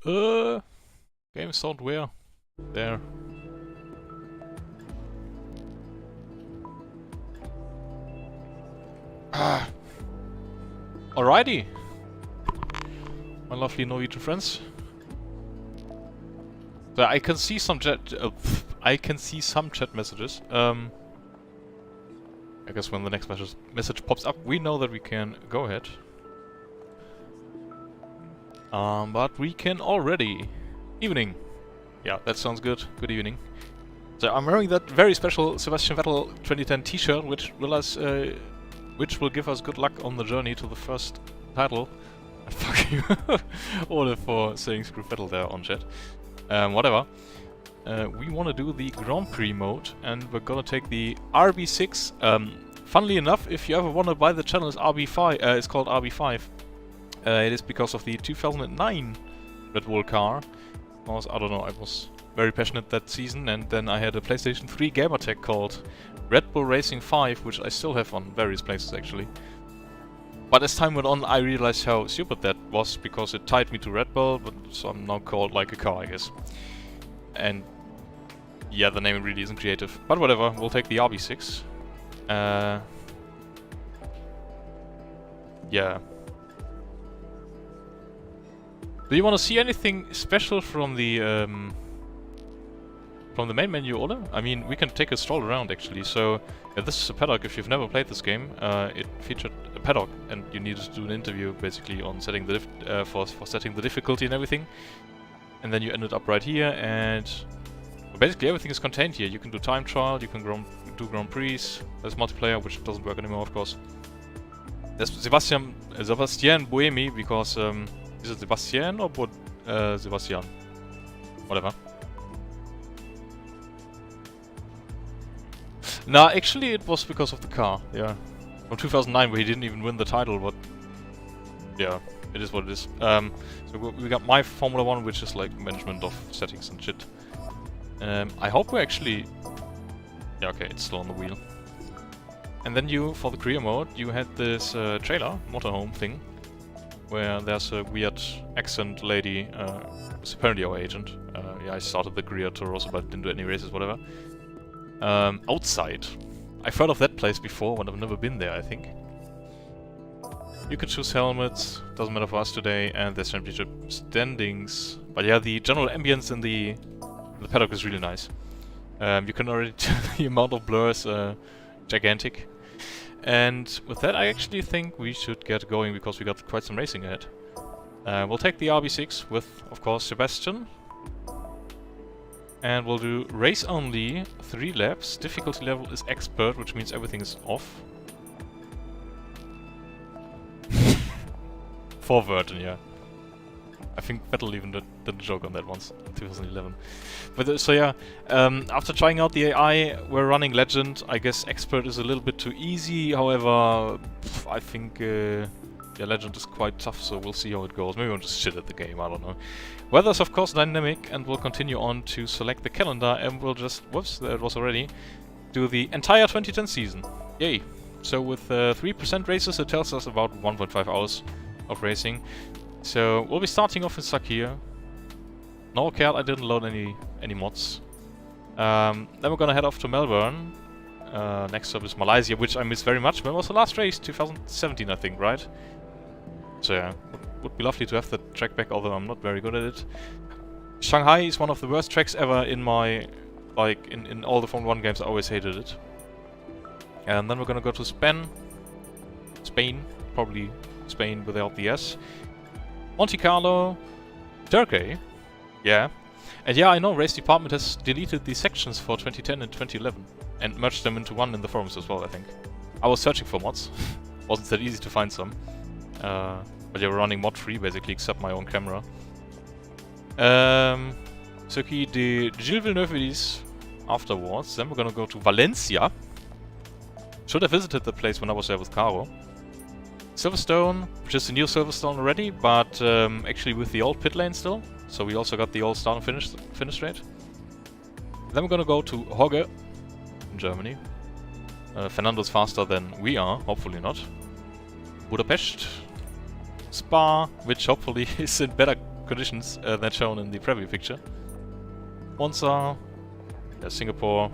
Game sound where? There. Ah. Alrighty. My lovely Norwegian friends. So I can see some chat. I can see some chat messages. I guess when the next message pops up, we know that we can go ahead. But we can already. Evening. Yeah, that sounds good. Good evening. So I'm wearing that very special Sebastian Vettel 2010 T-shirt, which will give us good luck on the journey to the first title. Fuck you. Order for saying screw Vettel there on chat. Whatever. We want to do the Grand Prix mode, and we're gonna take the RB6. Funnily enough, if you ever want to buy the channel, it's RB5. It's called RB5. It is because of the 2009 Red Bull car. Because, I don't know, I was very passionate that season, and then I had a PlayStation 3 gamertag called Red Bull Racing 5, which I still have on various places actually. But as time went on, I realized how stupid that was, because it tied me to Red Bull, but so I'm now called like a car, I guess. And yeah, the name really isn't creative. But whatever, we'll take the RB6. Yeah. Do you want to see anything special from the main menu, Ole? I mean, we can take a stroll around actually. So this is a paddock. If you've never played this game, it featured a paddock, and you needed to do an interview basically on setting the for setting the difficulty and everything. And then you ended up right here, and basically everything is contained here. You can do time trial, you can do Grand Prix. There's multiplayer, which doesn't work anymore, of course. There's Sebastian Buemi, because is it Sebastian or Sebastian? Whatever. Nah, actually it was because of the car, yeah. From 2009, where he didn't even win the title, but yeah, it is what it is. So we got my Formula 1, which is like management of settings and shit. I hope we actually... Yeah, okay, it's still on the wheel. And then for the career mode, you had this trailer, motorhome thing, where there's a weird accent lady, who's apparently our agent. Yeah, I started the career tour also, but didn't do any races, whatever. Outside. I've heard of that place before, but I've never been there, I think. You can choose helmets, doesn't matter for us today, and there's championship standings. But yeah, the general ambience in the paddock is really nice. You can already tell the amount of blurs, gigantic. And with that, I actually think we should get going, because we got quite some racing ahead. We'll take the RB6 with, of course, Sebastian. And we'll do race only, 3 laps. Difficulty level is expert, which means everything is off. For Virgin, yeah. I think Vettel even did a joke on that once, in 2011. But so yeah, after trying out the AI, we're running Legend. I guess Expert is a little bit too easy, however, I think yeah, Legend is quite tough, so we'll see how it goes. Maybe we'll just shit at the game, I don't know. Weather's of course dynamic, and we'll continue on to select the calendar, and we'll just, whoops, there it was already, do the entire 2010 season. Yay! So with 3% races, it tells us about 1.5 hours of racing. So we'll be starting off in Sakhir. No care, I didn't load any mods. Then we're gonna head off to Melbourne. Next up is Malaysia, which I miss very much. When was the last race? 2017, I think, right? So yeah, would be lovely to have that track back, although I'm not very good at it. Shanghai is one of the worst tracks ever in my... like, in all the Formula 1 games, I always hated it. And then we're gonna go to Spain. Probably Spain without the S. Monte Carlo, Turkey, yeah. And yeah, I know Race Department has deleted these sections for 2010 and 2011 and merged them into one in the forums as well, I think. I was searching for mods. Wasn't that easy to find some. But yeah, we're running mod free basically, except my own camera. Circuit de Gilles Villeneuve afterwards. Then we're gonna go to Valencia. Should have visited the place when I was there with Caro. Silverstone, which is the new Silverstone already, but actually with the old pit lane still. So we also got the old start and finish rate. Then we're gonna go to Hogge in Germany. Fernando's faster than we are, hopefully not. Budapest. Spa, which hopefully is in better conditions than shown in the preview picture. Monza, Singapore,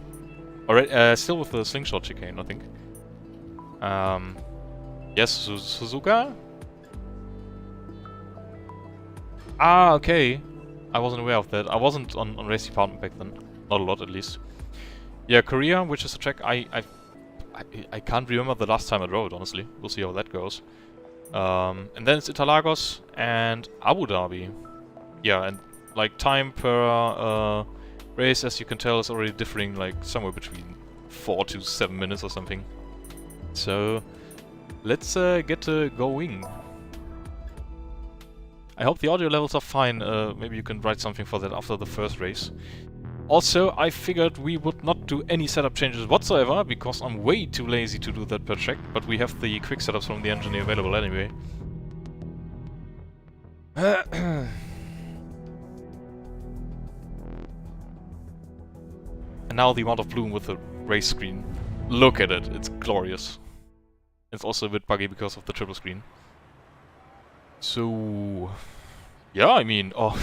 already, still with the slingshot chicane, I think. Yes, Suzuka? Ah, okay. I wasn't aware of that. I wasn't on race department back then. Not a lot, at least. Yeah, Korea, which is a track I can't remember the last time I rode, honestly. We'll see how that goes. And then it's Interlagos and Abu Dhabi. Yeah, and like time per race, as you can tell, is already differing like somewhere between 4 to 7 minutes or something. So let's get going. I hope the audio levels are fine. Maybe you can write something for that after the first race. Also, I figured we would not do any setup changes whatsoever, because I'm way too lazy to do that per track, but we have the quick setups from the engineer available anyway. And now the amount of bloom with the race screen. Look at it, it's glorious. It's also a bit buggy because of the triple screen. So... yeah, I mean... oh...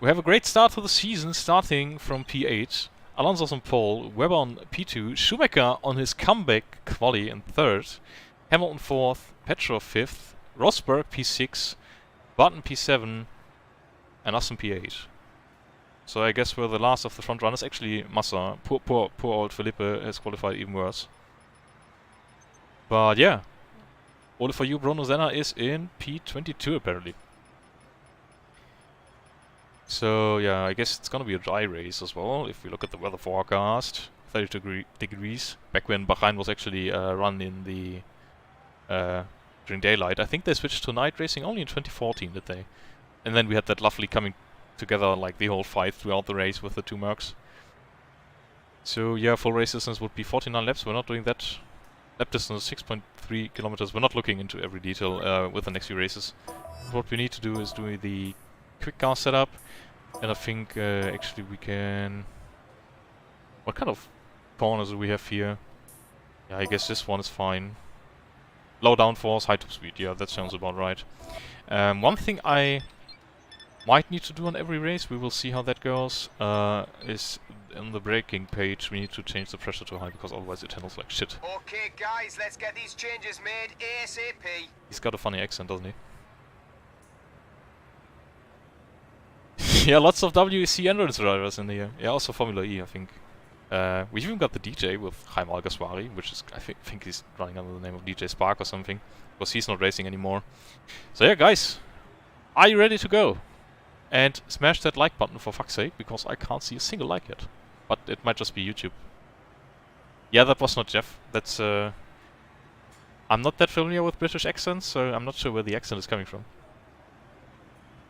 we have a great start to the season, starting from P8. Alonso's on pole, Webber on P2, Schumacher on his comeback quali in 3rd, Hamilton 4th, Petrov 5th, Rosberg P6, Button P7, and us on P8. So I guess we're the last of the front runners. Actually, Massa, poor old Felipe has qualified even worse. But yeah, Ole for you, Bruno Senna is in P22 apparently. So yeah, I guess it's gonna be a dry race as well, if we look at the weather forecast. 30 degrees. Back when Bahrain was actually run in the during daylight. I think they switched to night racing only in 2014, did they? And then we had that lovely coming together, like the whole fight throughout the race with the 2 Mercs. So yeah, full race distance would be 49 laps. We're not doing that. Lap distance 6.3 kilometers. We're not looking into every detail with the next few races. What we need to do is do the quick car setup, and I think actually we can... what kind of corners do we have here? Yeah, I guess this one is fine. Low downforce, high top speed, yeah, that sounds about right. One thing I might need to do on every race, we will see how that goes, is on the braking page we need to change the pressure to high, because otherwise it handles like shit. Okay guys, let's get these changes made ASAP. He's got a funny accent, doesn't he? Yeah, lots of WEC endurance drivers in here. Yeah, also Formula E, I think. We've even got the DJ with Jaime Alguersuari, which is, I think he's running under the name of DJ Spark or something, because he's not racing anymore. So yeah, guys, are you ready to go? And smash that like button for fuck's sake, because I can't see a single like yet. But it might just be YouTube. Yeah, that was not Jeff. That's, I'm not that familiar with British accents, so I'm not sure where the accent is coming from.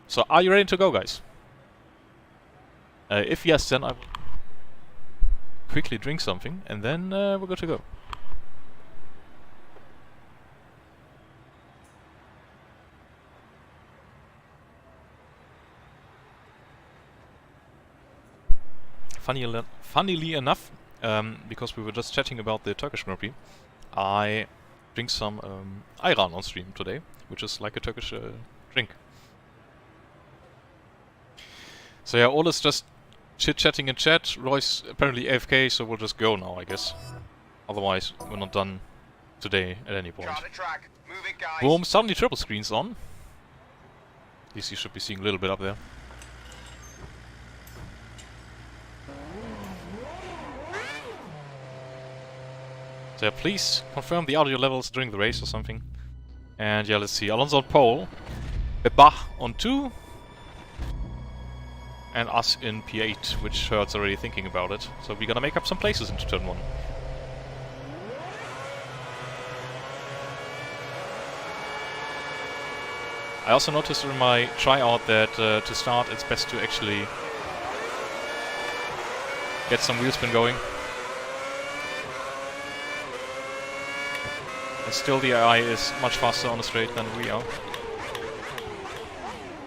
So, are you ready to go, guys? If yes, then I will quickly drink something, and then we're good to go. Funnily enough, because we were just chatting about the Turkish Grand Prix, I drink some ayran on stream today, which is like a Turkish drink. So yeah, all is just chit-chatting in chat. Roy's apparently AFK, so we'll just go now, I guess. Otherwise, we're not done today at any point. Boom, suddenly triple screen's on. At least you should be seeing a little bit up there. So yeah, please confirm the audio levels during the race or something. And yeah, let's see. Alonso on pole. Bach on 2. And us in P8, which hurts already thinking about it. So we're gonna make up some places into turn 1. I also noticed in my tryout that to start it's best to actually get some wheel spin going. And still the AI is much faster on the straight than we are.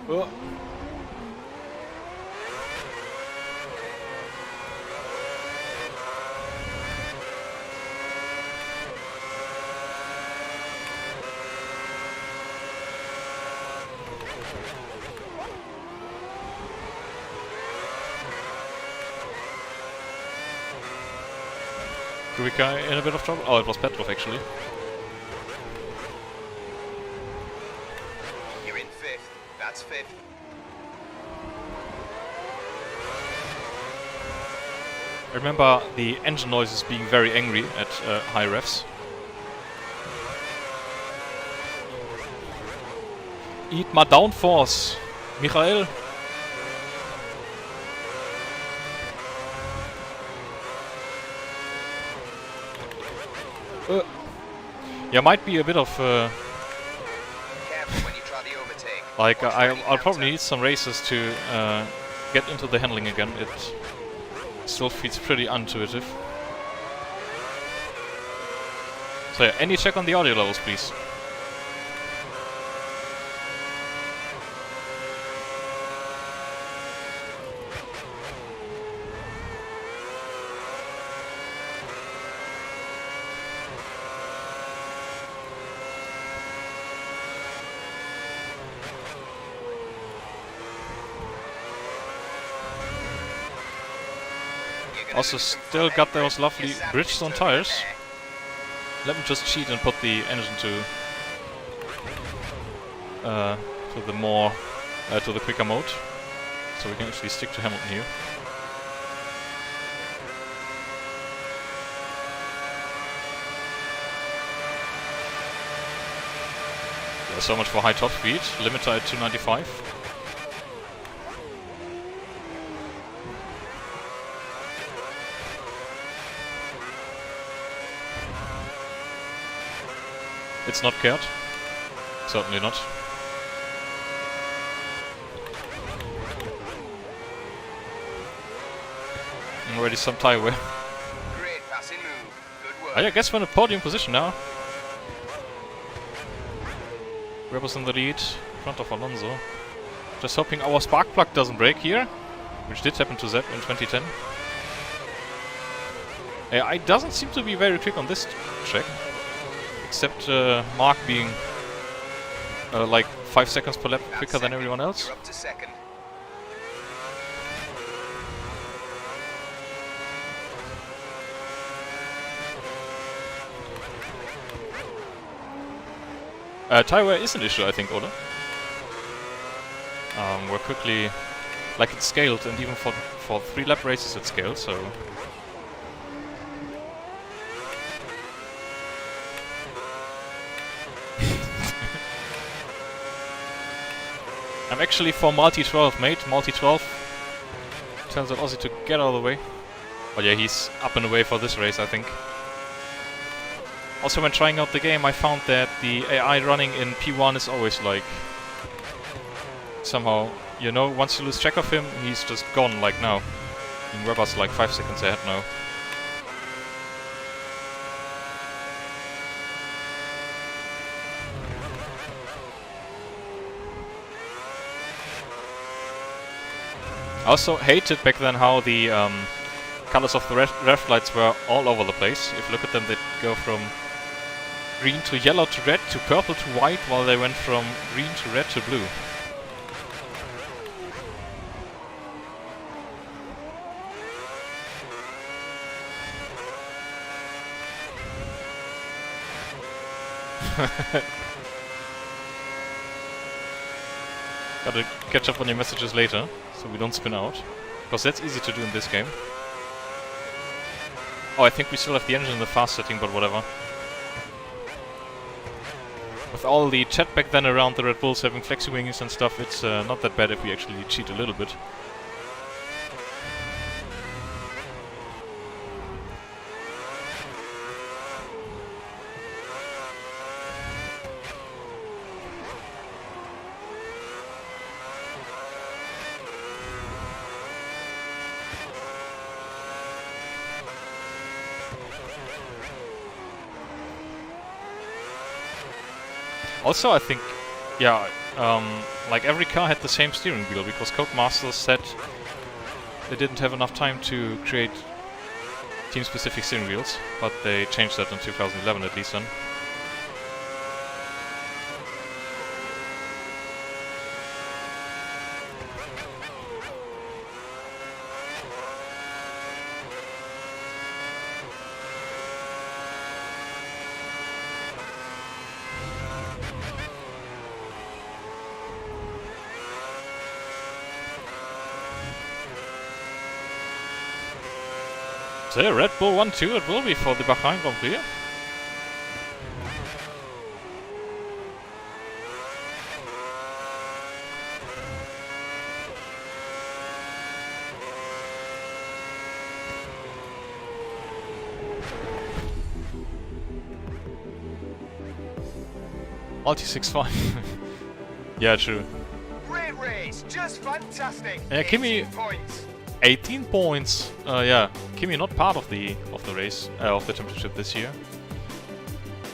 Oh. Kubica in a bit of trouble? Oh, it was Petrov actually. You're in 5th. That's 5th. I remember the engine noises being very angry at high revs. Eat my downforce, Michael. Yeah, might be a bit of Careful when you try the overtake. like Watch for any I'll probably counter. need some races to get into the handling again. It still feels pretty intuitive. So yeah, any check on the audio levels, please. You're gonna Also lose some still front got end those grip. lovely You're sandwiched bridges on till the end tires. there. Let me just cheat and put the engine to the more to the quicker mode, so we can actually stick to Hamilton here. Yeah, so much for high top speed. Limiter at 295. It's not cared. Certainly not. Already some tire wear. Great passing move. Good work. I guess we're in a podium position now. Webber's in the lead, in front of Alonso. Just hoping our spark plug doesn't break here, which did happen to Zeb in 2010. AI doesn't seem to be very quick on this track, except Mark being like 5 seconds per lap That's quicker than second. everyone else. You're up to 2nd. Tire wear is an issue, I think, Ola. We're quickly, like it's scaled, and even for 3 lap races it's scaled, so... I'm actually for multi 12, mate. Multi 12 tells that Aussie to get out of the way. Oh yeah, he's up and away for this race, I think. Also, when trying out the game, I found that the AI running in P1 is always like... somehow, you know, once you lose track of him, he's just gone, like now. And Webber's like 5 seconds ahead now. I also hated back then how the colors of the ref lights were all over the place. If you look at them, they go from green to yellow to red to purple to white, while they went from green to red to blue. Gotta catch up on your messages later, so we don't spin out. Because that's easy to do in this game. Oh, I think we still have the engine in the fast setting, but whatever. With all the chat back then around the Red Bulls having flexi wings and stuff, it's not that bad if we actually cheat a little bit. Also, I think, yeah, like every car had the same steering wheel, because Codemasters said they didn't have enough time to create team-specific steering wheels, but they changed that in 2011 at least then. So yeah, Red Bull 1-2 it will be for the Bahrain Grand Prix. Multi 6-5. Yeah, true. Great race, just fantastic. Yeah, Kimi 18 points. 18 points. Yeah, Kimi not part of the race of the championship this year.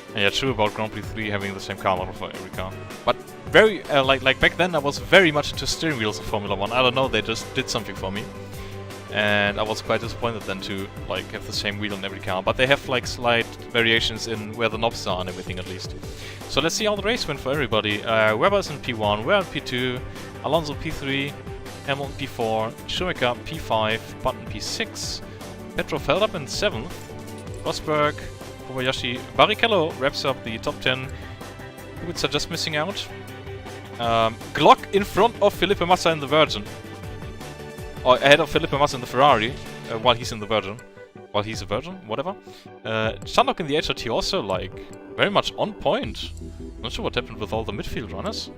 And yeah, true about Grand Prix 3 having the same car model for every car. But very like back then, I was very much into steering wheels of Formula 1. I don't know, they just did something for me, and I was quite disappointed then to like have the same wheel on every car. But they have like slight variations in where the knobs are and everything at least. So let's see how the race went for everybody. Webber's in P1, we're in P2, Alonso P3, Hamilton P4, Schumacher P5, Button P6, Petrov held up in 7th, Rosberg, Kobayashi, Barrichello wraps up the top 10. Kubica just missing out. Glock in front of Felipe Massa in the Virgin. Or ahead of Felipe Massa in the Ferrari, while he's in the Virgin. While he's a Virgin, whatever. Shannock in the HRT also, like, very much on point. Not sure what happened with all the midfield runners.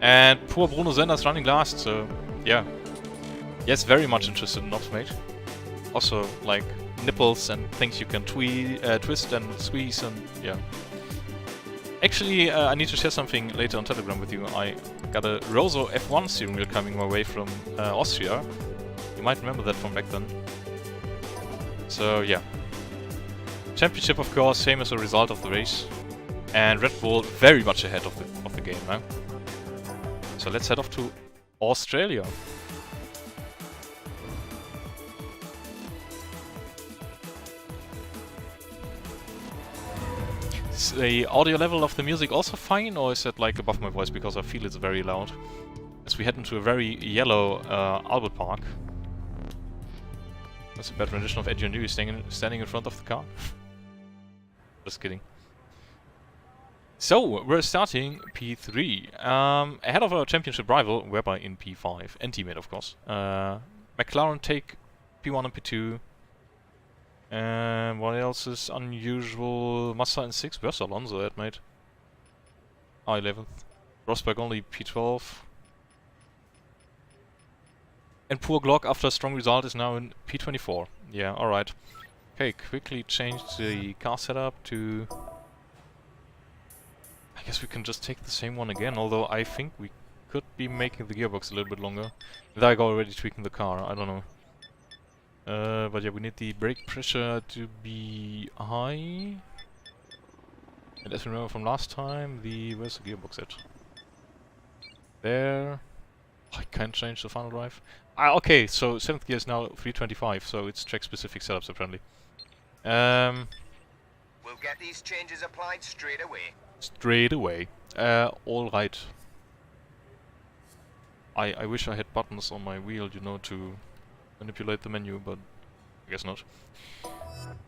And poor Bruno Senna's running last, so yeah. Yes, very much interested in Optimate. Also, like, nipples and things you can twist and squeeze and yeah. Actually, I need to share something later on Telegram with you. I got a Rosso F1 steering wheel coming my way from Austria. You might remember that from back then. So yeah. Championship, of course, same as a result of the race. And Red Bull very much ahead of the game now. So let's head off to Australia. Is the audio level of the music also fine, or is it like above my voice because I feel it's very loud? As we head into a very yellow Albert Park. That's a bad rendition of Eddie Newey standing in front of the car. Just kidding. So, we're starting P3. Ahead of our championship rival, Webber in P5. And teammate, of course. McLaren take P1 and P2. And what else is unusual? Massa in 6. Where's Alonso at, mate? Oh, 11th. Rosberg only P12. And poor Glock, after a strong result, is now in P24. Yeah, alright. Okay, quickly change the car setup to... I guess we can just take the same one again, although I think we could be making the gearbox a little bit longer. Without already tweaking the car, I don't know. But yeah, we need the brake pressure to be high. And as we remember from last time, where's the gearbox at? There. Oh, I can't change the final drive. Ah, okay, so 7th gear is now 325, so it's track-specific setups apparently. We'll get these changes applied straight away. Straight away. Alright. I wish I had buttons on my wheel, you know, to manipulate the menu, but I guess not.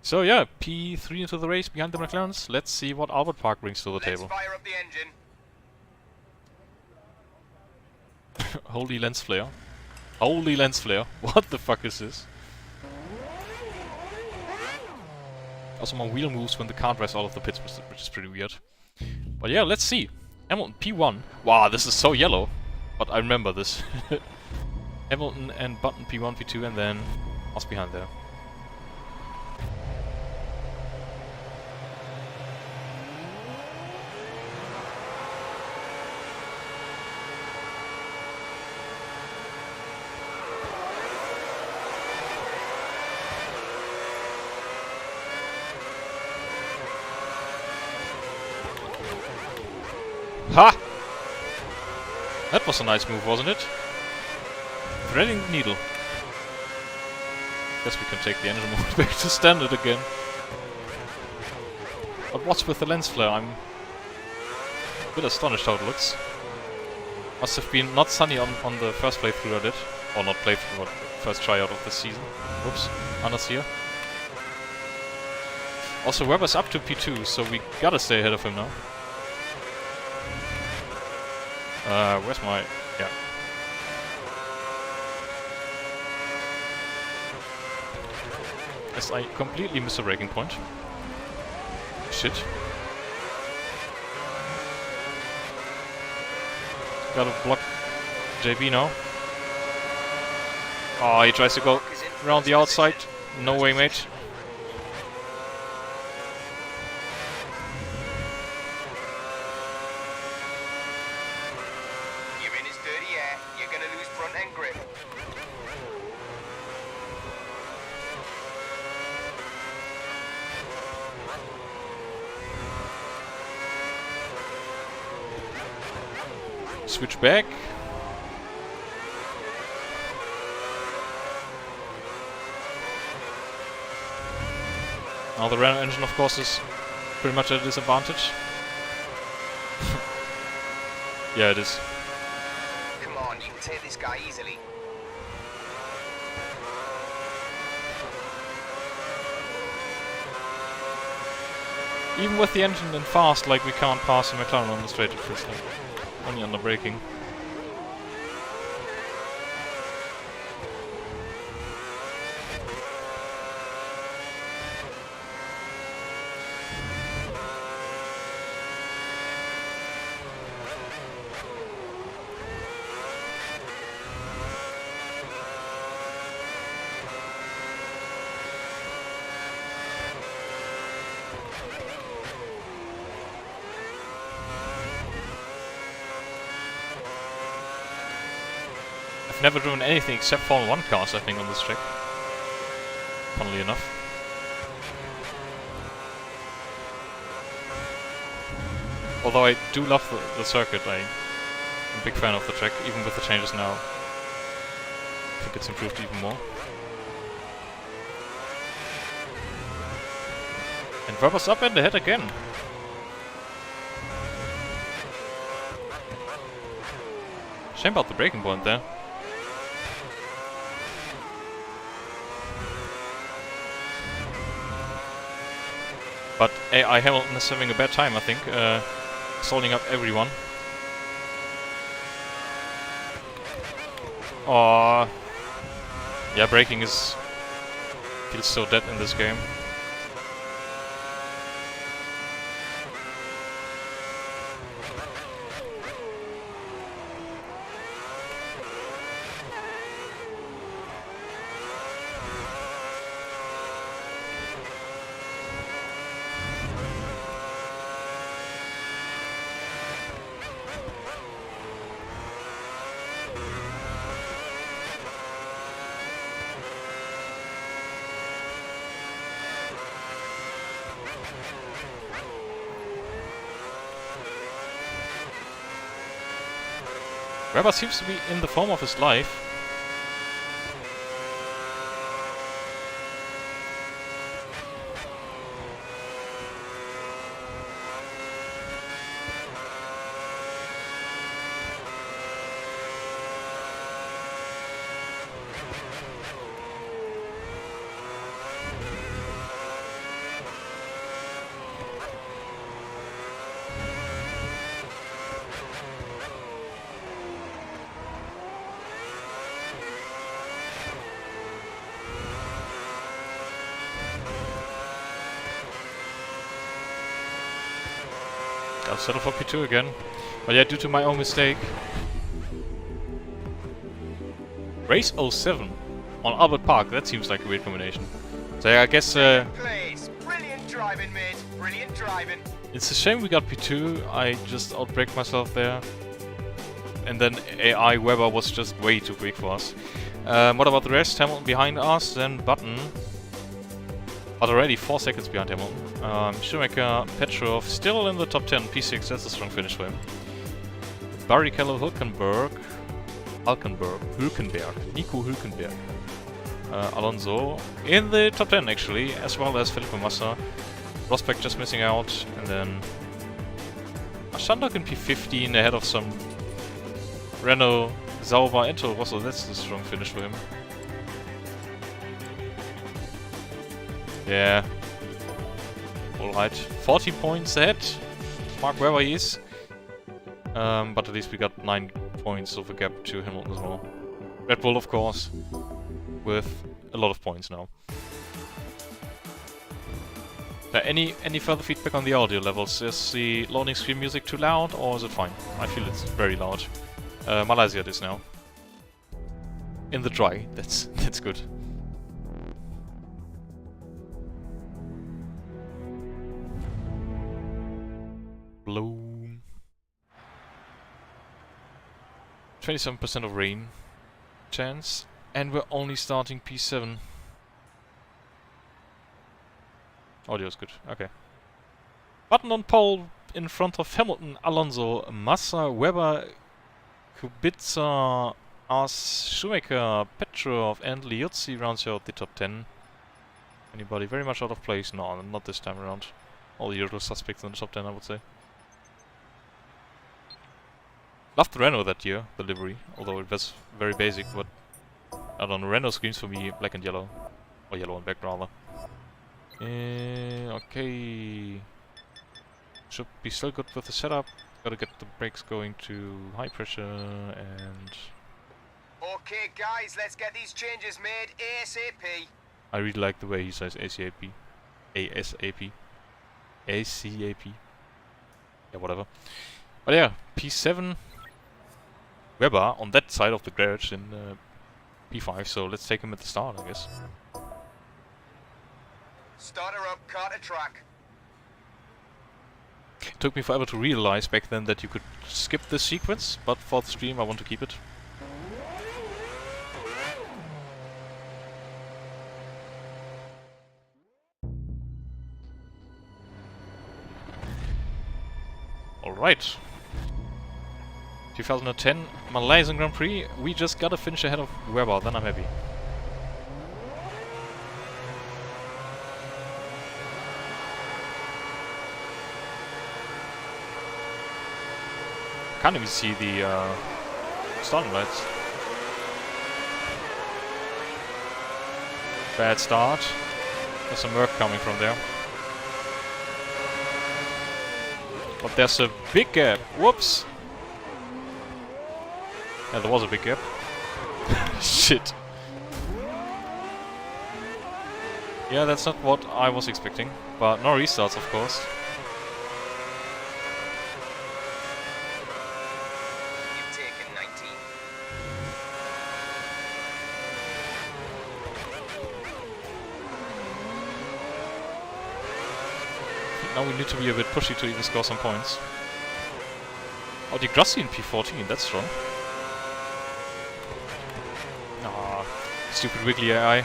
So yeah, P3 into the race behind the McLarens. Let's see what Albert Park brings to the table. Let's fire up the engine. Holy lens flare. Holy lens flare. What the fuck is this? Also my wheel moves when the car drives out of the pits, which is pretty weird. But yeah, let's see. Hamilton P1. Wow, this is so yellow. But I remember this. Hamilton and Button P1, P2, and then us behind there. Ha! That was a nice move, wasn't it? Threading the needle. Guess we can take the engine mode back to standard again. But what's with the lens flare? I'm a bit astonished how it looks. Must have been not sunny on the first playthrough I did. Or not playthrough, but first tryout of the season. Oops, Anna's here. Also, Webber's up to P2, so we gotta stay ahead of him now. Where's my... yeah. as I completely missed a braking point. Shit. Gotta block JB now. Oh, he tries to go around the outside. No way, mate. You're in his dirty air. You're gonna lose front end grip. Switch back. Now the Renault engine, of course, is pretty much at a disadvantage. Yeah, it is. Come on, you can take this guy easily. Even with the engine in fast, like, we can't pass the McLaren on the straight, it feels like. Only under braking. I've never driven anything except Formula 1 cars, I think, on this track. Funnily enough. Although I do love the circuit, I'm a big fan of the track, even with the changes now. I think it's improved even more. And Webber's up in the head again. Shame about the braking point there. But AI Hamilton is having a bad time, I think, stalling up everyone. Aww. Yeah, braking feels so dead in this game. Webber seems to be in the form of his life. I'll settle for P2 again. But yeah, due to my own mistake. Race 07 on Albert Park, that seems like a weird combination. So yeah, I guess Please. Brilliant driving, mate. Brilliant driving. it's a shame we got P2. I just outbraked myself there. And then AI Webber was just way too quick for us. What about the rest? Hamilton behind us, then Button. But already 4 seconds behind Hamilton. Schumacher, Petrov still in the top 10. P6, that's a strong finish for him. Barrichello, Hülkenberg, Nico Hülkenberg. Alonso in the top 10 actually, as well as Felipe Massa. Rosberg just missing out, and then Shandok in P15 ahead of some Renault, Sauber, and Toro Rosso. That's a strong finish for him. Yeah. Alright. 40 points ahead. Mark Webber is. But at least we got 9 points of a gap to Hamilton as well. Red Bull, of course, with a lot of points now. Any further feedback on the audio levels? Is the loading screen music too loud, or is it fine? I feel it's very loud. Malaysia it is now. In the dry, that's good. Bloom. 27% of rain chance, and we're only starting P7. Audio is good, okay. Button on pole in front of Hamilton, Alonso, Massa, Webber, Kubica, As, Schumacher, Petrov, and Liuzzi rounds out the top 10. Anybody very much out of place? No, not this time around. All the usual suspects in the top 10, I would say. Loved the Renault that year, the livery, although it was very basic, but I don't know, Renault screams for me black and yellow. Or yellow and black, rather. Okay. Should be still good with the setup. Gotta get the brakes going to high pressure and... Okay, guys, let's get these changes made ASAP. I really like the way he says ASAP. ASAP. ACAP. Yeah, whatever. But yeah, P7. Webber on that side of the garage in P5, so let's take him at the start, I guess. Start her up, car to track. It took me forever to realize back then that you could skip this sequence, but for the stream I want to keep it. Alright. 2010 Malaysian Grand Prix. We just gotta finish ahead of Webber, then I'm happy. Can't even see the starting lights. Bad start. There's some work coming from there. But there's a big gap. Whoops! Yeah, there was a big gap. Shit. Yeah, that's not what I was expecting. But no restarts, of course. You've taken 19. Now we need to be a bit pushy to even score some points. Oh, the Grassi in P14, that's strong. Ah, stupid wiggly AI.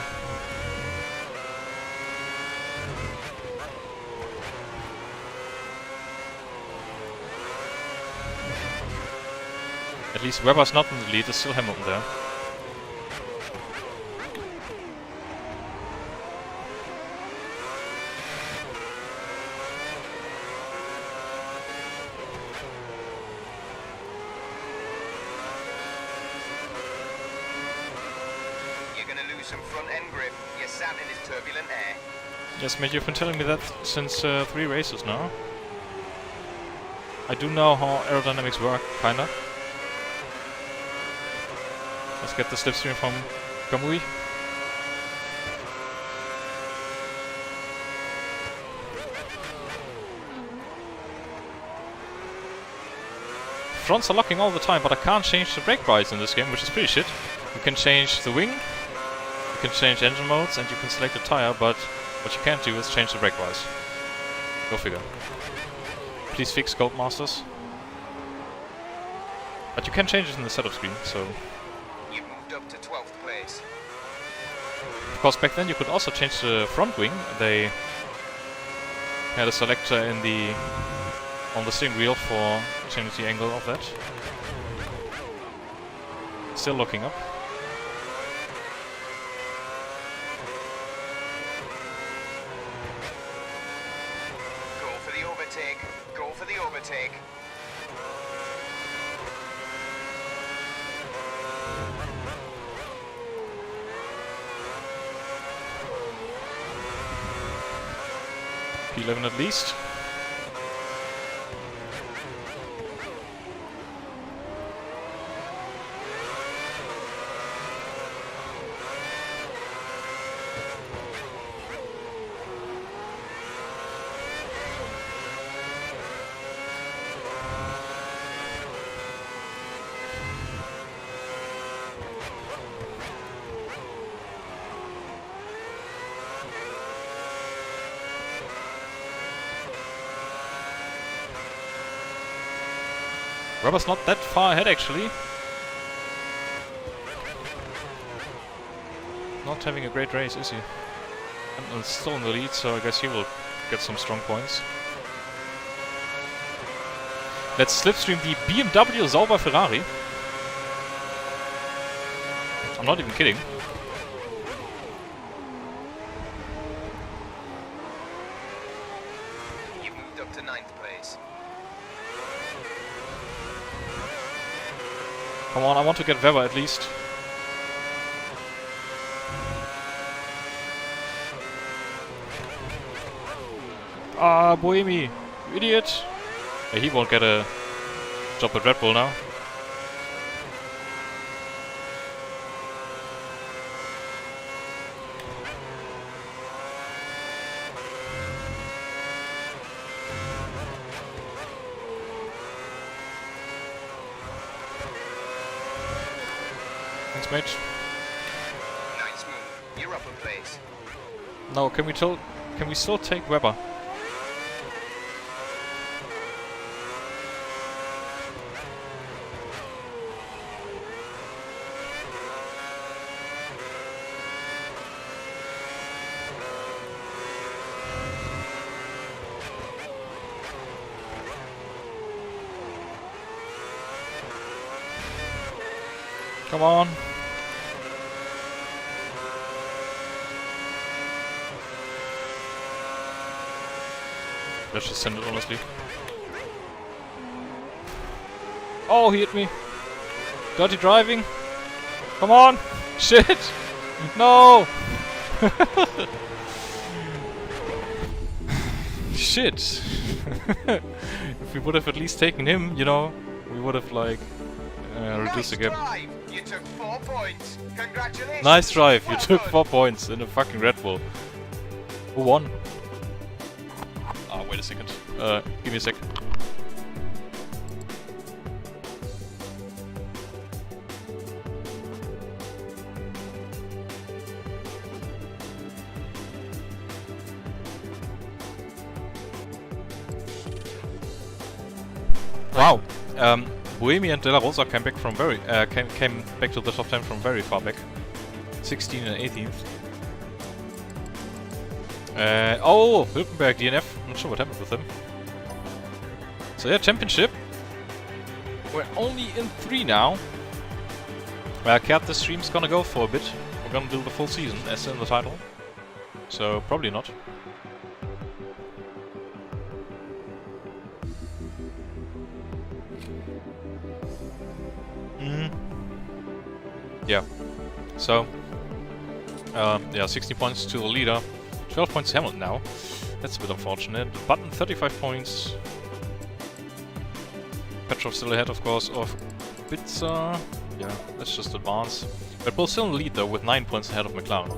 At least Webber's not in the lead, there's still Hamilton there. Some front end grip. You're sat in his turbulent air. Yes, mate, you've been telling me that since 3 races now. I do know how aerodynamics work, kinda. Let's get the slipstream from Kamui. Fronts are locking all the time, but I can't change the brake bias in this game, which is pretty shit. You can change the wing, you can change engine modes, and you can select a tire, but what you can't do is change the brake bias. Go figure. Please fix Codemasters. But you can change it in the setup screen, so... You've moved up to 12th place. Of course, back then you could also change the front wing. They had a selector in the... on the steering wheel for changing the angle of that. Still looking up. Go for the overtake. Go for the overtake. P11 at least. Rubber's not that far ahead actually. Not having a great race, is he? And still in the lead, so I guess he will get some strong points. Let's slipstream the BMW Sauber Ferrari. I'm not even kidding. You've moved up to 9th place. Come on, I want to get Weber at least. Ah, Boemi, you idiot! Yeah, he won't get a job at Red Bull now. Thanks, mate. Nice move. You're up a place. No, can we still take Weber? Come on. Let's just send it, honestly. Oh, he hit me. Dirty driving. Come on. Shit. No. Shit. If we would have at least taken him, you know, we would have, like, reduced the gap. Drive. You took 4 points. Congratulations. Nice drive, you Well took done. 4 points in a fucking Red Bull. Who won? Ah, wait a second. Give me a sec. Wow. Buemi and De La Rosa came back from came back to the top 10 from very far back. 16 and 18th. Oh, Hülkenberg, DNF. I'm not sure what happened with him. So yeah, championship. We're only in 3 now. Cat, the stream's gonna go for a bit. We're gonna do the full season as in the title. So probably not. Yeah. So, yeah, 60 points to the leader, 12 points to Hamilton now. That's a bit unfortunate. Button 35 points. Petrov still ahead, of course, of Pizza. Yeah, let's just advance. Red Bull still in the lead though, with 9 points ahead of McLaren.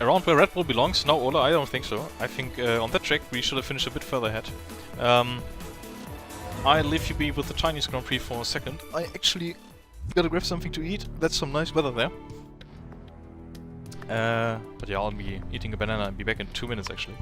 Around where Red Bull belongs? No, Ola, I don't think so. I think on that track we should have finished a bit further ahead. I'll leave you be with the Chinese Grand Prix for a second. I actually gotta grab something to eat. That's some nice weather there. But yeah, I'll be eating a banana and be back in 2 minutes actually.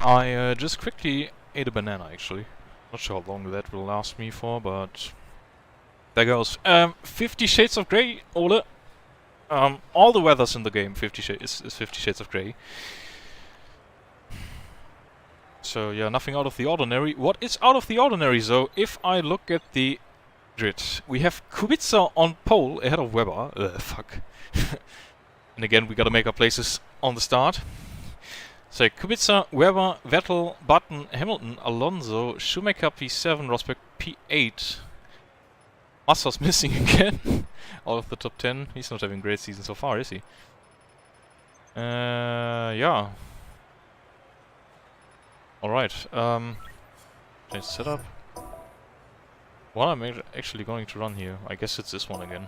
I just quickly ate a banana actually. Not sure how long that will last me for, but there goes. 50 Shades of Grey, Ole. All the weathers in the game 50 is 50 Shades of Grey. So yeah, nothing out of the ordinary. What is out of the ordinary though, if I look at the grid, we have Kubica on pole ahead of Weber. Fuck. And again, we gotta make our places on the start. So Kubica, Weber, Vettel, Button, Hamilton, Alonso, Schumacher P7, Rosberg P8. Massa's missing again. Out of the top 10. He's not having a great season so far, is he? Yeah. Alright. Change setup. What am I actually going to run here? I guess it's this one again.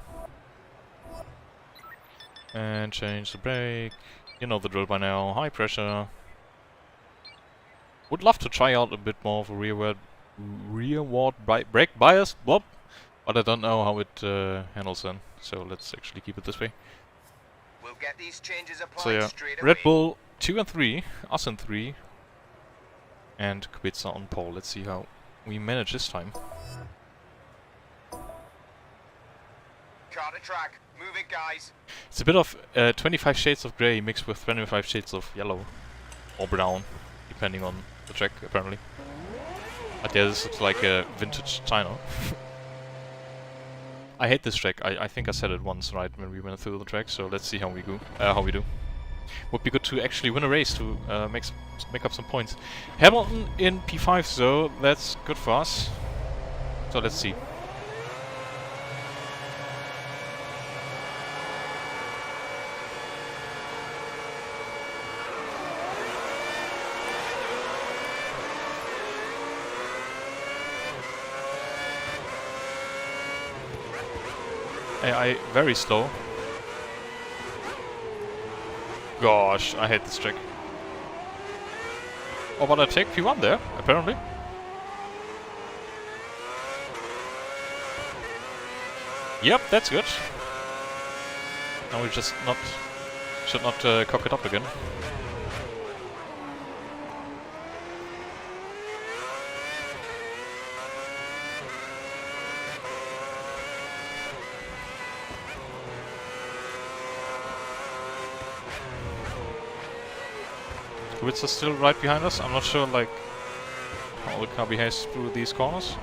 And change the brake. You know the drill by now. High pressure. Would love to try out a bit more of a rearward brake bias. Whoop. But I don't know how it handles them. So let's actually keep it this way. We'll get these changes applied So yeah, straight Red away. Bull 2 and 3, us in 3, and Kubica on pole. Let's see how we manage this time. Car to track. Move it, guys. It's a bit of 25 shades of grey mixed with 25 shades of yellow or brown, depending on the track apparently. But yeah, this looks like a vintage China. I hate this track. I think I said it once, right, when we went through the track. So let's see how we go. How we do. Would be good to actually win a race to make up some points. Hamilton in P5, so that's good for us. So let's see. AI very slow. Gosh, I hate this track. Oh, but I take P1 there, apparently. Yep, that's good. Now we just should not cock it up again. Kubica's still right behind us. I'm not sure like how the car behaves through these corners.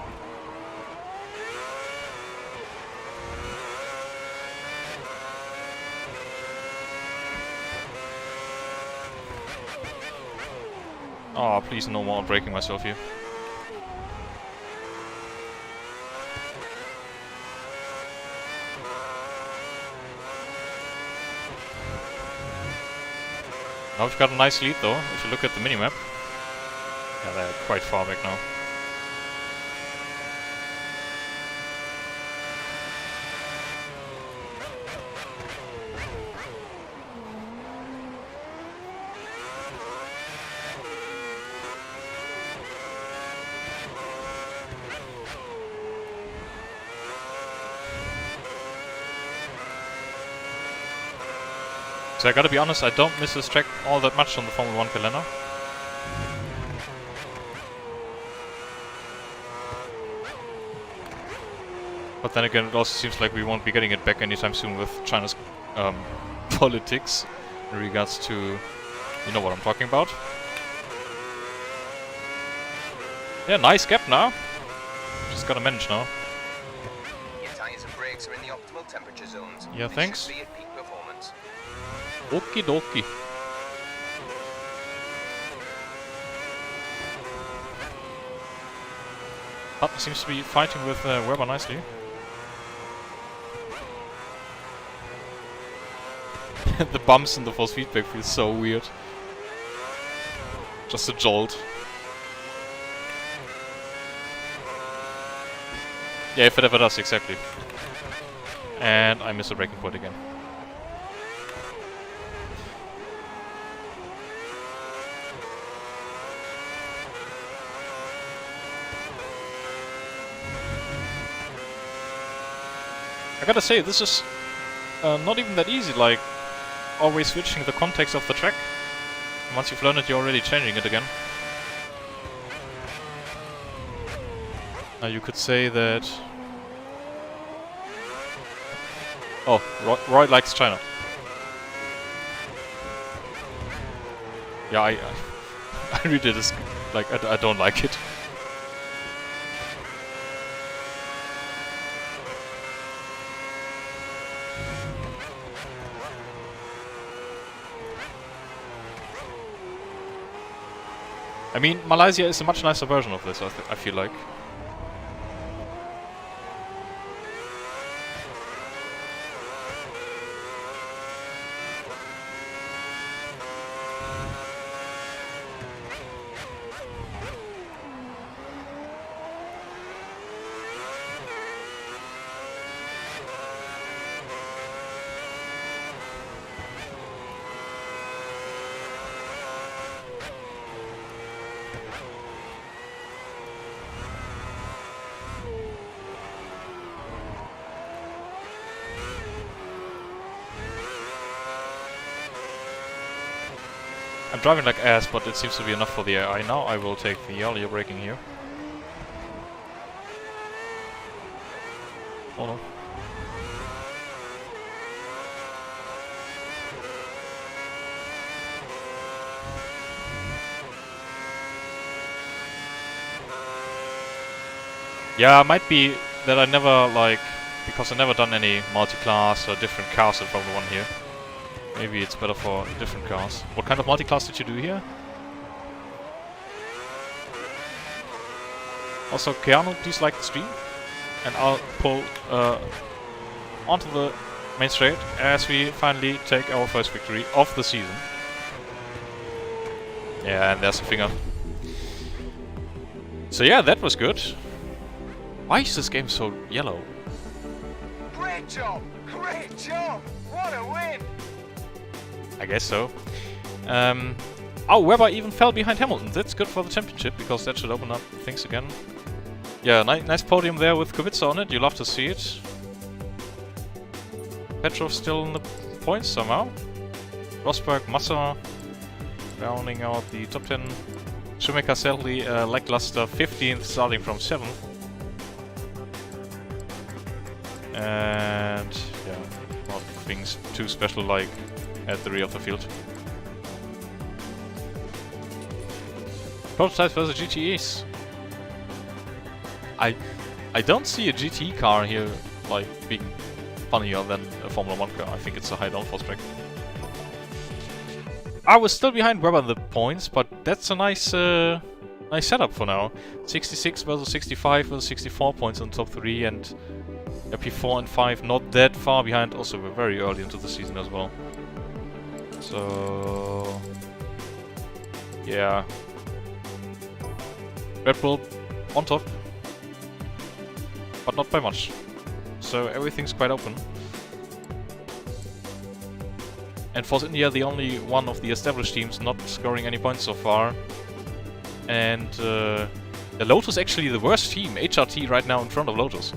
Oh, please no more breaking myself here. Now we've got a nice lead though, if you look at the minimap. Yeah, they're quite far back now. So I gotta be honest, I don't miss this track all that much on the Formula 1 calendar. But then again, it also seems like we won't be getting it back anytime soon with China's politics in regards to, you know what I'm talking about. Yeah, nice gap now. Just gotta manage now. Your tires and brakes are in the optimal temperature zones. Yeah, They thanks. should be at peak performance. Okie dokie. Button seems to be fighting with Weber nicely. The bumps in the force feedback feel so weird. Just a jolt. Yeah, if it ever does, exactly. And I miss a braking point again. I gotta say, this is not even that easy, like always switching the context of the track. And once you've learned it, you're already changing it again. Now you could say that... Oh, Roy likes China. Yeah, I read it as... like, I don't like it. I mean, Malaysia is a much nicer version of this, I feel like. I'm driving like ass, but it seems to be enough for the AI. Now I will take the earlier braking here. Oh no. Yeah, it might be that I never, like, because I never done any multi-class or different cars in Formula 1 here. Maybe it's better for different cars. What kind of multi-class did you do here? Also, Keanu, please like the stream. And I'll pull onto the main straight as we finally take our first victory of the season. Yeah, and there's a finger. So yeah, that was good. Why is this game so yellow? Great job! Great job! What a win! I guess so. Oh, Webber even fell behind Hamilton. That's good for the championship, because that should open up things again. Yeah, nice podium there with Kubica on it. You love to see it. Petrov still in the points somehow. Rosberg, Massa rounding out the top 10. Schumacher sadly lackluster 15th, starting from 7th. And yeah, not things too special like at the rear of the field. Prototypes versus GTEs. I don't see a GTE car here like being funnier than a Formula 1 car. I think it's a high downforce track. I was still behind Webber in the points, but that's a nice nice setup for now. 66 versus 65 versus 64 points on top 3, and P4 and 5 not that far behind. Also, we're very early into the season as well. So yeah, Red Bull on top, but not by much. So everything's quite open. And Force India, the only one of the established teams not scoring any points so far. And the Lotus actually the worst team. HRT right now in front of Lotus.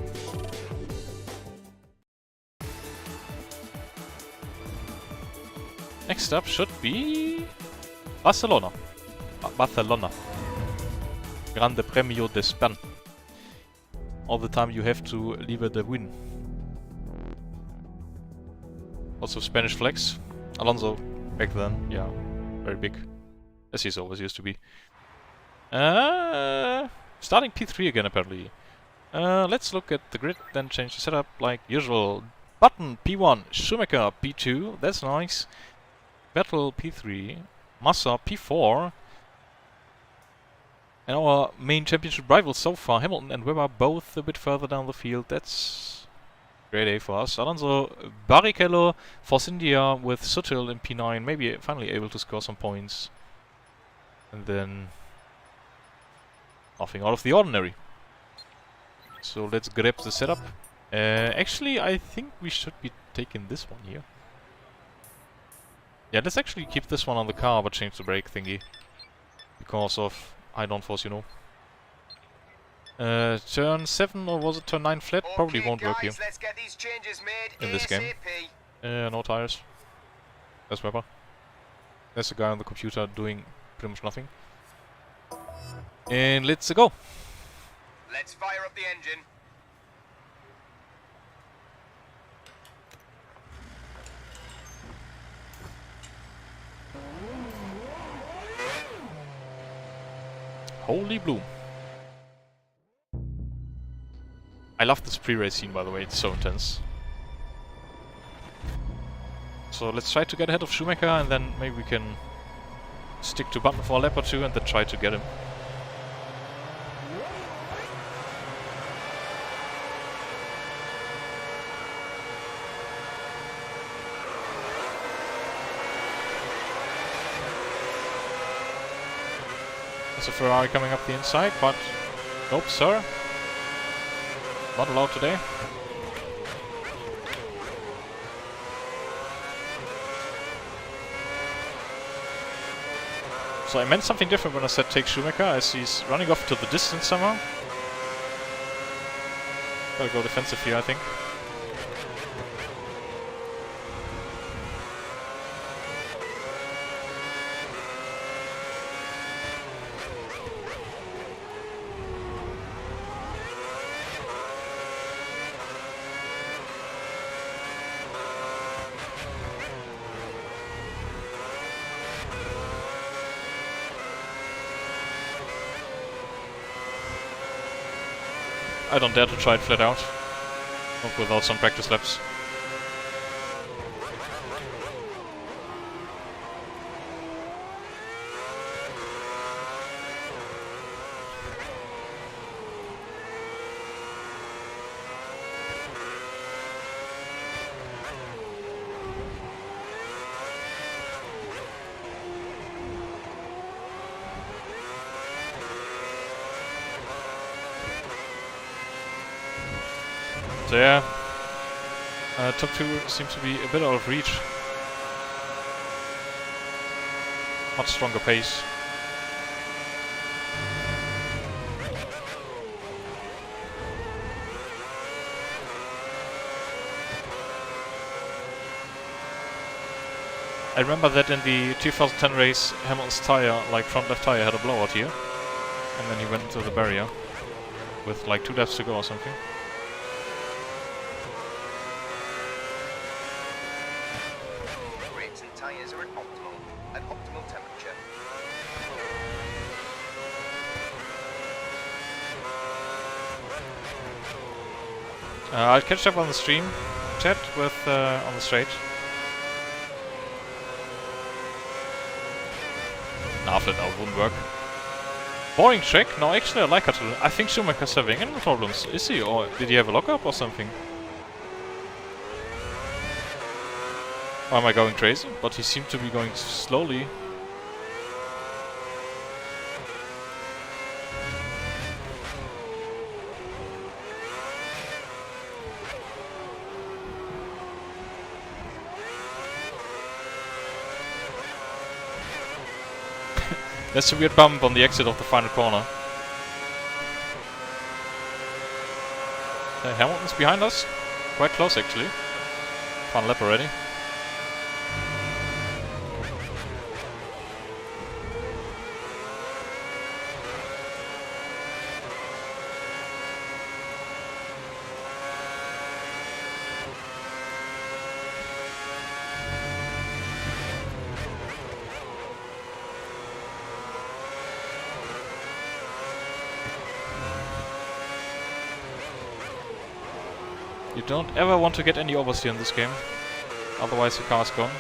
Next up should be Barcelona. Barcelona. Grande Premio de Spain. All the time you have to leave the win. Also Spanish flags. Alonso back then, yeah, very big, as he's always used to be. Starting P3 again apparently. Let's look at the grid, then change the setup like usual. Button P1, Schumacher P2, that's nice. Vettel P3, Massa P4. And our main championship rivals so far, Hamilton and Webber, both a bit further down the field. That's great A for us. Alonso, Barrichello, Force India with Sutil in P9, maybe finally able to score some points. And then nothing out of the ordinary. So let's grab the setup. Actually, I think we should be taking this one here. Yeah, let's actually keep this one on the car, but change the brake thingy. Because of high downforce, you know. Turn 7 or was it turn 9 flat? Probably won't work here. Let's get these changes made in this game. No tires. There's Webber. There's a guy on the computer doing pretty much nothing. And let's go. Let's fire up the engine. Holy blue. I love this pre-race scene, by the way, it's so intense. So let's try to get ahead of Schumacher, and then maybe we can stick to Button for a lap or two and then try to get him. There's a Ferrari coming up the inside, but nope, sir. Not allowed today. So I meant something different when I said take Schumacher, as he's running off to the distance somehow. Gotta go defensive here, I think. I don't dare to try it flat out. Not without some practice laps. So yeah, top 2 seems to be a bit out of reach. Much stronger pace. I remember that in the 2010 race, Hamilton's tire, like front left tire, had a blowout here. And then he went into the barrier with like 2 laps to go or something. Brakes and tyres are at optimal temperature. I'll catch up on the stream chat with on the straight. Nah, flat out wouldn't work. Boring track? No, actually I like it. I think Schumacher's having any problems. Is he? Or did he have a lockup or something? Or am I going crazy? But he seemed to be going slowly. That's a weird bump on the exit of the final corner. Hamilton's behind us. Quite close actually. Fun lap already. You don't ever want to get any oversteer in this game, otherwise your car's gone.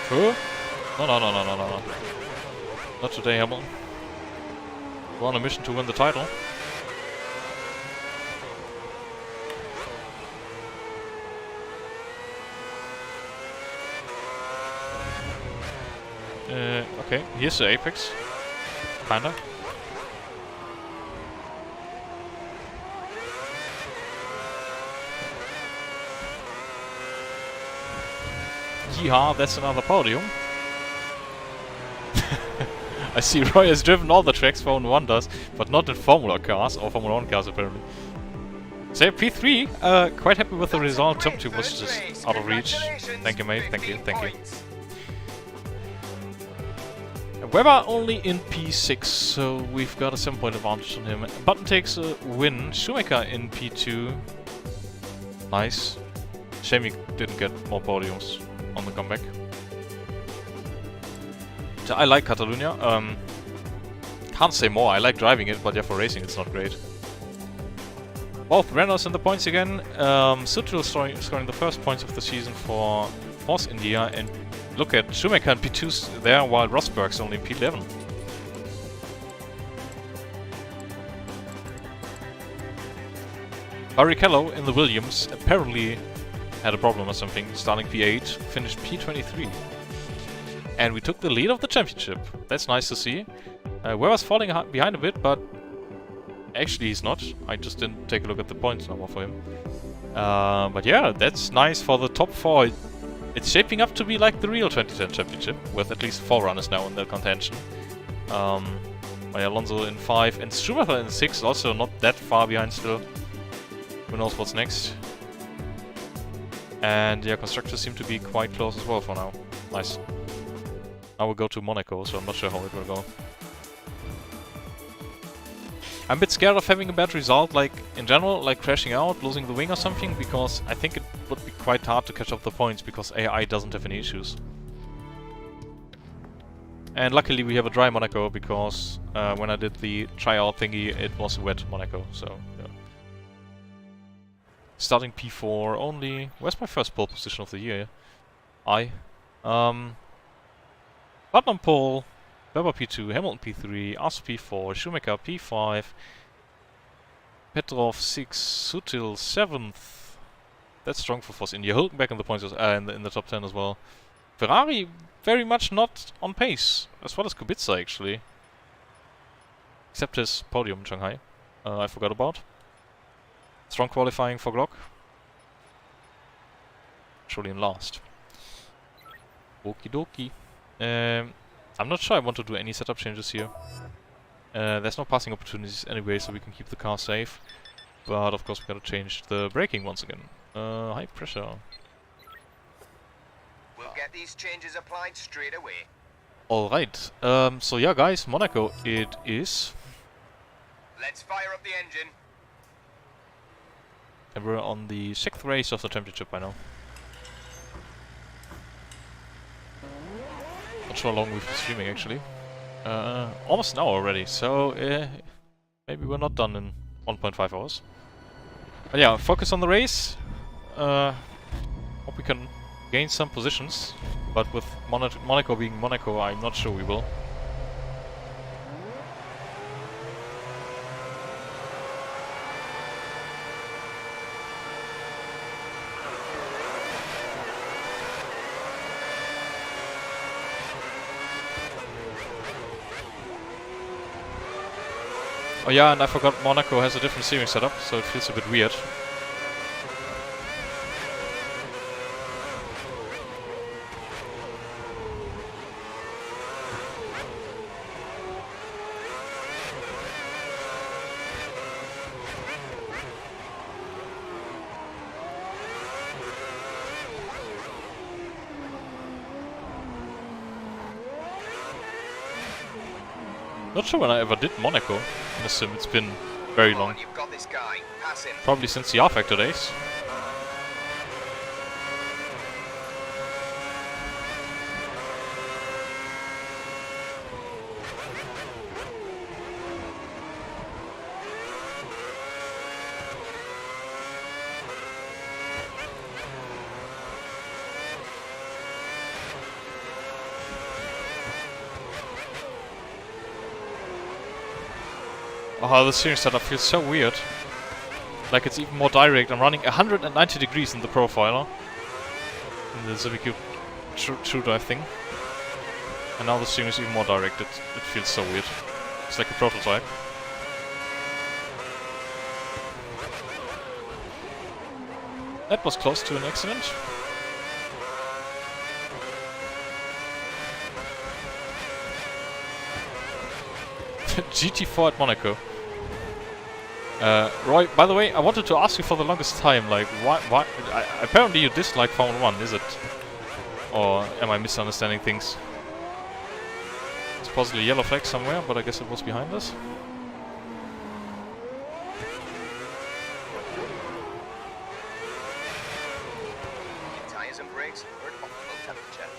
Who? No. Not today, Hamilton. We're on a mission to win the title. Okay, here's the apex. Kinda. Yeehaw, that's another podium. I see Roy has driven all the tracks Formula 1 does, but not in Formula cars, or Formula 1 cars apparently. So P3, quite happy with the result. Top 2 was just out of reach. Thank you, mate. Thank you, thank you. Weber only in P6, so we've got a 7-point advantage on him. Button takes a win. Schumacher in P2. Nice. Shame he didn't get more podiums on the comeback. So I like Catalunya. Can't say more. I like driving it, but yeah, for racing it's not great. Both Renaults in the points again. Sutil scoring the first points of the season for Force India, and look at Schumacher in P2 there, while Rosberg's only in P11. Barrichello in the Williams apparently had a problem or something, starting P8, finished P23. And we took the lead of the championship. That's nice to see. Weber's falling behind a bit, but actually he's not. I just didn't take a look at the points number for him. But yeah, that's nice for the top 4. It's shaping up to be like the real 2010 championship, with at least 4 runners now in the contention. Alonso in 5 and Schumacher in 6, also not that far behind still. Who knows what's next. And yeah, constructors seem to be quite close as well for now. Nice. Now we'll go to Monaco, so I'm not sure how it will go. I'm a bit scared of having a bad result, like in general, like crashing out, losing the wing or something, because I think it would be quite hard to catch up the points because AI doesn't have any issues. And luckily we have a dry Monaco, because when I did the tryout thingy it was wet Monaco, so yeah. Starting P4 only. Where's my first pole position of the year? Button pole. Weber P2, Hamilton P3, Ars P4, Schumacher P5, Petrov 6, Sutil 7th. That's strong for Force India. Hülkenberg in the points in the top 10 as well. Ferrari very much not on pace, as well as Kubica actually. Except his podium in Shanghai, I forgot about. Strong qualifying for Glock. Surely in last. Okie dokie. I'm not sure I want to do any setup changes here. There's no passing opportunities anyway, so we can keep the car safe. But of course we gotta change the braking once again. High pressure. We'll get these changes applied straight away. Alright, so yeah guys, Monaco it is. Let's fire up the engine. And we're on the 6th race of the championship by now. Not sure how long we've been streaming actually. Almost an hour already, so maybe we're not done in 1.5 hours. But yeah, focus on the race. Hope we can gain some positions, but with Monaco being Monaco, I'm not sure we will. Oh yeah, and I forgot Monaco has a different steering setup, so it feels a bit weird. Not sure when I ever did Monaco in a sim, it's been very long. You've got this guy. Pass him. Probably since the R-Factor days. Oh, the steering setup feels so weird. Like it's even more direct. I'm running 190 degrees in the profiler. In the ZBQ true drive thing. And now the steering is even more direct. It feels so weird. It's like a prototype. That was close to an accident. GT4 at Monaco. Roy, by the way, I wanted to ask you for the longest time, like, why apparently you dislike Formula 1, is it? Or am I misunderstanding things? It's possibly a yellow flag somewhere, but I guess it was behind us. Tires and brakes are at optimal temperature.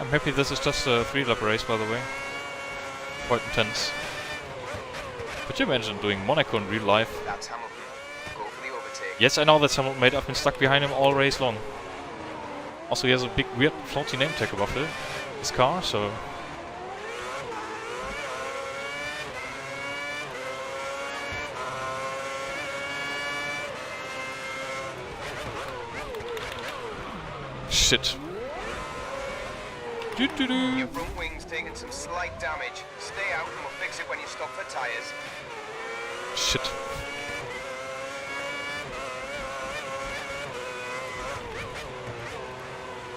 I'm happy this is just a 3-lap race, by the way. Quite intense. Could you imagine doing Monaco in real life? That's Hamilton. Go for the overtake. Yes, I know that's Hamilton, mate. I've been stuck behind him all race long. Also, he has a big, weird, floaty name tag above his car, so... Shit. Your front wing's taking some slight damage. Stay out and we'll fix it when you stop for tyres. Shit.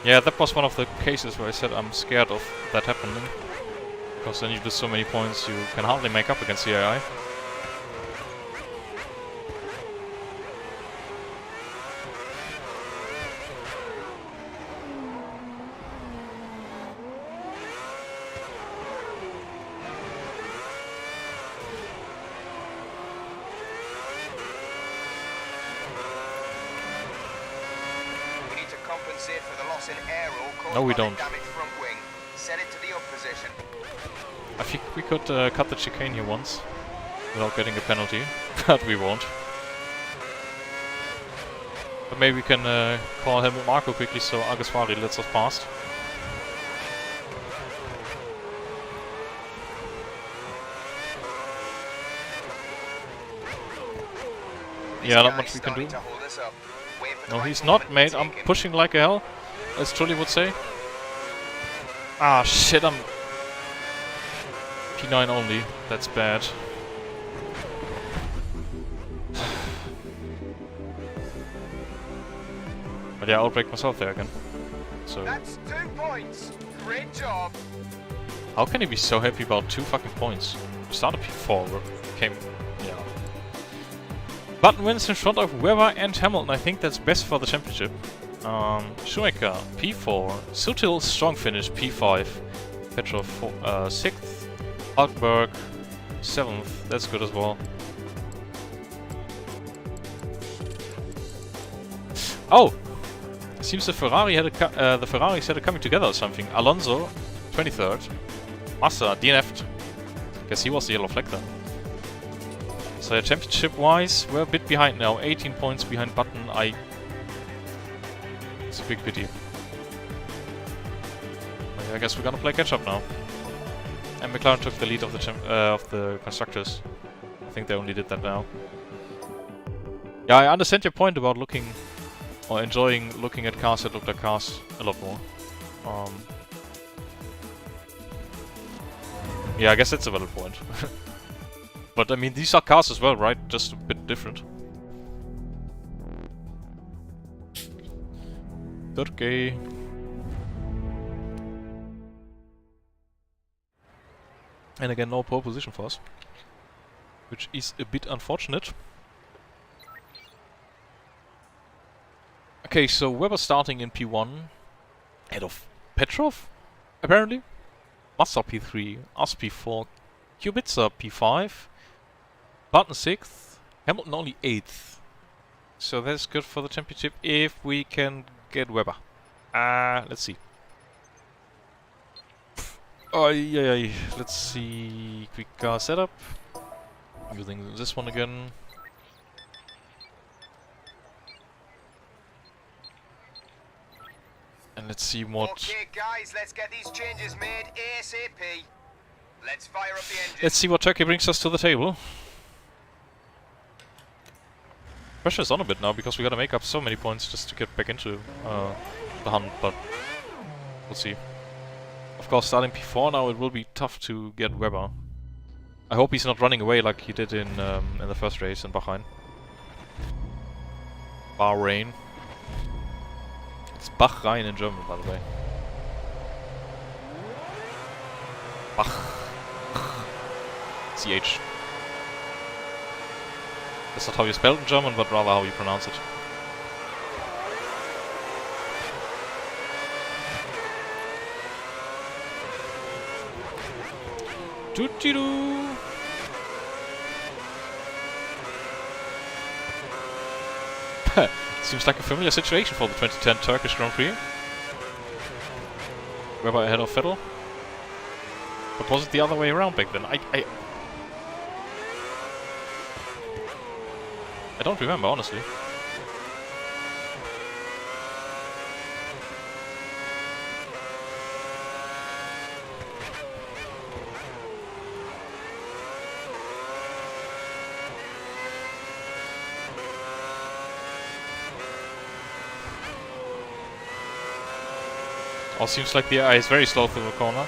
Yeah, that was one of the cases where I said I'm scared of that happening. Because then you lose so many points you can hardly make up against the AI. Compensate for the loss in aero caused no, we by don't. the damaged front wing. Set it to the up position. I think we could cut the chicane here once without getting a penalty, but we won't. But maybe we can call Helmut Marko quickly so Alguersuari lets us past. Yeah, not much we can do. No, he's not, mate. I'm pushing like hell, as Trulli would say. Ah, shit, I'm... P9 only. That's bad. But yeah, I'll break myself there again. So... That's 2 points! Great job! How can he be so happy about 2 fucking points? Started P4, came... yeah. Button wins in front of Webber and Hamilton. I think that's best for the championship. Schumacher, P4. Sutil, strong finish, P5. Petrov, 6th. Hulkberg, 7th. That's good as well. Oh! Seems the Ferrari had the Ferraris had it coming together or something. Alonso, 23rd. Massa, DNF'd. Guess he was the yellow flag then. So yeah, championship-wise, we're a bit behind now. 18 points behind Button. It's a big pity. But yeah, I guess we're gonna play catch-up now. And McLaren took the lead of the constructors. I think they only did that now. Yeah, I understand your point about looking or enjoying looking at cars that look like cars a lot more. Yeah, I guess that's a valid point. But I mean, these are cars as well, right? Just a bit different. Okay. And again, no pole position for us, which is a bit unfortunate. Okay, so Webber starting in P1, ahead of Petrov, apparently. Massa P3, us P4, Kubica P5, Button 6th, Hamilton only 8th. So that's good for the championship if we can get Webber. Let's see. Oh, yeah, let's see. Quick car setup. Using this one again. And let's see what... Okay guys, let's get these changes made ASAP. Let's fire up the engine. Let's see what Turkey brings us to the table. Pressure's on a bit now because we gotta make up so many points just to get back into the hunt, but we'll see. Of course, starting P4 now, it will be tough to get Webber. I hope he's not running away like he did in the first race in Bahrain. Bahrain. It's Bahrain in German, by the way. Bach. CH. That's not how you spell it in German, but rather how you pronounce it. Doo-doo-doo. Seems like a familiar situation for the 2010 Turkish Grand Prix. Webber ahead of Vettel. But was it the other way around back then? I don't remember, honestly. All seems like the AI is very slow through the corner.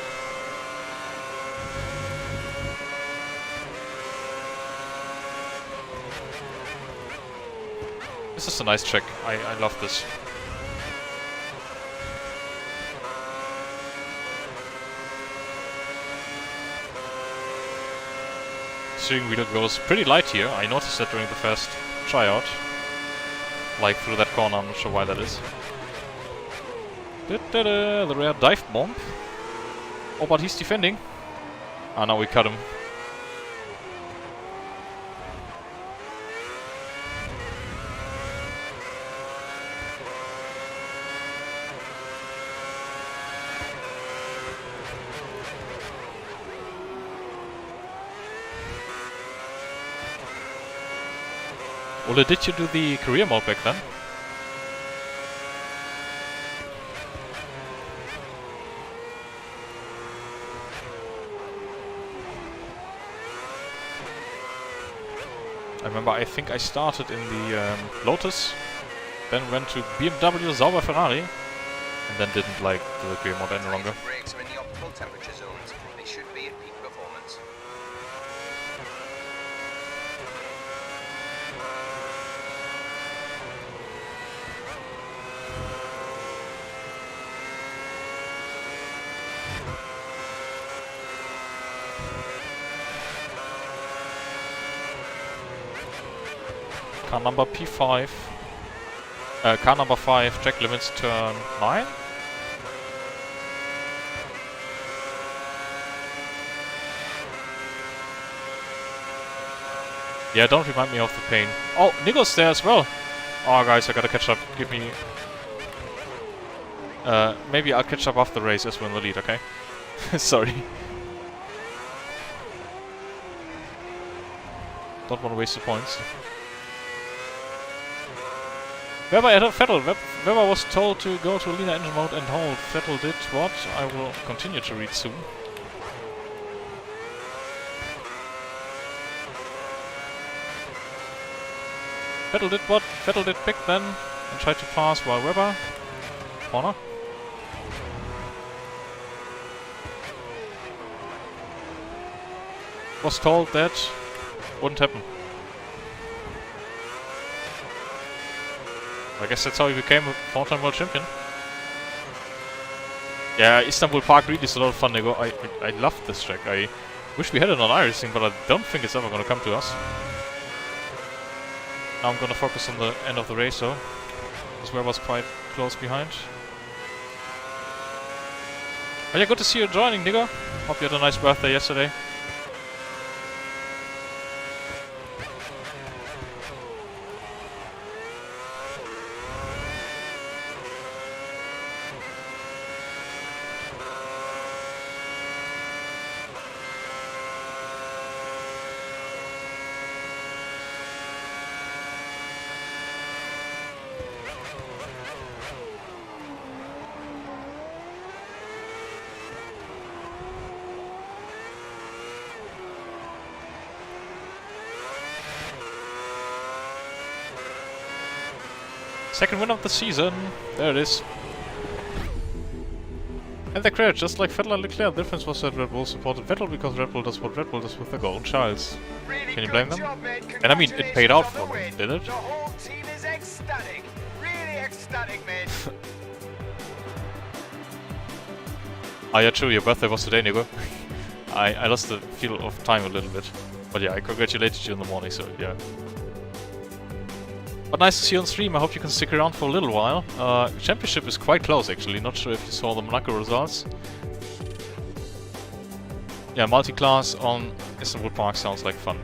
This is a nice check. I love this. Steering wheel goes pretty light here. I noticed that during the first tryout. Like through that corner, I'm not sure why that is. The rare dive bomb. Oh, but he's defending. Ah, now we cut him. Ole, did you do the career mode back then? I remember, I think I started in the Lotus, then went to BMW, Sauber, Ferrari, and then didn't like the career mode any longer. Brakes are in the optimal temperature zones. They should be at peak performance. Car number P5. Car number 5, track limits turn 9. Yeah, don't remind me of the pain. Oh, Nico's there as well. Oh, guys, I gotta catch up. Give me... maybe I'll catch up after the race as we're in the lead, okay? Sorry. Don't want to waste the points. Webber ahead of Vettel. Webber was told to go to leaner engine mode and hold. Vettel did what? I will continue to read soon. Vettel did what? Vettel did pick then and tried to pass while Webber. Corner. Was told that wouldn't happen. I guess that's how he became a 4-time world champion. Yeah, Istanbul Park really is a lot of fun. I love this track. I wish we had it on iRacing, but I don't think it's ever gonna come to us. Now I'm gonna focus on the end of the race though. Because Webber was quite close behind. But yeah, good to see you joining, Nico. Hope you had a nice birthday yesterday. Second win of the season. There it is. And And they crashed, just like Vettel and Leclerc. The difference was that Red Bull supported Vettel because Red Bull does what Red Bull does with their golden childs. Really Can you blame good them? job, mate. And I mean, it paid out for Congratulations them, on the did it? win. The whole team is ecstatic. Really ecstatic, mate. Ah, yeah, true, your birthday was today, Nico. I lost the feel of time a little bit. But yeah, I congratulated you in the morning, so yeah. But nice to see you on stream. I hope you can stick around for a little while. Championship is quite close, actually. Not sure if you saw the Monaco results. Yeah, multi-class on Istanbul Park sounds like fun.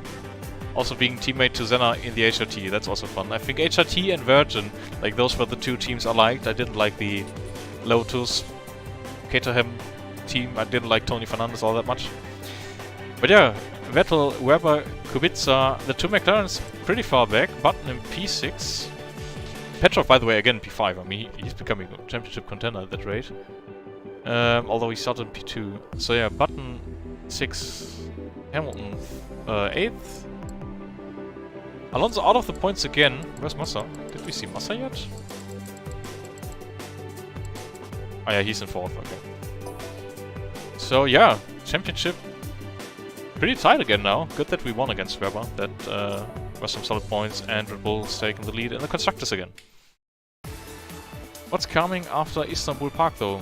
Also being teammate to Senna in the HRT, that's also fun. I think HRT and Virgin, like those were the two teams I liked. I didn't like the Lotus Caterham team. I didn't like Tony Fernandez all that much. But yeah, Vettel, Weber, Kubica, the two McLarens pretty far back. Button in P6. Petrov, by the way, again P5. I mean, he's becoming a championship contender at that rate. Although he started in P2. So yeah, Button 6, Hamilton 8th. Alonso out of the points again. Where's Massa? Did we see Massa yet? Oh yeah, he's in 4th, okay. So yeah, championship pretty tight again now. Good that we won against Weber. That was some solid points, and Red Bull's taking the lead in the constructors again. What's coming after Istanbul Park though?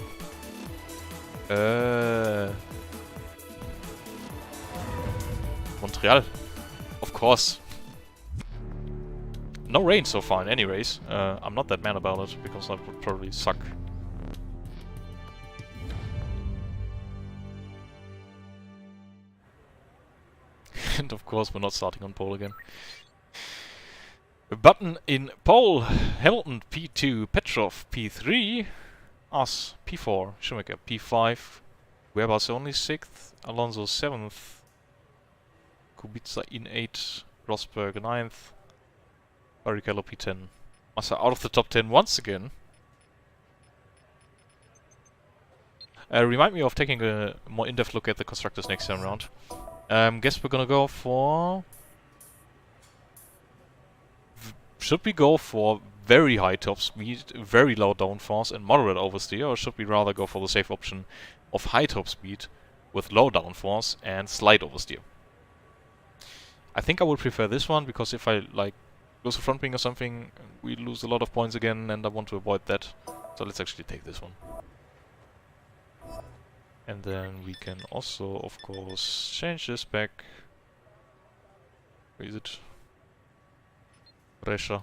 Montreal, of course. No rain so far in any race. I'm not that mad about it, because that would probably suck. And of course we're not starting on pole again. Button in pole, Hamilton P2, Petrov P3, us P4, Schumacher P5, Weber's only 6th, Alonso 7th, Kubica in 8th, Rosberg 9th, Barrichello P10. Massa out of the top 10 once again. Remind me of taking a more in-depth look at the constructors next time round. Guess we're gonna go for... Should we go for very high top speed, very low downforce and moderate oversteer, or should we rather go for the safe option of high top speed with low downforce and slight oversteer? I think I would prefer this one, because if I like lose a front wing or something, we lose a lot of points again, and I want to avoid that. So let's actually take this one. And then we can also, of course, change this back. Where is it? Pressure.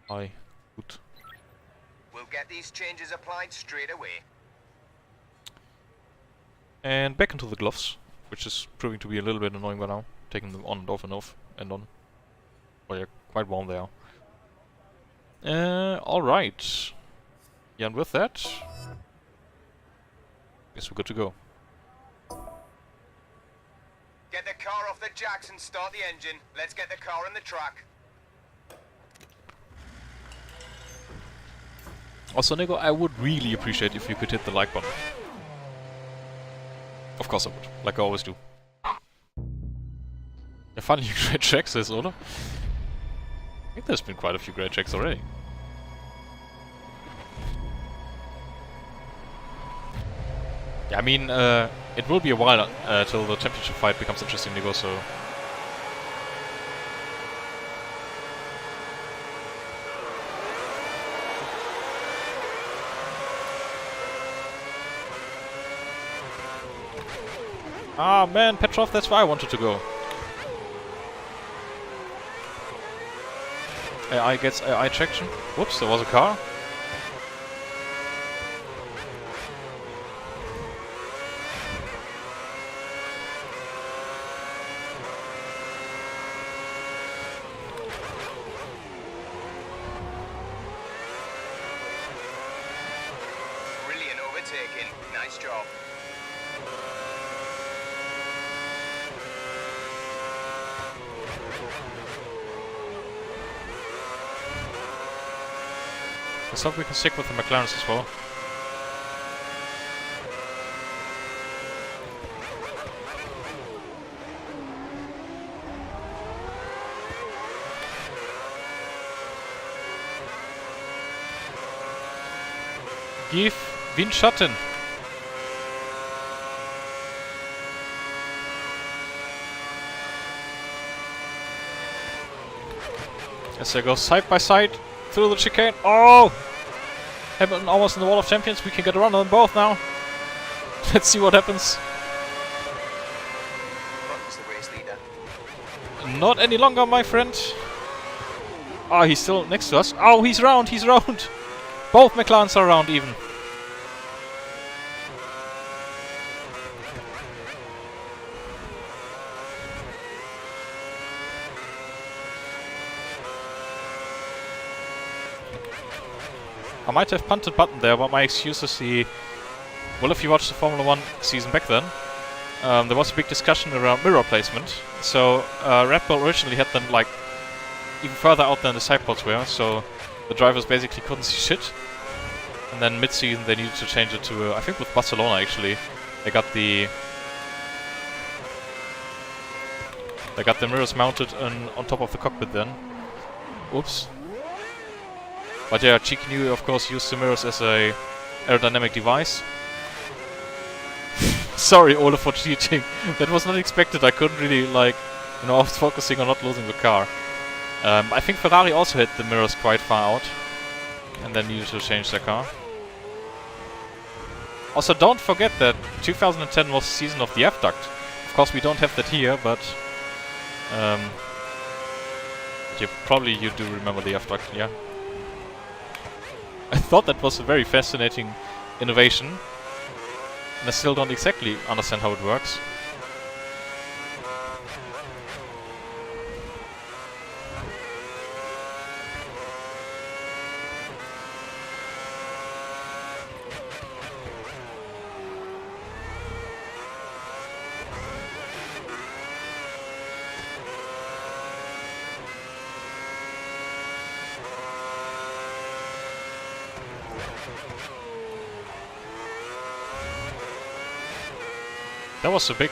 High. Good. We'll get these changes applied straight away. And back into the gloves, which is proving to be a little bit annoying by now. Taking them on and off and off and on. Well, yeah, quite warm they are. Alright. Yeah, and with that, guess we're good to go. Get the car off the jacks and start the engine. Let's get the car on the track. Also, Nico, I would really appreciate if you could hit the like button. Of course I would, like I always do. Ja, finally great tracks this, oder? I think there's been quite a few great tracks already. Yeah, I mean, it will be a while till the championship fight becomes interesting, Nico, so... Ah man, Petrov, that's where I wanted to go. AI gets AI traction. Whoops, there was a car. Brilliant overtaking. Nice job. Let's hope we can stick with the McLarens as well. Give Windschatten. As they go side by side through the chicane. Oh! Hamilton almost in the wall of champions. We can get a run on them both now. Let's see what happens. Button's the race leader. Not any longer, my friend. Oh, he's still next to us. Oh, he's round, he's round. Both McLarens are round even. I might have punted Button there, but my excuse is the... Well, if you watched the Formula 1 season back then, there was a big discussion around mirror placement. So, Red Bull originally had them, like, even further out than the sidepods were, so the drivers basically couldn't see shit. And then mid-season they needed to change it to, I think with Barcelona actually, they got the mirrors mounted on top of the cockpit then. Oops. But yeah, GQ of course used the mirrors as a aerodynamic device. Sorry, Ole, for cheating. That was not expected. I couldn't really, like, you know, I was focusing on not losing the car. I think Ferrari also had the mirrors quite far out and then needed to change their car. Also, don't forget that 2010 was the season of the F-duct. Of course, we don't have that here, but you do remember the F-duct, yeah. I thought that was a very fascinating innovation, and I still don't exactly understand how it works. That was a big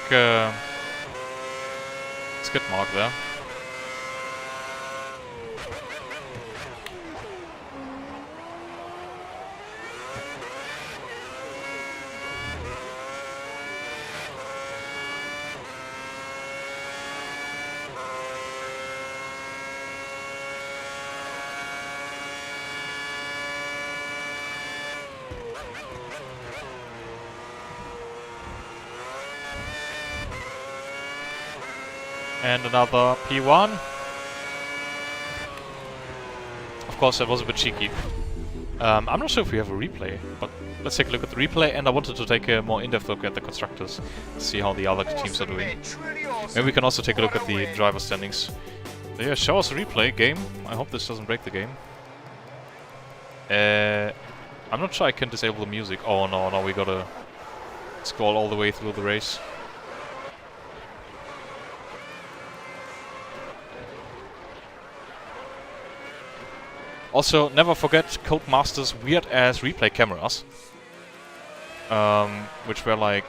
skid mark there. And another P1. Of course, that was a bit cheeky. I'm not sure if we have a replay, but let's take a look at the replay. And I wanted to take a more in-depth look at the constructors, to see how the other teams are doing. Maybe we can also take a look at the driver standings. So yeah, show us a replay game. I hope this doesn't break the game. I'm not sure I can disable the music. Oh no, we gotta scroll all the way through the race. Also, never forget Codemaster's weird-ass replay cameras. Which were like,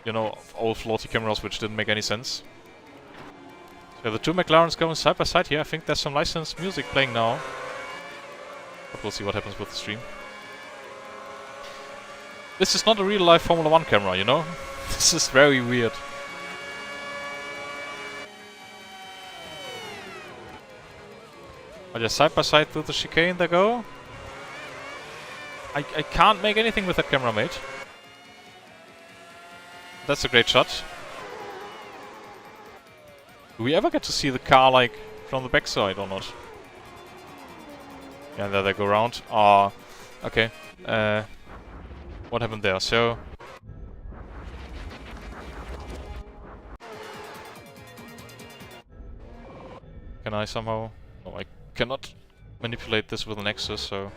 you know, old floaty cameras which didn't make any sense. So the two McLarens going side by side here. I think there's some licensed music playing now. But we'll see what happens with the stream. This is not a real-life Formula 1 camera, you know? This is very weird. But yeah, side by side through the chicane they go. I can't make anything with that camera, mate. That's a great shot. Do we ever get to see the car, like, from the backside or not? Yeah, there they go round. Ah, okay. What happened there? So... Can I somehow... No, I cannot manipulate this with an axis, so...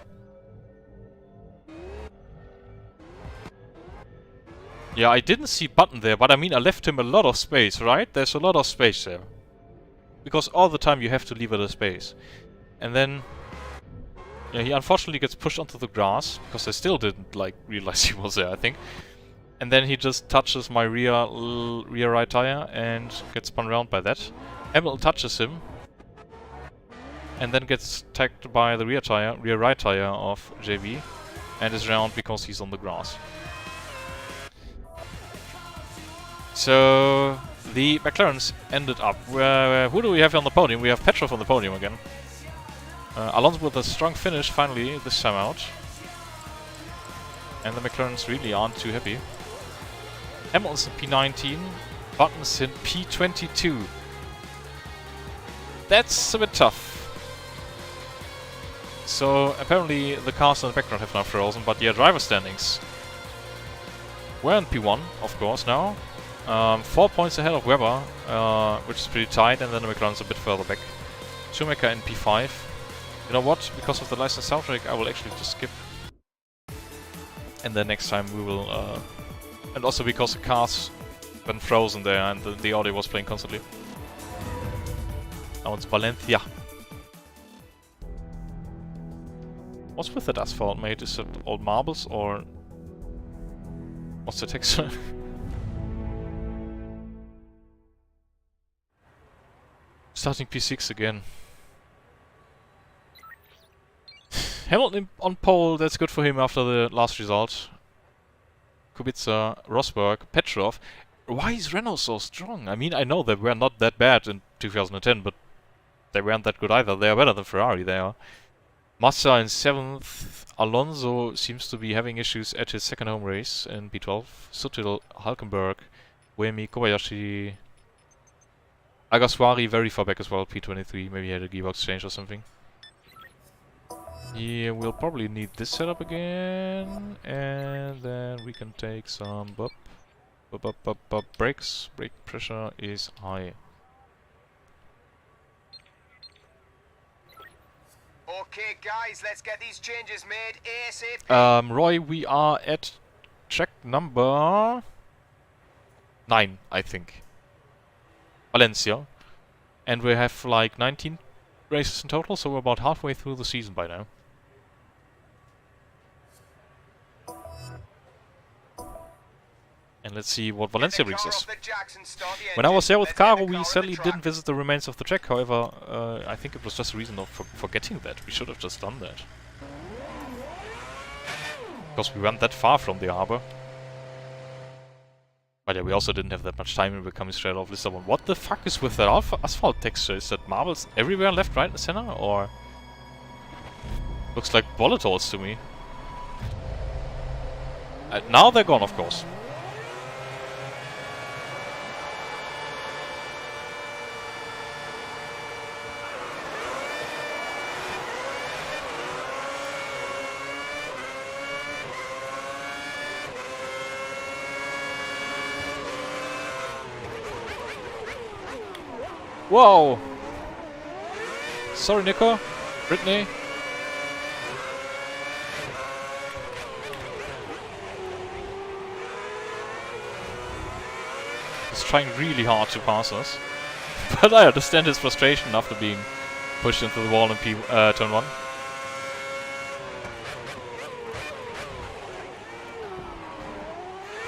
Yeah, I didn't see Button there, but I mean I left him a lot of space, right? There's a lot of space there. Because all the time you have to leave it a space. And then... Yeah, he unfortunately gets pushed onto the grass, because I still didn't, like, realize he was there, I think. And then he just touches my rear right tire and gets spun around by that. Hamilton touches him. And then gets tagged by the rear right tire of JB. And is round because he's on the grass. So, the McLarens ended up. Who do we have on the podium? We have Petrov on the podium again. Alonso with a strong finish finally this time out. And the McLarens really aren't too happy. Hamilton's in P19, Button's in P22. That's a bit tough. So apparently the cars in the background have now frozen, but yeah, driver standings. We're in P1, of course, now. 4 points ahead of Webber, which is pretty tight, and then the McLaren's a bit further back. Schumacher in P5. You know what? Because of the licensed soundtrack, I will actually just skip. And then next time we will... and also because the cars went frozen there and the audio was playing constantly. Now it's Valencia. What's with that asphalt, mate? Is it old marbles or... What's the texture? Starting P6 again. Hamilton on pole, that's good for him after the last result. Kubica, Rosberg, Petrov. Why is Renault so strong? I mean, I know they were not that bad in 2010, but they weren't that good either. They are better than Ferrari, they are. Massa in 7th. Alonso seems to be having issues at his second home race in P12. Sutil, Hulkenberg, Uemi, Kobayashi. Agaswari very far back as well, P23. Maybe he had a gearbox change or something. Yeah, we'll probably need this setup again, and then we can take some brakes. Brake pressure is high. Okay, guys, let's get these changes made ASAP. Roy, we are at track number 9, I think. Valencia. And we have like 19 races in total, so we're about halfway through the season by now. And let's see what Valencia brings us. When I was there with Caro, we sadly didn't visit the remains of the track, however, I think it was just a reason of forgetting that. We should have just done that. Because we weren't that far from the harbor. But yeah, we also didn't have that much time and we're coming straight off Lissabon. What the fuck is with that asphalt texture? Is that marbles everywhere, left, right, and center? Or... looks like volatiles to me. Now they're gone, of course. Whoa! Sorry, Nico. Brittany. He's trying really hard to pass us. But I understand his frustration after being pushed into the wall in turn 1.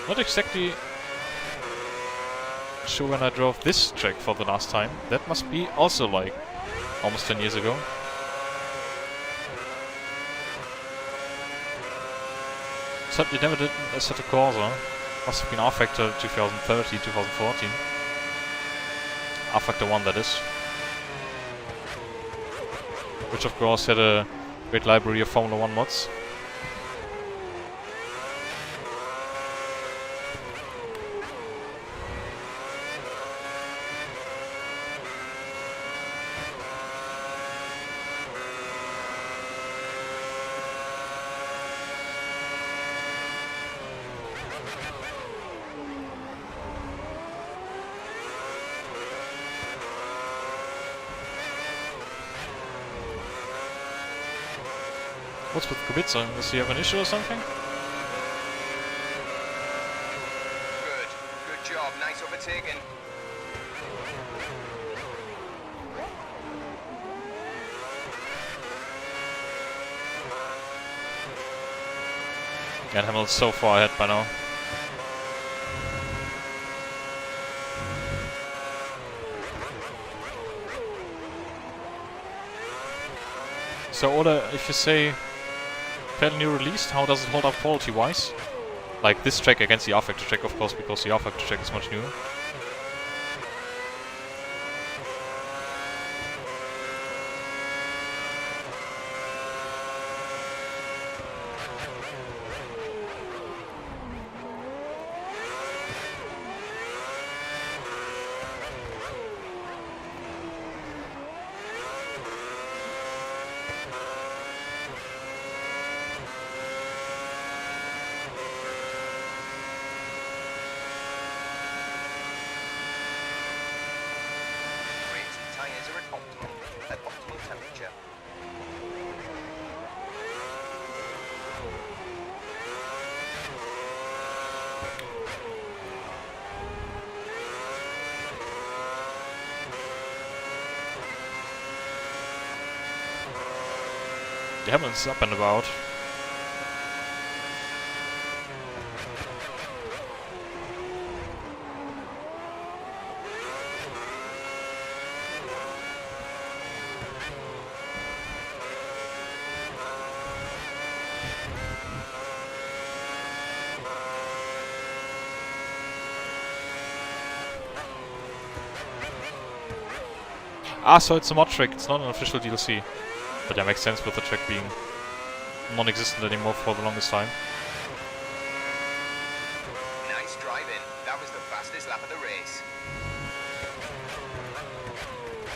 Not exactly sure when I drove this track for the last time. That must be also like almost 10 years ago. Except you never did a Assetto Corsa. Must have been R-Factor 2013, 2014. R-Factor 1, that is. Which of course had a great library of Formula 1 mods. What's with Kubica? Does he have an issue or something? Good job. Nice overtaking. And Hamilton's so far ahead by now. So, Oda, if you say fairly new released, how does it hold up quality-wise? Like this track against the R-Factor track, of course, because the R-Factor track is much newer. The Hamilton's up and about. Ah, so it's a mod trick, it's not an official DLC. But that makes sense with the track being non-existent anymore for the longest time. Nice driving. That was the fastest lap of the race.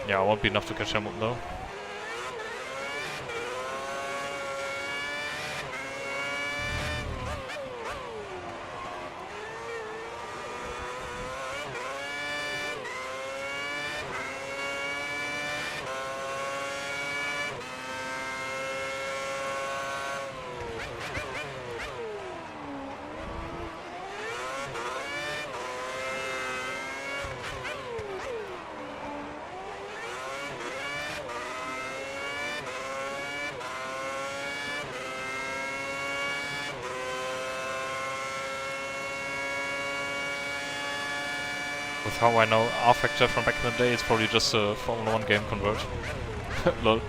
Yeah, it won't be enough to catch Hamilton though. With how I know R-Factor from back in the day, it's probably just a Formula 1 game convert. Lol.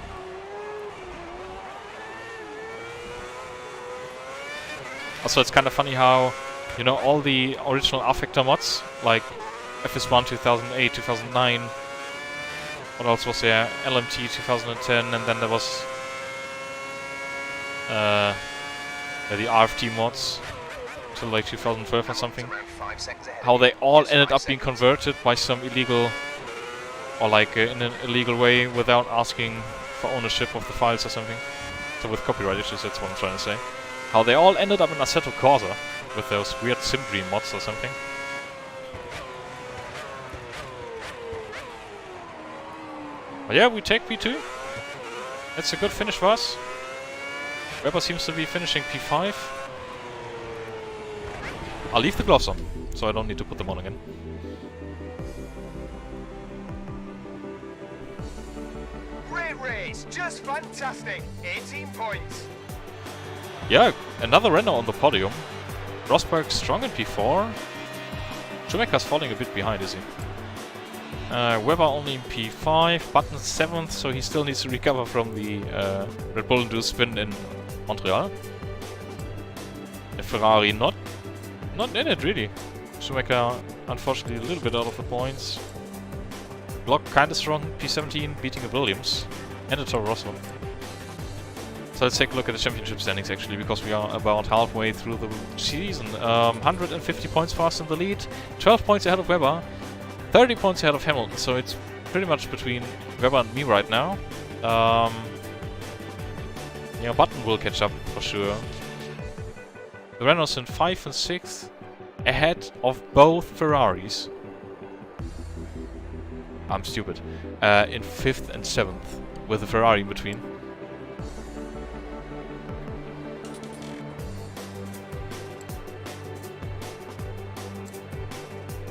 Also, it's kind of funny how, you know, all the original R-Factor mods, like FS1 2008, 2009, what else was there? LMT 2010, and then there was the RFT mods till like 2012 or something. How they all ended up being converted by some illegal, or like in an illegal way without asking for ownership of the files or something. So with copyright issues, that's what I'm trying to say. How they all ended up in Assetto Corsa with those weird SimDream mods or something. But yeah, we take P2. That's a good finish for us. Webber seems to be finishing P5. I'll leave the gloves on, so I don't need to put them on again. Great race, just fantastic. 18 points. Yeah, another Renault on the podium. Rosberg strong in P4. Schumacher's falling a bit behind, is he? Webber only in P5, Button 7th, so he still needs to recover from the Red Bull-induced spin in Montreal. The Ferrari not in it, really. Schumacher, unfortunately, a little bit out of the points. Glock kinda strong, P17, beating a Williams. And a Toro Rosso. So let's take a look at the championship standings, actually, because we are about halfway through the season. 150 points for us in the lead, 12 points ahead of Webber, 30 points ahead of Hamilton, so it's pretty much between Webber and me right now. Yeah, Button will catch up, for sure. The Renaults in 5th and 6th, ahead of both Ferraris. I'm stupid. In 5th and 7th, with a Ferrari in between.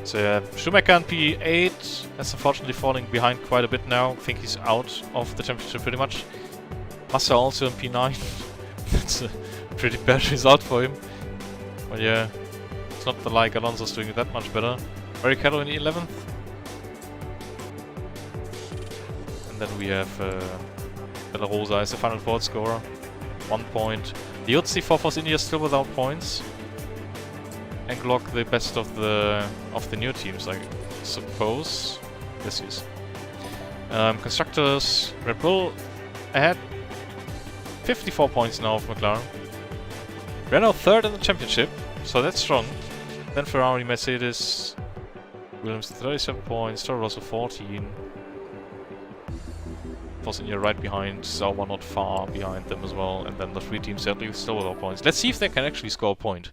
So Schumacher in P8, that's unfortunately falling behind quite a bit now. I think he's out of the championship pretty much. Massa also in P9. That's a pretty bad result for him. But yeah, it's not the like Alonso's doing it that much better. Barrichello in the 11th. And then we have Della Rosa as the final board scorer. 1 point. The Uzzi for Force India still without points. And Glock the best of the new teams, I suppose. This is. Constructors, Red Bull ahead. 54 points now of McLaren. Renault 3rd in the championship, so that's strong. Then Ferrari, Mercedes, Williams 37 points, Toro Rosso 14. Force India right behind, Sauber not far behind them as well. And then the 3 teams sadly still without points. Let's see if they can actually score a point.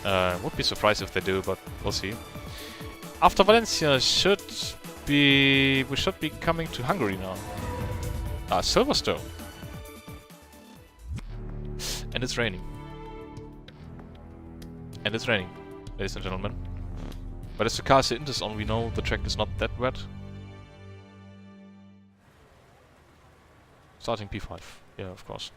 Would be surprised if they do, but we'll see. After Valencia, we should be coming to Hungary now. Silverstone. And it's raining. And it's raining, ladies and gentlemen. But as the car is on, we know the track is not that wet. Starting P5. Yeah, of course.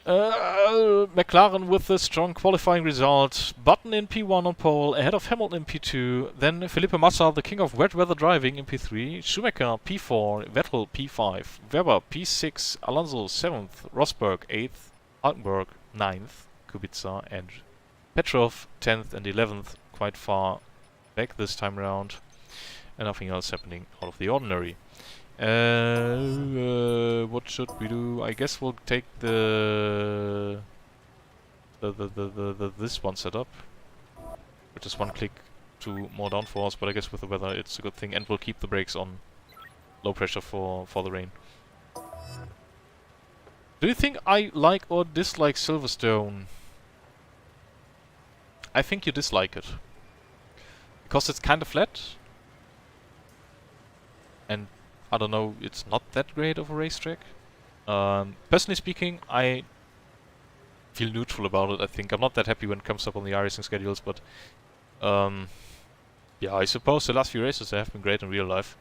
McLaren with a strong qualifying result. Button in P1 on pole, ahead of Hamilton in P2. Then Felipe Massa, the king of wet weather driving, in P3. Schumacher P4, Vettel P5, Weber P6, Alonso 7th, Rosberg 8th, Altenberg 9th, Kubica and Petrov 10th and 11th, quite far back this time around. And nothing else happening out of the ordinary. What should we do? I guess we'll take this one setup, which is one click to more downforce, but I guess with the weather it's a good thing, and we'll keep the brakes on low pressure for the rain. Do you think I like or dislike Silverstone? I think you dislike it. Because it's kind of flat. And I don't know, it's not that great of a racetrack. Personally speaking, I feel neutral about it, I think. I'm not that happy when it comes up on the iRacing schedules, but yeah, I suppose the last few races have been great in real life.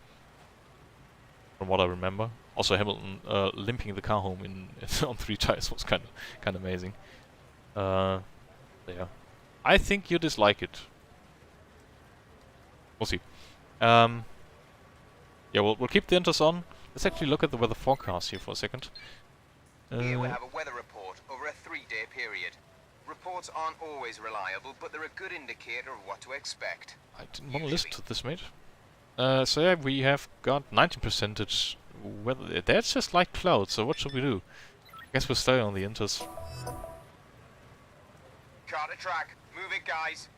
From what I remember. Also Hamilton limping the car home on 3 tires was kind of amazing. Yeah. I think you dislike it. We'll see. Yeah, we'll keep the intros on. Let's actually look at the weather forecast here for a second. Here we have a weather report over a 3-day period. Reports aren't always reliable, but they're a good indicator of what to expect. I didn't want to listen to this, mate. So yeah, we have got 19% weather. That's just light clouds, so what should we do? I guess we'll stay on the intros. Car to track. Move it, guys.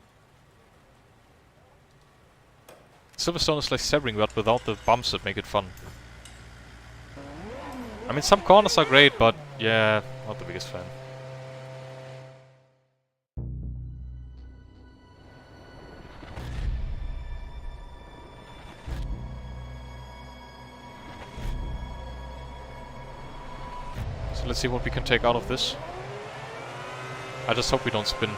Silverstone is like Sebring, but without the bumps that make it fun. I mean, some corners are great, but yeah, not the biggest fan. So let's see what we can take out of this. I just hope we don't spin.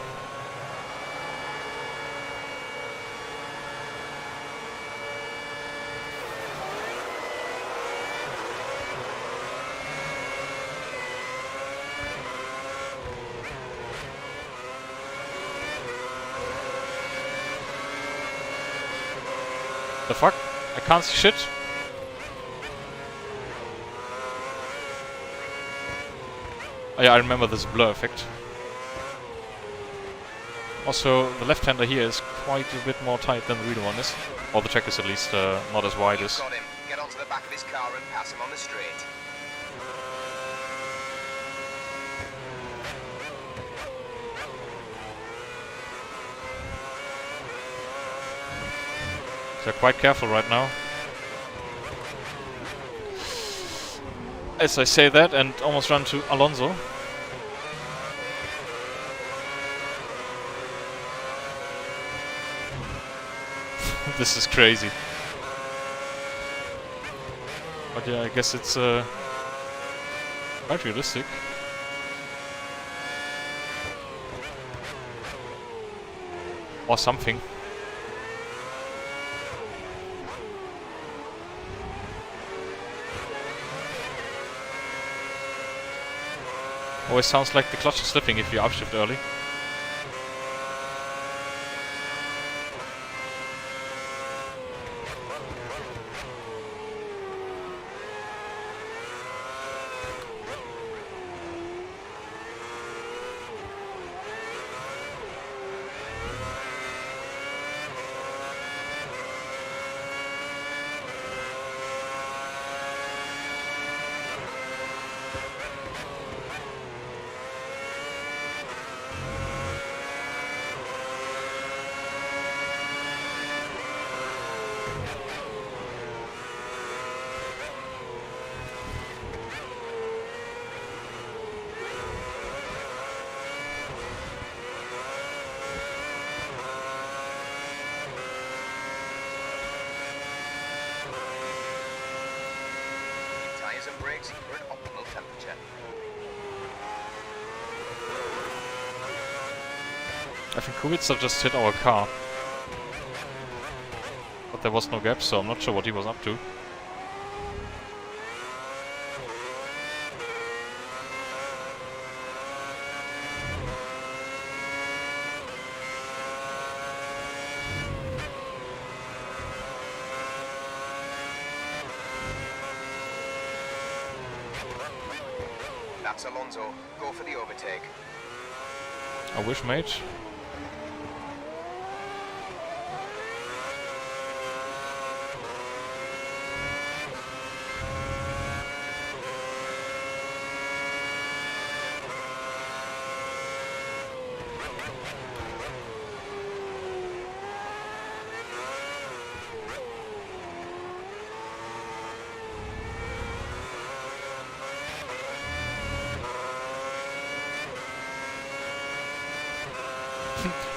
The fuck? I can't see shit. Oh yeah, I remember this blur effect. Also, the left-hander here is quite a bit more tight than the real one is. Or the track is at least not as wide as... Got him. Get onto the back of his car and pass him on the straight. So quite careful right now. As I say that and almost run to Alonso. This is crazy. But yeah, I guess it's quite realistic. Or something. Always sounds like the clutch is slipping if you upshift early. Tires and brakes are at optimal temperature. I think Kubica just hit our car. But there was no gap, so I'm not sure what he was up to. That's Alonso. Go for the overtake. I wish, mate.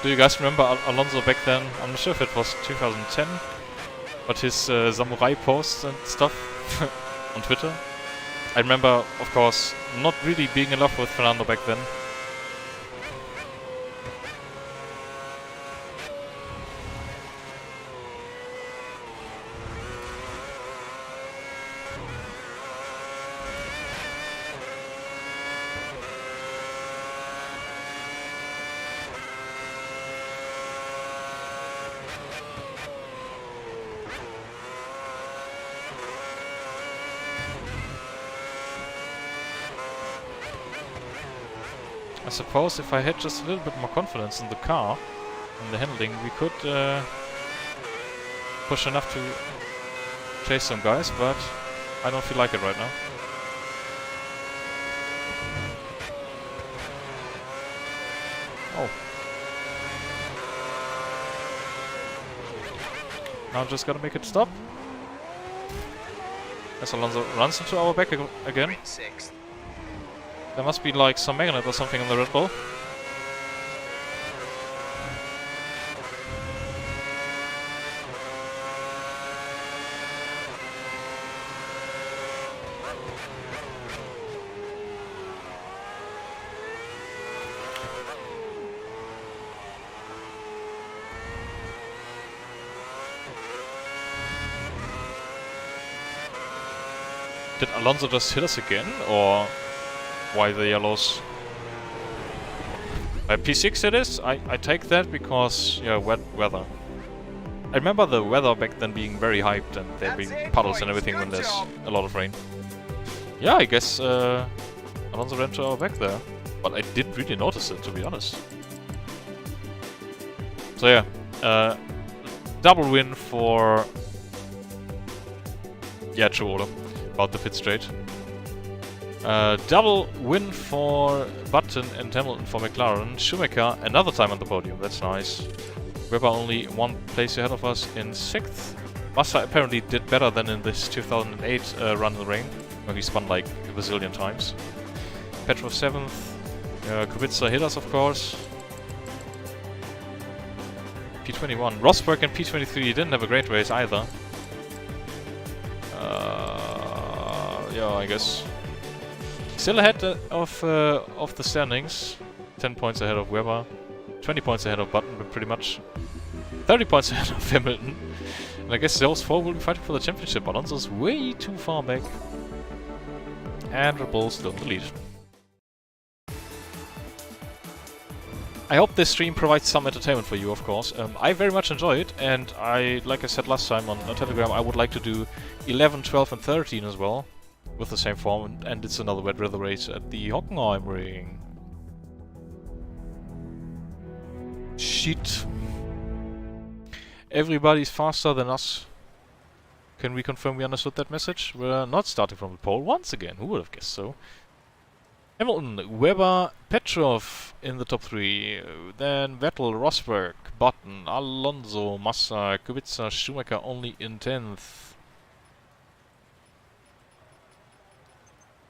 Do you guys remember Alonso back then? I'm not sure if it was 2010, but his samurai posts and stuff on Twitter. I remember, of course, not really being in love with Fernando back then. I suppose if I had just a little bit more confidence in the car, in the handling, we could push enough to chase some guys, but I don't feel like it right now. Oh. Now I'm just gotta make it stop. As Alonso runs into our back again. There must be like some magnet or something in the Red Bull. Did Alonso just hit us again, or why the yellows? P6 it is. I take that because, yeah, wet weather. I remember the weather back then being very hyped and there being puddles and everything when there's a lot of rain. Yeah, I guess Alonso ran to our back there, but I didn't really notice it, to be honest. So yeah, double win for Chihuahua about the pit straight. Double win for Button and Hamilton for McLaren. Schumacher another time on the podium, that's nice. Webber only one place ahead of us in 6th. Massa apparently did better than in this 2008 run in the rain, when he spun like a bazillion times. Petrov 7th. Kubica hit us, of course. P21. Rosberg and P23 didn't have a great race either. Yeah, I guess. Still ahead of the standings. 10 points ahead of Webber. 20 points ahead of Button, but pretty much 30 points ahead of Hamilton. And I guess those four will be fighting for the championship. Alonso's way too far back. And Red Bull's still in the lead. I hope this stream provides some entertainment for you, of course. I very much enjoy it, and like I said last time on Telegram, I would like to do 11, 12 and 13 as well, with the same form, and it's another wet weather race at the Hockenheimring. Shit. Everybody's faster than us. Can we confirm we understood that message? We're not starting from the pole once again. Who would have guessed so? Hamilton, Webber, Petrov in the top 3. Then Vettel, Rosberg, Button, Alonso, Massa, Kubica, Schumacher only in 10th.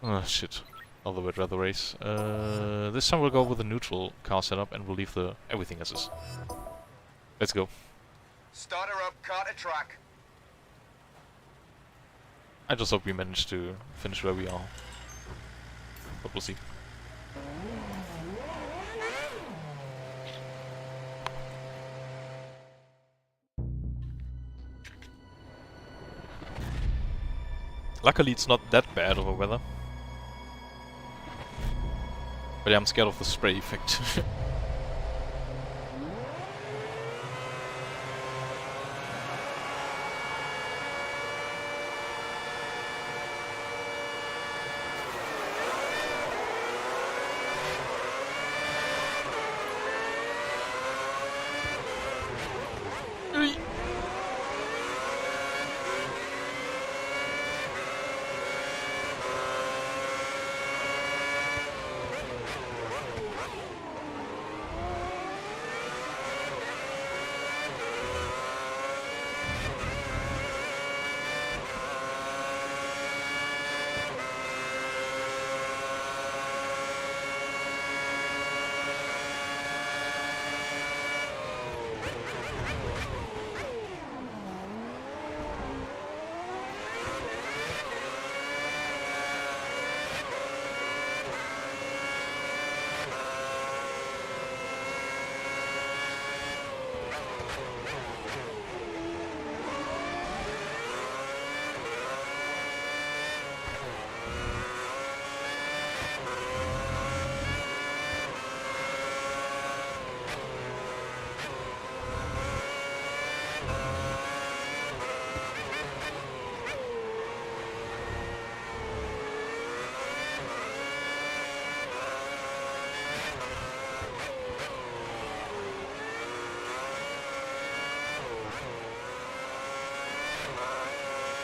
Oh shit. Another wet weather race. This time we'll go with a neutral car setup and we'll leave the everything as is. Let's go. Starter up, car to track. I just hope we manage to finish where we are. But we'll see. Luckily it's not that bad of a weather. But yeah, I'm scared of the spray effect.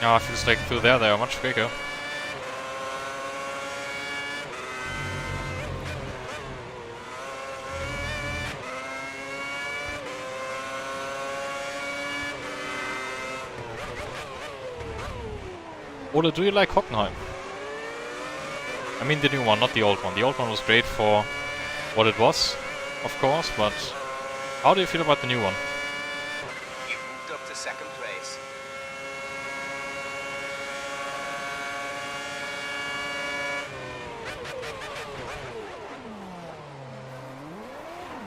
Yeah, it feels like through there they are much quicker. Oder, do you like Hockenheim? I mean the new one, not the old one. The old one was great for what it was, of course, but how do you feel about the new one? You've moved up to second place.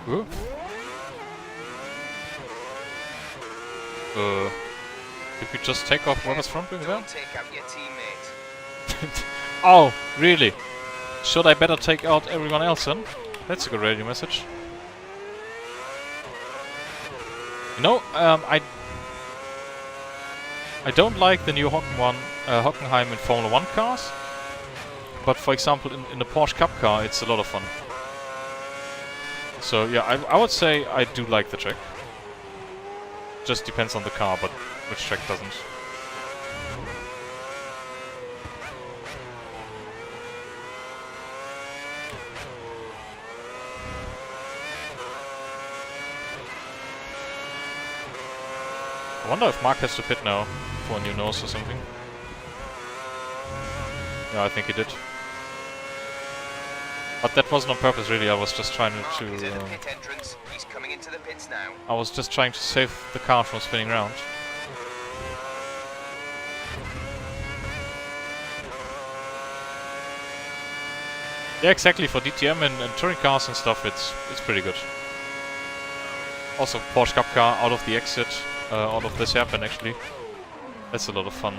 Ooh. Did we just take off Webber's front wing there? Don't take out your teammate. Oh, really? Should I better take out everyone else then? That's a good radio message. You know, I don't like the new Hockenheim in Formula 1 cars, but for example in the Porsche Cup car it's a lot of fun. So yeah, I would say I do like the track. Just depends on the car, but which track doesn't. I wonder if Mark has to pit now for a new nose or something. Yeah, I think he did. But that wasn't on purpose, really. I was just trying Mark to. is in the pit entrance. He's coming into the pits now. I was just trying to save the car from spinning around. Yeah, exactly. For DTM and touring cars and stuff, it's pretty good. Also, Porsche Cup car out of the exit, out of this hairpin actually. That's a lot of fun.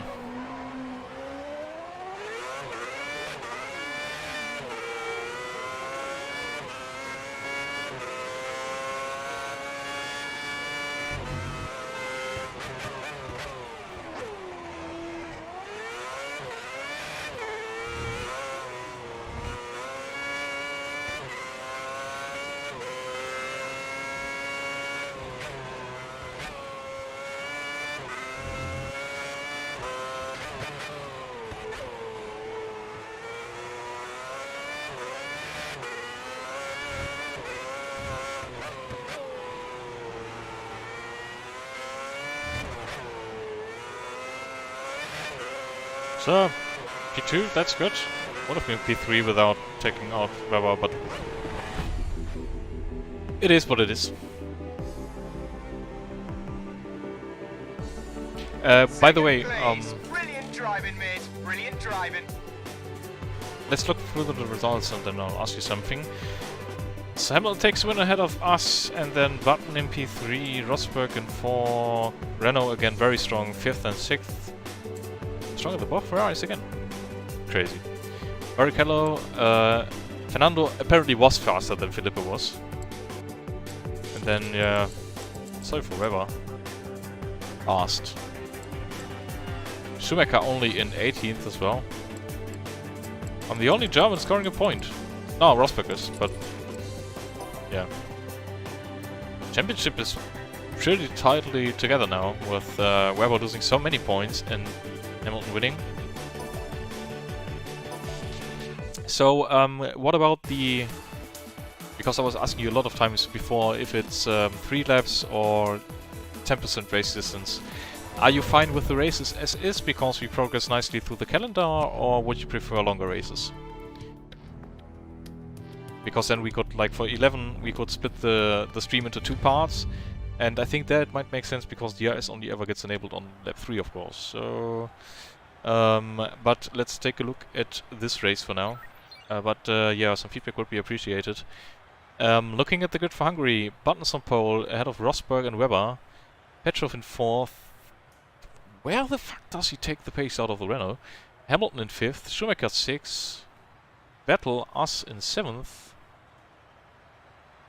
So, P2, that's good. Would have been P3 without taking out Weber, but it is what it is. By the way, Brilliant driving, mate. Brilliant driving. let's look through the results and then I'll ask you something. So Hamilton takes win ahead of us, and then Button in P3, Rosberg in 4, Renault again very strong, 5th and 6th. Stronger than both Ferraris again. Crazy. Barrichello, Fernando apparently was faster than Filippo was. And then, yeah, sorry for Weber. Last. Schumacher only in 18th as well. I'm the only German scoring a point. No, Rosberg is, but yeah. Championship is pretty tightly together now, with Weber losing so many points and Hamilton winning. So, what about the... Because I was asking you a lot of times before if it's 3 laps or 10% race distance. Are you fine with the races as is because we progress nicely through the calendar, or would you prefer longer races? Because then we could, like for 11, we could split the stream into 2 parts. And I think that might make sense because DRS only ever gets enabled on lap 3, of course. So, but let's take a look at this race for now. Yeah, some feedback would be appreciated. Looking at the grid for Hungary, Buttons on pole ahead of Rosberg and Weber. Petrov in 4th. Where the fuck does he take the pace out of the Renault? Hamilton in 5th, Schumacher 6th. Vettel, us in 7th.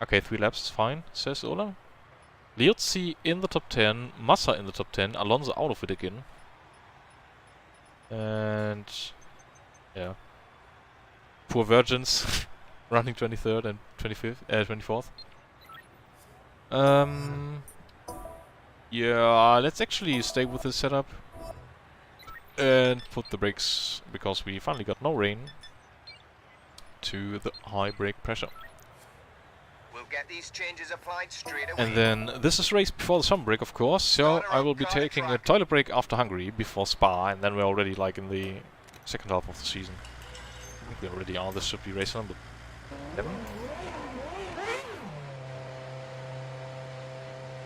Okay, 3 laps is fine, says Ola. Liuzzi in the top 10, Massa in the top 10, Alonso out of it again. And yeah. Poor Virgins running 23rd and 24th. Yeah, let's actually stay with this setup. And put the brakes, because we finally got no rain, to the high brake pressure. We'll get these changes applied straight away. And then this is race before the summer break, of course, so I will be taking a toilet break after Hungary before Spa, and then we're already like in the second half of the season. I think we already are. This should be race number 11.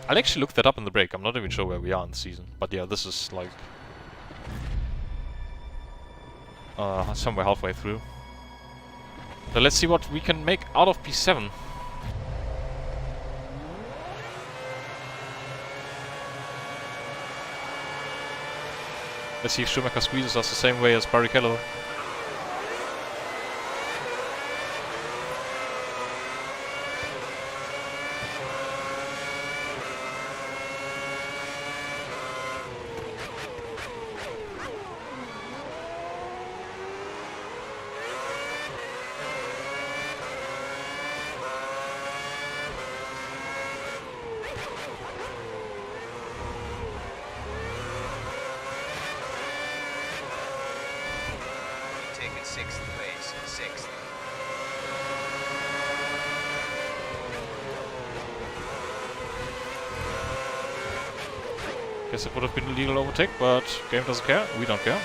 I'll actually look that up in the break. I'm not even sure where we are in the season, but yeah, this is like somewhere halfway through. So let's see what we can make out of P7. Let's see if Schumacher squeezes us the same way as Barrichello. Taking 6th place, 6th. Guess it would have been a legal overtake, but game doesn't care. We don't care.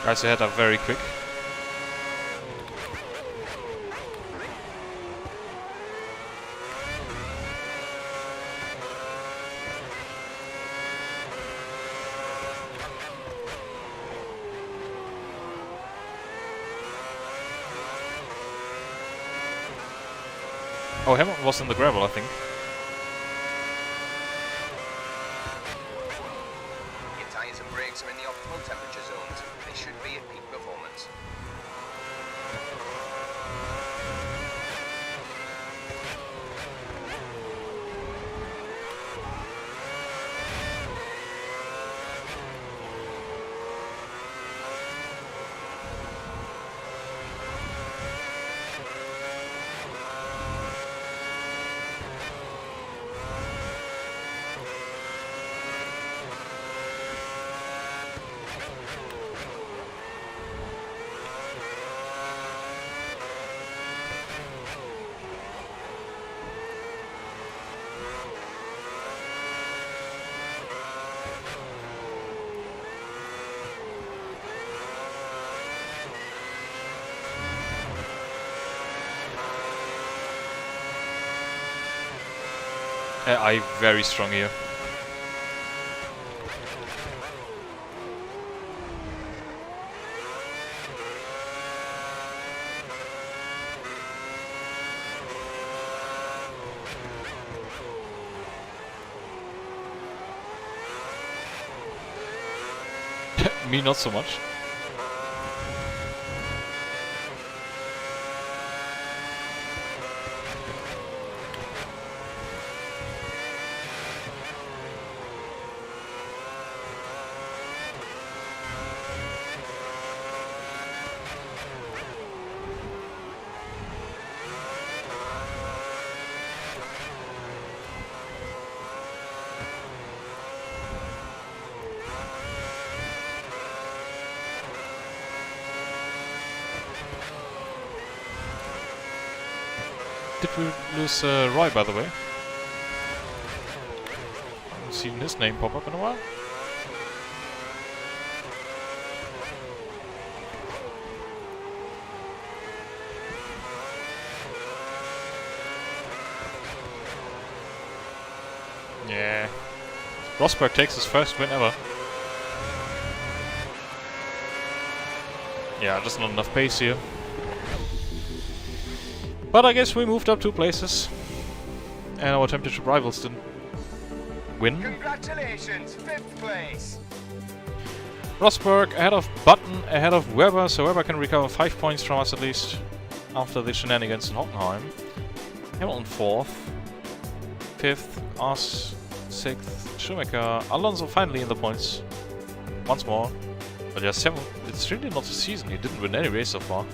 Guys ahead are very quick. Oh, Hamilton was in the gravel, I think. Your tyres and brakes are in the optimal temperature zones. They should be at peak performance. I very strong here. Me not so much. Did we lose Roy, by the way? I haven't seen his name pop up in a while. Rosberg takes his first win ever. Yeah, just not enough pace here. But I guess we moved up 2 places. And our championship rivals didn't win. Congratulations, 5th place. Rosberg ahead of Button, ahead of Weber, so Weber can recover 5 points from us at least after the shenanigans in Hockenheim. Hamilton 4th, 5th, us 6th, Schumacher, Alonso finally in the points once more. But yeah, 7th, it's really not a season, he didn't win any race so far.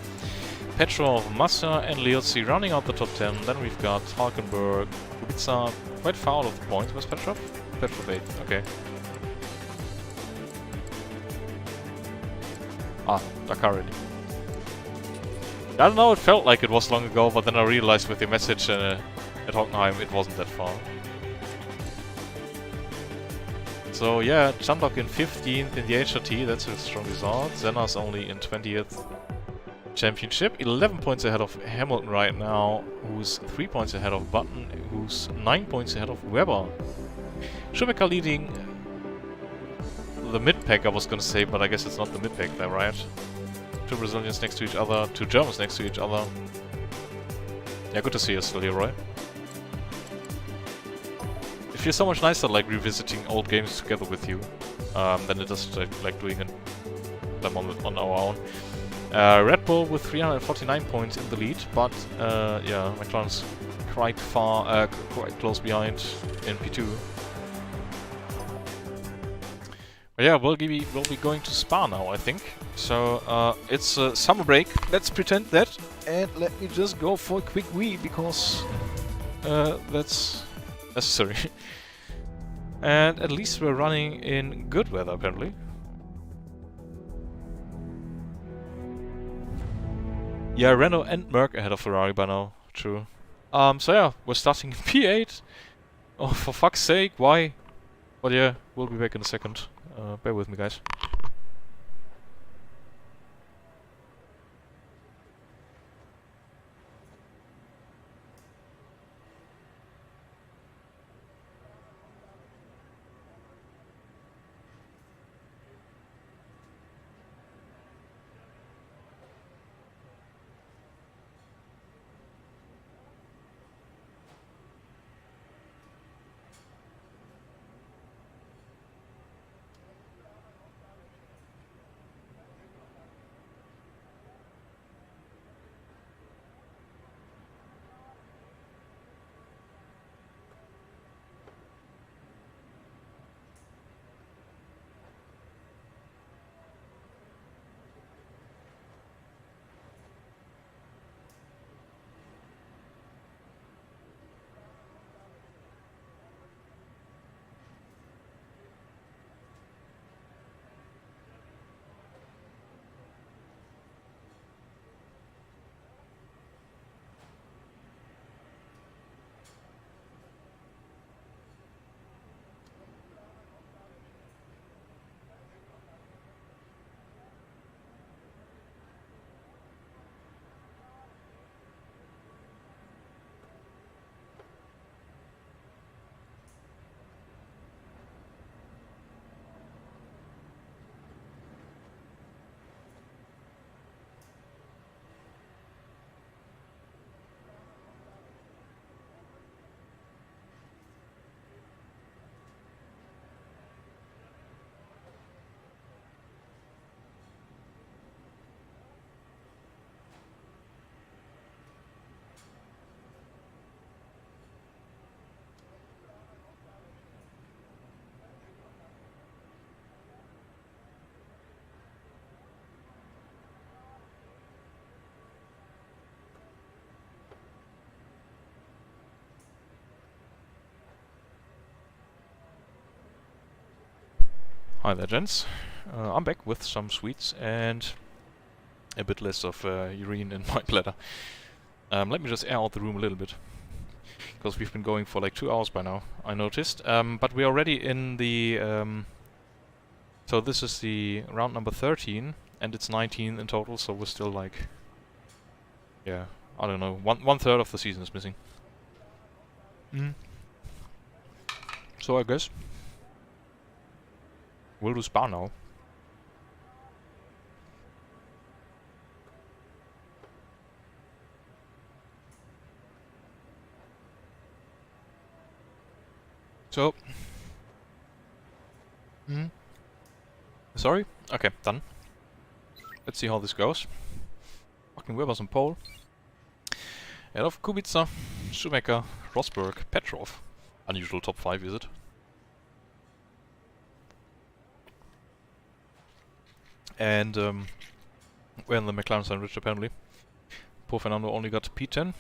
Petrov, Massa and Liozzi running out the top 10. Then we've got Hulkenberg, Kubica, quite far out of the points. Where's Petrov? Petrov 8th, okay. Ah, Dakar already. I don't know, it felt like it was long ago, but then I realized with the message at Hockenheim it wasn't that far. So yeah, Chandok in 15th in the HRT, that's a strong result. Senna's only in 20th championship, 11 points ahead of Hamilton right now, who's 3 points ahead of Button, who's 9 points ahead of Weber. Schumacher leading the mid-pack, I was gonna say, but I guess it's not the mid-pack there, right? 2 Brazilians next to each other, 2 Germans next to each other. Yeah, good to see you still here, right? It feels so much nicer, like, revisiting old games together with you, than it does, like doing them on our own. Red Bull with 349 points in the lead, but, yeah, McLaren's quite close behind in P2. But yeah, we'll be going to Spa now, I think. So, it's a summer break. Let's pretend that. And let me just go for a quick wee, because that's necessary. And at least we're running in good weather, apparently. Yeah, Renault and Merc ahead of Ferrari by now. True. So yeah, we're starting in P8. Oh, for fuck's sake, why? But yeah, we'll be back in a second. Bear with me, guys. Hi there, gents. I'm back with some sweets and a bit less of urine in my bladder. Let me just air out the room a little bit, because we've been going for like 2 hours by now, I noticed. But we're already in the... so this is the round number 13, and it's 19 in total, so we're still like... yeah, I don't know, one third of the season is missing. So I guess We'll do Spa now. So... Sorry? Okay, done. Let's see how this goes. Fucking Weber's on pole. Head of Kubica, Schumacher, Rosberg, Petrov. Unusual top 5, is it? And we're in the McLaren sandwich apparently. Poor Fernando only got P10.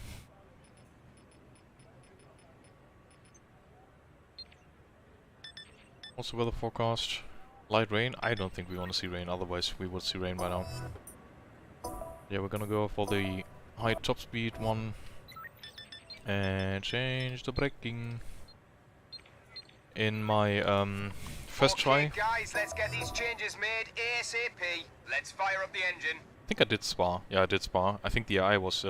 Also weather forecast. Light rain. I don't think we want to see rain, otherwise we would see rain by now. Yeah, we're gonna go for the high top speed one. And change the braking. In my first try. Guys, let's get these changes made ASAP. Let's fire up the engine. I think I did Spa. Yeah, I did Spa. I think the AI was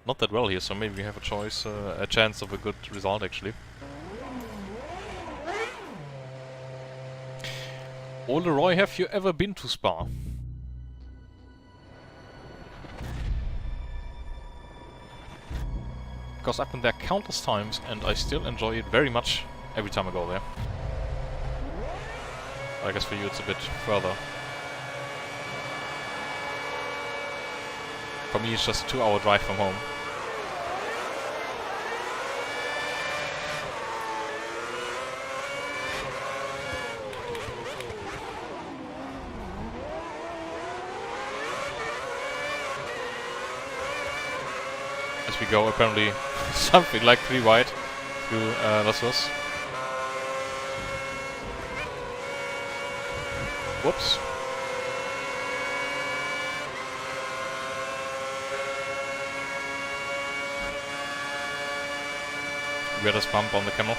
not that well here, so maybe we have a choice, a chance of a good result actually. Oh Leroy, have you ever been to Spa? Because I've been there countless times and I still enjoy it very much every time I go there. I guess for you it's a bit further. For me it's just a 2-hour drive from home. As we go, apparently something like 3 wide through Luscious. Whoops. Weirdest bump on the camel.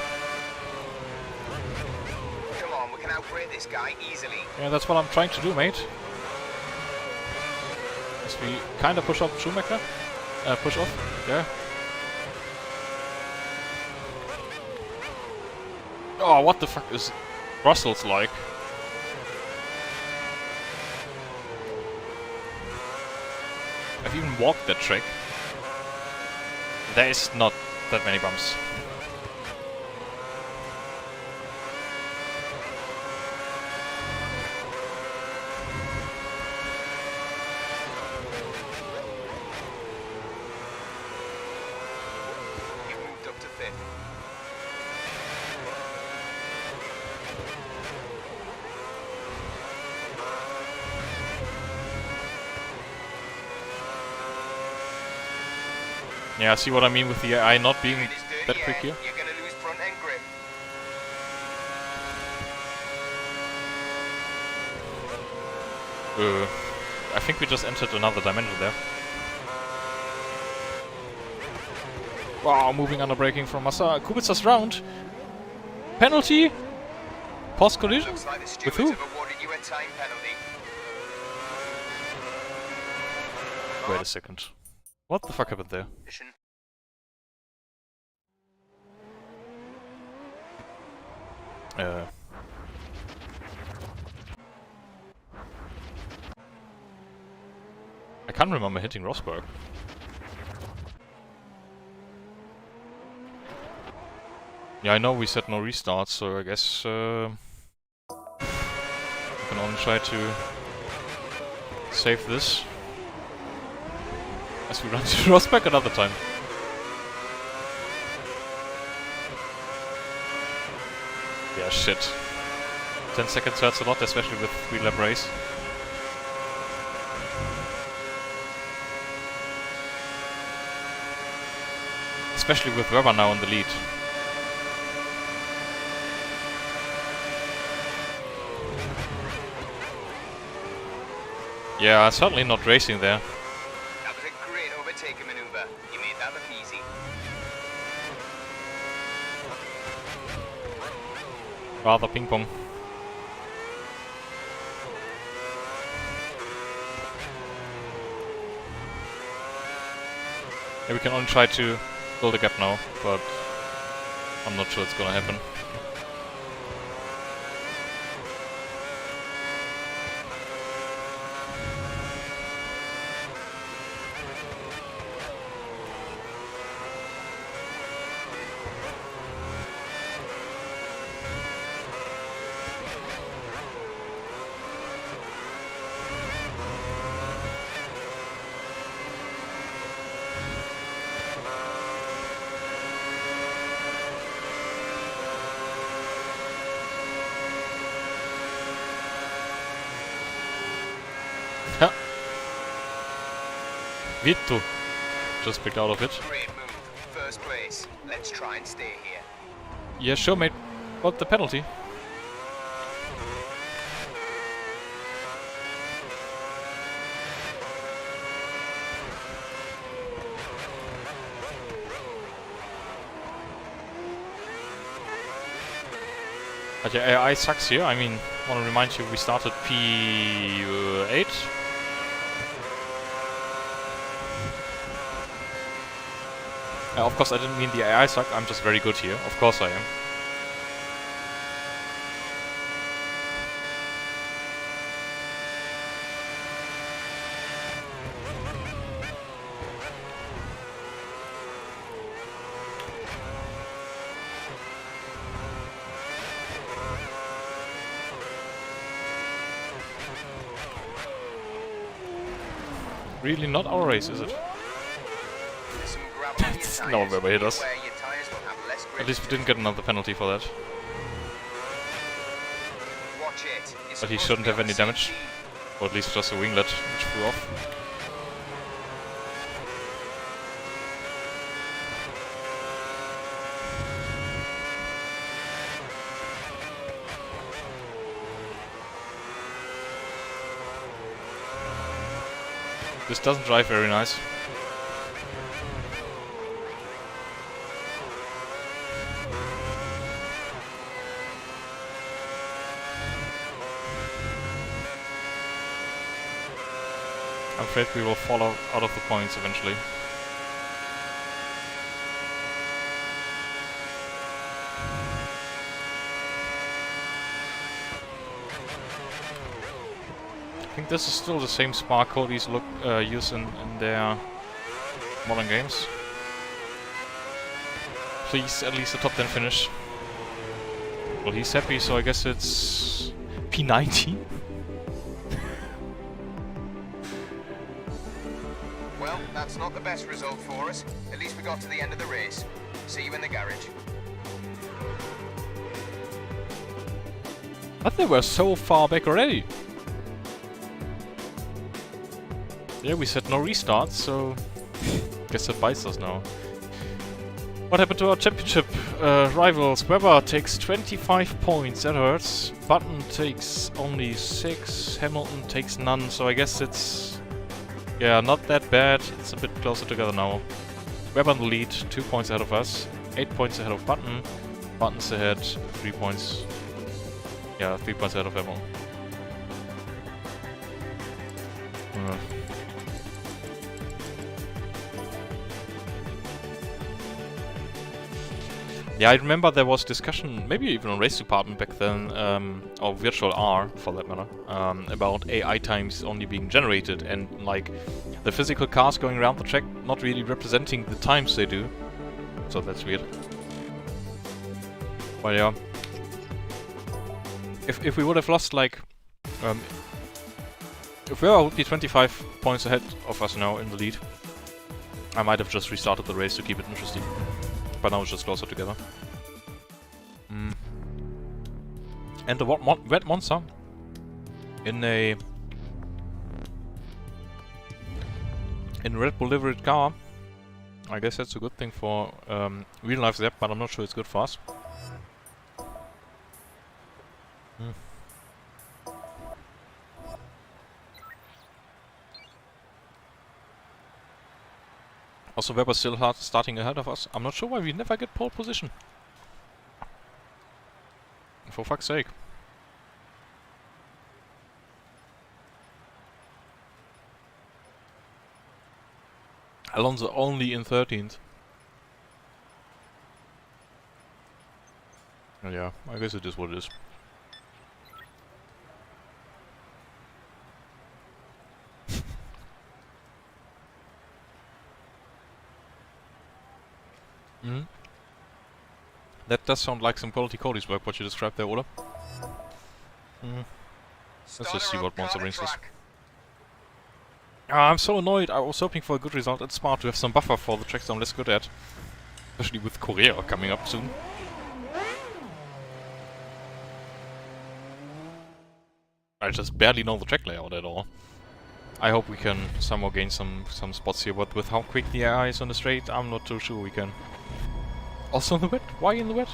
Come on, we can outbrake this guy easily. Yeah, that's what I'm trying to do, mate. As we kinda push up Schumacher. Push off, yeah. Oh, what the fuck is Brussels like? I've even walked that track. There is not that many bumps. Yeah, see what I mean with the AI not being that quick here? You're gonna lose front end grip. I think we just entered another dimension there. Wow, moving under braking from Massa. Kubica's round. Penalty? Post collision? Looks like the With stewards who? have awarded you a time penalty. Wait a second. What the fuck happened there? I can't remember hitting Rosberg. Yeah, I know we said no restarts, so I guess we can only try to save this. As we run to Rosberg another time. Yeah, shit. 10 seconds hurts a lot, especially with 3-lap race. Especially with Weber now in the lead. Yeah, certainly not racing there. That was a great overtaking maneuver. You made that look easy. Rather ping pong. Yeah, we can only try to build a gap now, but I'm not sure it's gonna happen. Vito just picked out of it. Great move. First place. Let's try and stay here. Yeah, sure, mate. What the penalty? But yeah, AI sucks here. I mean, want to remind you, we started P8. Of course, I didn't mean the AI suck. I'm just very good here. Of course I am. Really not our race, is it? No one ever hit us. At least we didn't get another penalty for that. But he shouldn't have any damage. Or at least just a winglet, which flew off. This doesn't drive very nice. I'm afraid we will fall out of the points eventually. I think this is still the same spark code these use in their modern games. Please, at least a top 10 finish. Well, he's happy, so I guess it's P90. Well, that's not the best result for us. At least we got to the end of the race. See you in the garage. But they were so far back already. Yeah, we said no restarts, so guess that bites us now. What happened to our championship rivals? Webber takes 25 points, that hurts. Button takes only 6, Hamilton takes none, so I guess it's... yeah, not that bad. It's a bit closer together now. Webber in the lead, 2 points ahead of us, 8 points ahead of Button. Button's ahead, 3 points... yeah, 3 points ahead of Hamilton. Yeah, I remember there was discussion, maybe even on Race Department back then, or Virtual R for that matter, about AI times only being generated and like the physical cars going around the track not really representing the times they do. So that's weird. But yeah, if we would have lost like, if we would be 25 points ahead of us now in the lead, I might have just restarted the race to keep it interesting. But now it's just closer together. And the Red Monster in a Red Bull livered car. I guess that's a good thing for real life Zep, but I'm not sure it's good for us. Also, Webber's still starting ahead of us. I'm not sure why we never get pole position. For fuck's sake. Alonso only in 13th. Yeah, I guess it is what it is. That does sound like some quality Cody's work, what you described there, Ola. Let's just see what Monster brings us. I'm so annoyed. I was hoping for a good result at Spa to have some buffer for the tracks I'm less good at. Especially with Korea coming up soon. I just barely know the track layout at all. I hope we can somehow gain some spots here, but with how quick the AI is on the straight, I'm not too sure we can. Also in the wet? Why in the wet?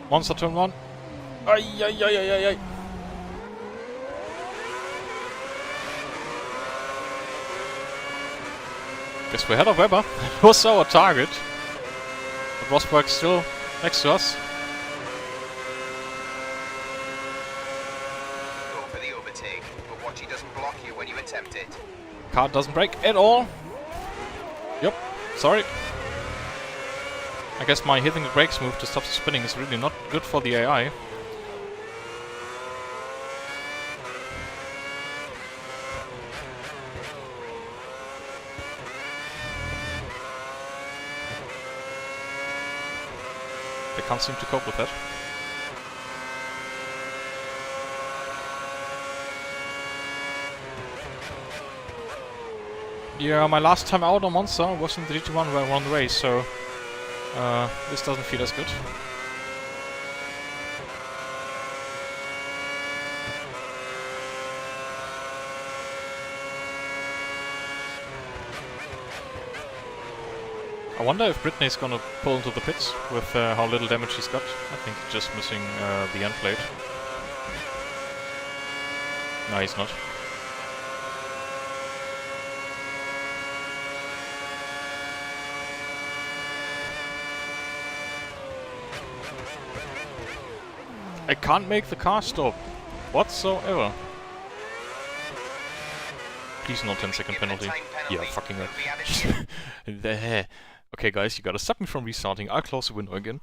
Monster turn 1. Ay, ay, ay, ay, ay, ay. Guess we're ahead of Weber. It was our target. But Rosberg's still next to us. Go for the overtake, but watch he doesn't block you when you attempt it. Car doesn't brake at all. Yep, sorry. I guess my hitting the brakes move to stop the spinning is really not good for the AI. They can't seem to cope with that. Yeah, my last time out on Monza was in the GT1 where I won the race, so this doesn't feel as good. I wonder if Britney's gonna pull into the pits with how little damage he's got. I think he's just missing the end plate. No, he's not. I can't make the car stop whatsoever. Please not 10-second penalty. Yeah, fucking right. Okay guys, you gotta stop me from restarting. I'll close the window again.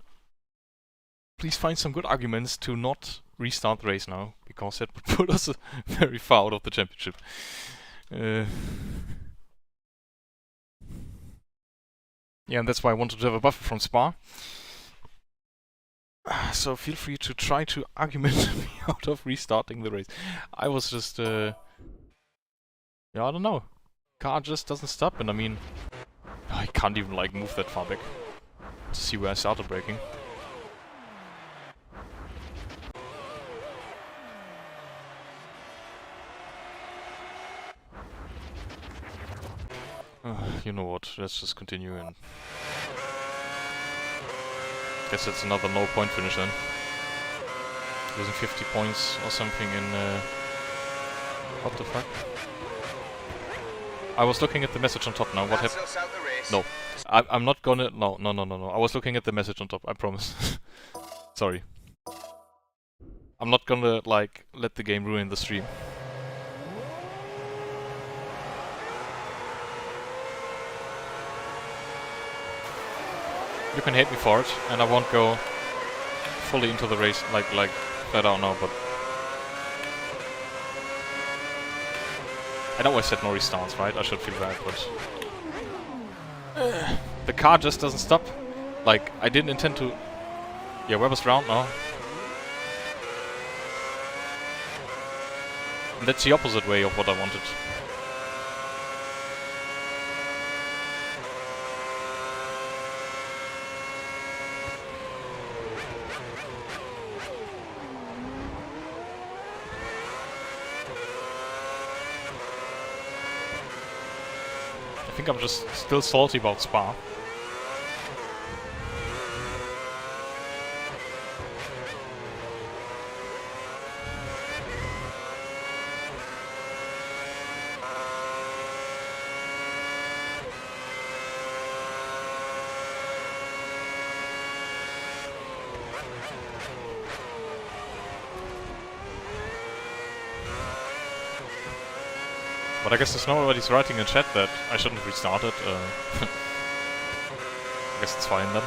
Please find some good arguments to not restart the race now, because that would put us very far out of the championship. Yeah, and that's why I wanted to have a buffer from Spa. So feel free to try to argument me out of restarting the race. I was just, yeah, I don't know. Car just doesn't stop, and I mean, I can't even like move that far back to see where I started braking. You know what? Let's just continue and guess it's another no point finish then. Losing 50 points or something in what the fuck? I was looking at the message on top now. What happened? No. I'm not gonna... No. I was looking at the message on top, I promise. Sorry. I'm not gonna, like, let the game ruin the stream. You can hate me for it, and I won't go fully into the race like that out now, but... I know I said no restarts, right? I should feel bad, but... the car just doesn't stop. Like, I didn't intend to... Yeah, Weber's round now. And that's the opposite way of what I wanted. I think I'm just still salty about Spa. But I guess there's nobody's writing in chat that I shouldn't have restarted. I guess it's fine then.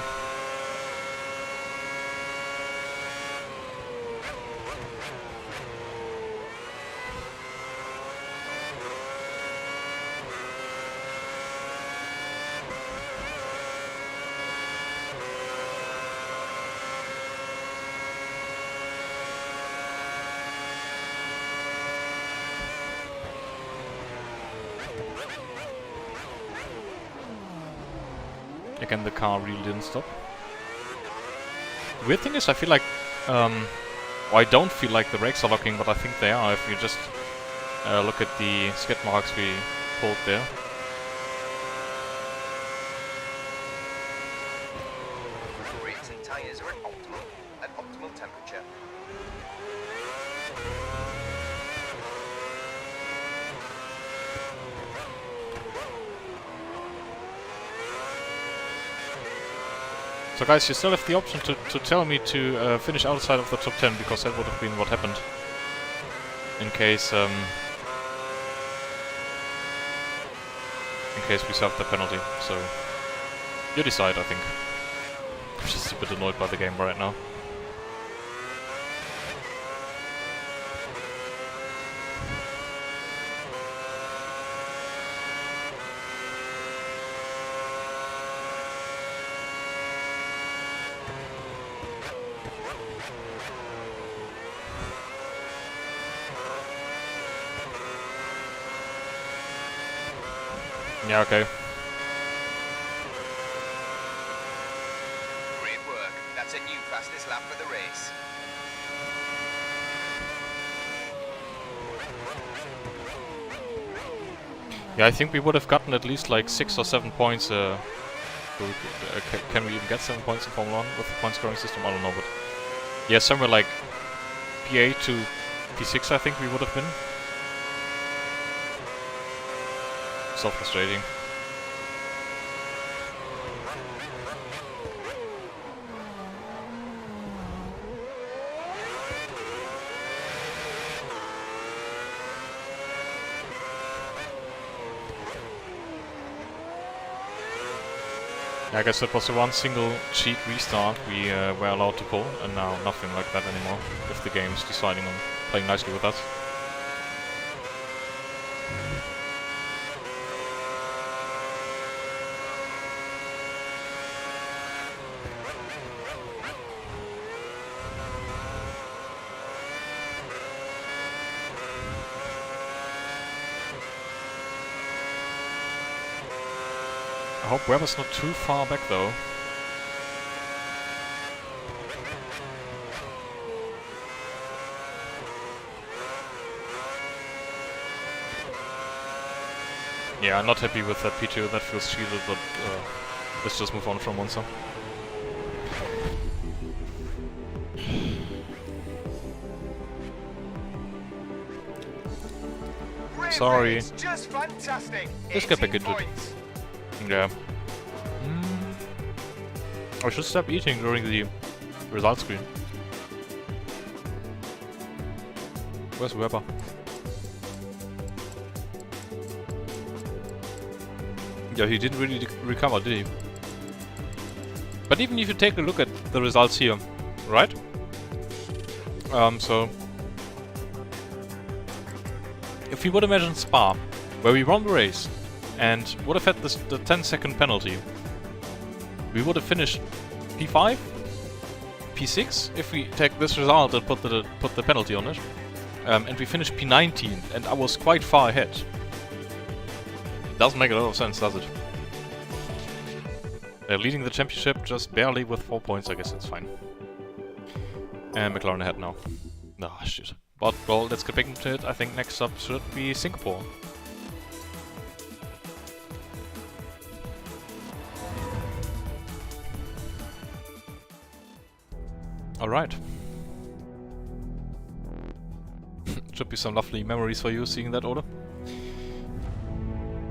Again, the car really didn't stop. The weird thing is, I feel like, well, I don't feel like the brakes are locking, but I think they are if you just look at the skid marks we pulled there. Brakes and tyres are at optimal temperature. So guys, you still have the option to tell me to finish outside of the top 10, because that would have been what happened. In case we served the penalty. So you decide, I think. I'm just a bit annoyed by the game right now. Yeah, okay. Great work. That's a new fastest lap for the race. Yeah, I think we would have gotten at least like 6 or 7 points. Can we even get 7 points in Formula 1 with the point scoring system? I don't know, but yeah, somewhere like P8 to P6 I think we would have been. So frustrating. I guess that was the one single cheat restart we were allowed to pull, and now nothing like that anymore, if the game's deciding on playing nicely with us. I hope Webber's not too far back though. Yeah, I'm not happy with that P2, that feels cheated, but let's just move on from Monza. Sorry. Just fantastic. Let's get back into it. Yeah. I should stop eating during the result screen. Where's Webber? Yeah, he didn't really recover, did he? But even if you take a look at the results here, right? So if we would imagine Spa, where we won the race, and would have had the 10-second penalty, we would have finished P5, P6 if we take this result and put the penalty on it, and we finished P19, and I was quite far ahead. Doesn't make a lot of sense, does it? They're leading the championship just barely with 4 points. I guess it's fine. And McLaren ahead now. Ah, shit. But well, let's get back into it. I think next up should be Singapore. Alright. Should be some lovely memories for you seeing that order.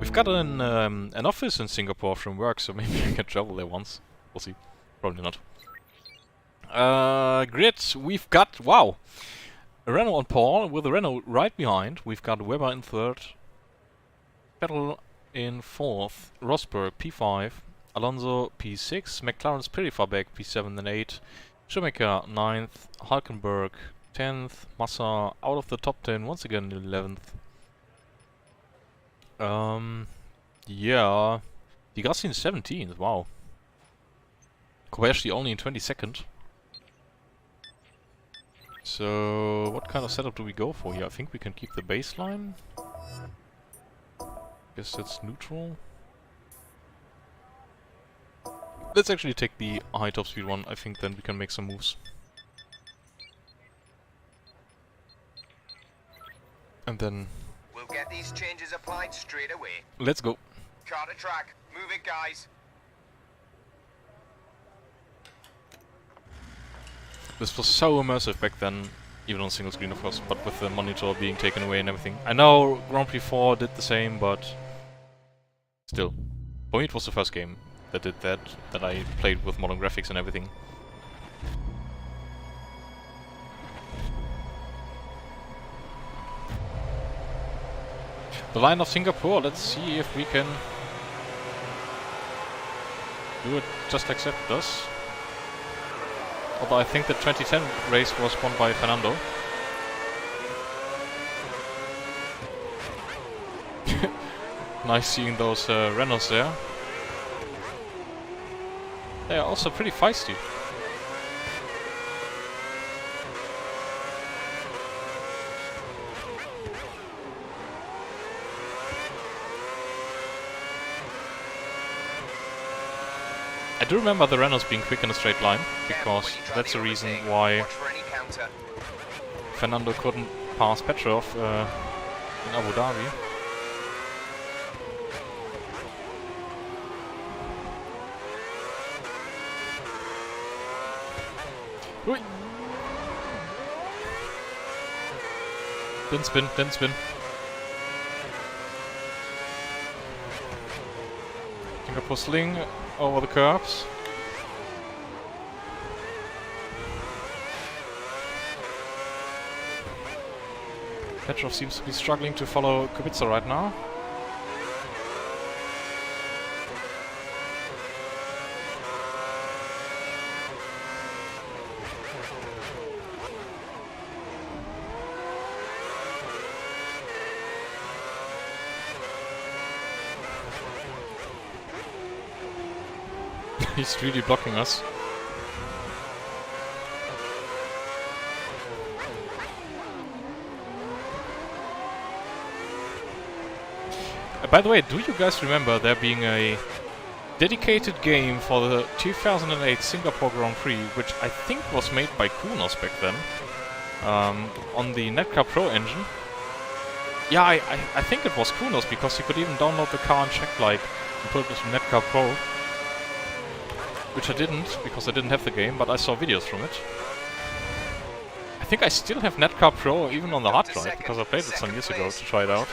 We've got an office in Singapore from work, so maybe I can travel there once. We'll see. Probably not. Grid, we've got, wow! A Renault on pole with a Renault right behind. We've got Webber in third. Vettel in fourth. Rosberg P5. Alonso P6. McLaren's pretty far back, P7 and 8. Schumacher 9th, Hulkenberg 10th, Massa out of the top 10 once again 11th. Yeah, Di Grassi in 17th, wow. Kobayashi only in 22nd. So, what kind of setup do we go for here? I think we can keep the baseline. Guess that's neutral. Let's actually take the high top speed one. I think then we can make some moves. And then... We'll get these changes applied straight away. let's go. Car to track. Move it, guys. This was so immersive back then, even on single screen of course, but with the monitor being taken away and everything. I know Grand Prix 4 did the same, but still. For me it was the first game that did that I played with modern graphics and everything. The line of Singapore, let's see if we can do it just like Sepp does. Although I think the 2010 race was won by Fernando. Nice seeing those Renaults there. They are also pretty feisty. I do remember the Renaults being quick in a straight line, because that's the reason why Fernando couldn't pass Petrov in Abu Dhabi. Ui. Didn't spin, didn't spin. Singapore sling over the curbs. Petrov seems to be struggling to follow Kubica right now. He's really blocking us. By the way, do you guys remember there being a dedicated game for the 2008 Singapore Grand Prix, which I think was made by Kunos back then, on the Netcar Pro engine? Yeah, I think it was Kunos, because you could even download the car and check, like, and put it into Netcar Pro. Which I didn't, because I didn't have the game, but I saw videos from it. I think I still have Netcar Pro even on the hard drive, because I played it some years ago to try it out.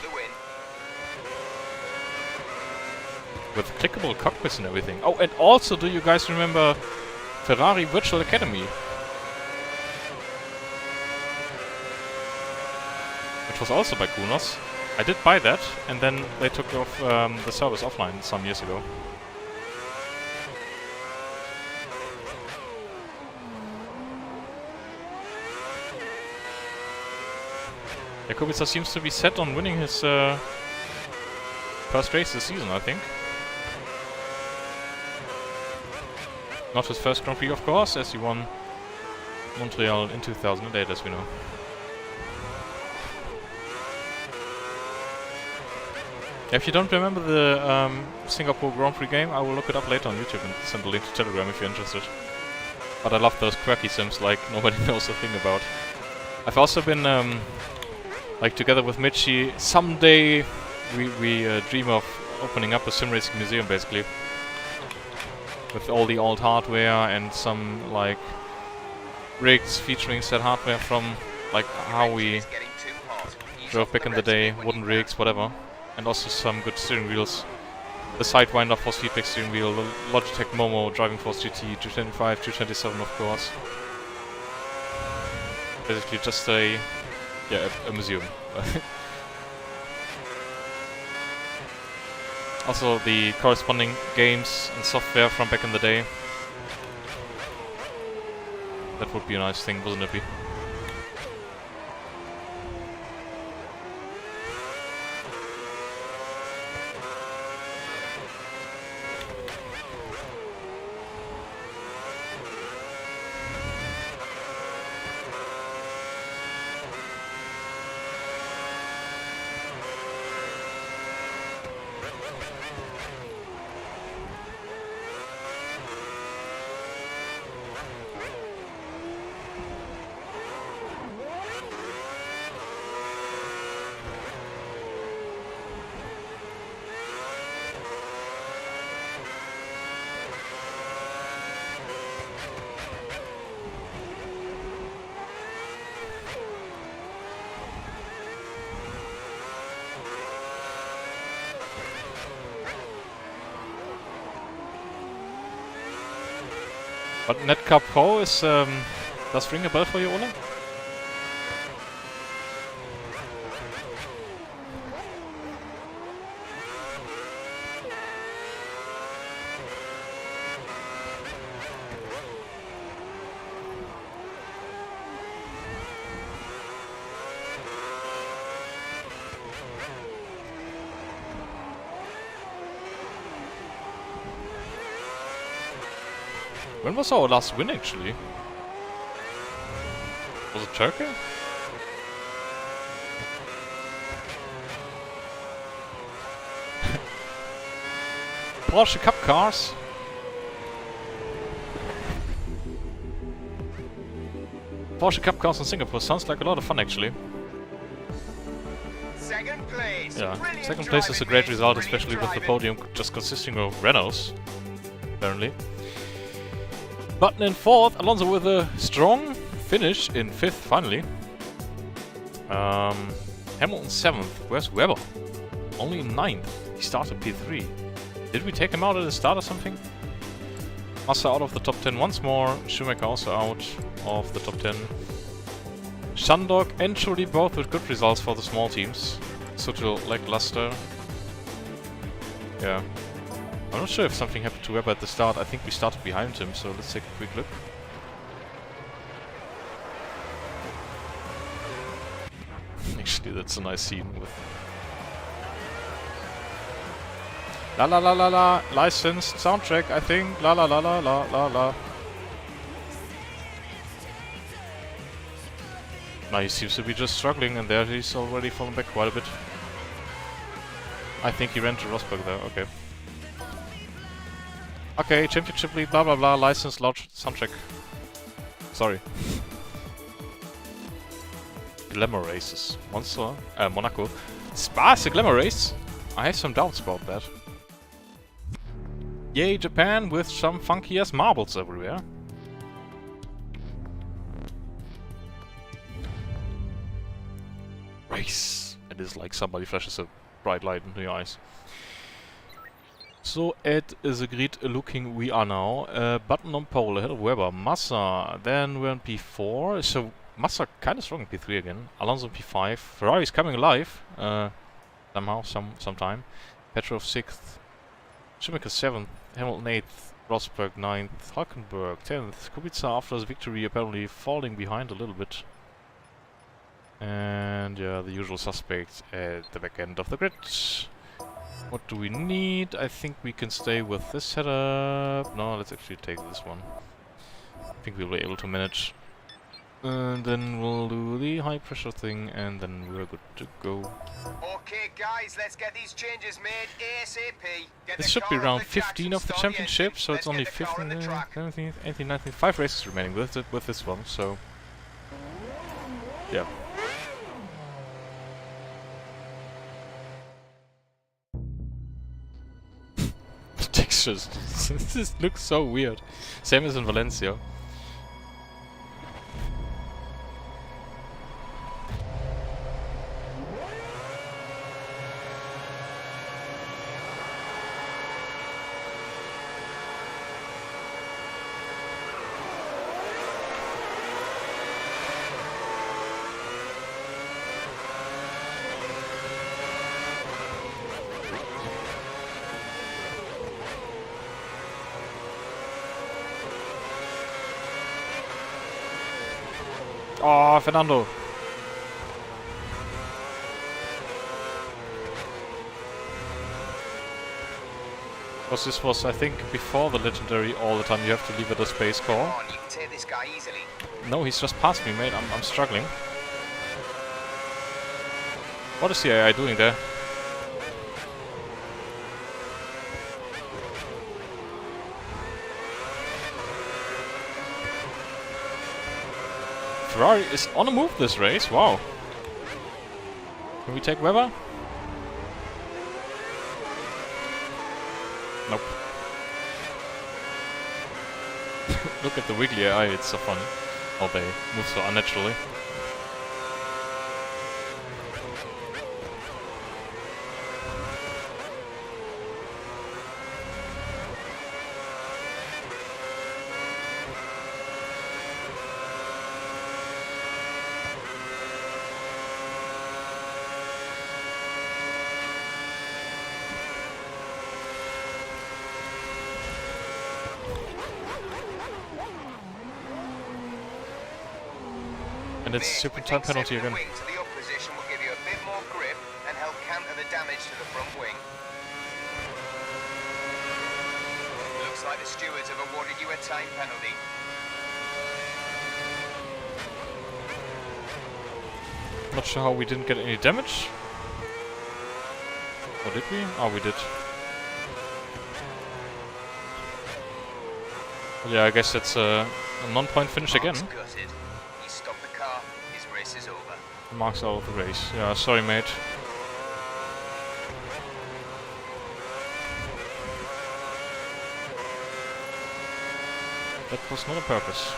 With clickable cockpits and everything. Oh, and also, do you guys remember Ferrari Virtual Academy? Which was also by Kunos. I did buy that, and then they took off the service offline some years ago. Kubica seems to be set on winning his first race this season, I think. Not his first Grand Prix, of course, as he won Montreal in 2008, as we know. If you don't remember the Singapore Grand Prix game, I will look it up later on YouTube and send a link to Telegram if you're interested. But I love those quirky sims like nobody knows a thing about. I've also been like together with Michi, someday we dream of opening up a sim racing museum, basically, with all the old hardware and some like rigs featuring said hardware from like how we drove back in the day, wooden rigs, whatever, and also some good steering wheels. The Sidewinder force feedback steering wheel, the Logitech Momo driving force GT 225, 227, of course. Basically just a museum. Also the corresponding games and software from back in the day. That would be a nice thing, wouldn't it be? But Netcar Pro is, does ring a bell for you, Ole? When was our last win, actually? Was it Turkey? Porsche Cup cars. Porsche Cup cars in Singapore sounds like a lot of fun, actually. Second place. Yeah, Brilliant second place is a driving, great mate. result, Brilliant especially with the driving. podium just consisting of Renaults, apparently. Button in 4th, Alonso with a strong finish in 5th, finally. Hamilton 7th, where's Webber? Only in 9th, he started P3. Did we take him out at the start or something? Massa out of the top 10 once more, Schumacher also out of the top 10. Shandok and Chuli both with good results for the small teams. Such a lackluster. Yeah. I'm not sure if something happened to Webber at the start. I think we started behind him, so let's take a quick look. Actually, that's a nice scene with... La la la la la, licensed soundtrack, I think. La la la la la la la. Now he seems to be just struggling, and there he's already fallen back quite a bit. I think he ran to Rosberg there, okay. Okay, championship lead, blah blah blah, licensed loud soundtrack. Sorry. Glamour races. Monster, Monaco. Spa is a glamour race? I have some doubts about that. Yay, Japan with some funky ass marbles everywhere. Race. It is like somebody flashes a bright light into your eyes. So Ed is agreed looking we are now. Button on pole ahead of Webber. Massa, then we're on P4. So Massa kind of strong in P3 again. Alonso in P5. Ferrari's coming alive. Somehow, sometime. Petrov 6th. Schumacher 7th. Hamilton 8th. Rosberg 9th. Hulkenberg 10th. Kubica after his victory apparently falling behind a little bit. And yeah, the usual suspects at the back end of the grid. What do we need? I think we can stay with this setup. No, let's actually take this one. I think we'll be able to manage. And then we'll do the high pressure thing, and then we're good to go. Okay, guys, let's get these changes made ASAP. Get This the should be car around off the 15 tracks of the and start championship, engine. so it's Let's only get the car on 15, the track. 17, 18, 19, 5 races remaining with this one, so... Yeah. Textures. This looks so weird. Same as in Valencia. Oh, Fernando. Because this was, I think, before the legendary all the time you have to leave at a space Come car. on, you can take this guy easily. No, he's just past me, mate. I'm struggling. What is the AI doing there? Ferrari is on a move this race, wow. Can we take Webber? Nope. Look at the wiggly eye, it's so funny. How they move so unnaturally. And it's super time penalty again. Wing to the up position will give you a bit more grip and help counter the damage to the front wing. Looks like the stewards have awarded you a time penalty. Not sure how we didn't get any damage. Or did we? Oh, we did. Yeah, I guess it's a non-point finish again. Gutted. He stopped the car. His race is over. Marks out of the race. Yeah, sorry, mate. That was not on purpose.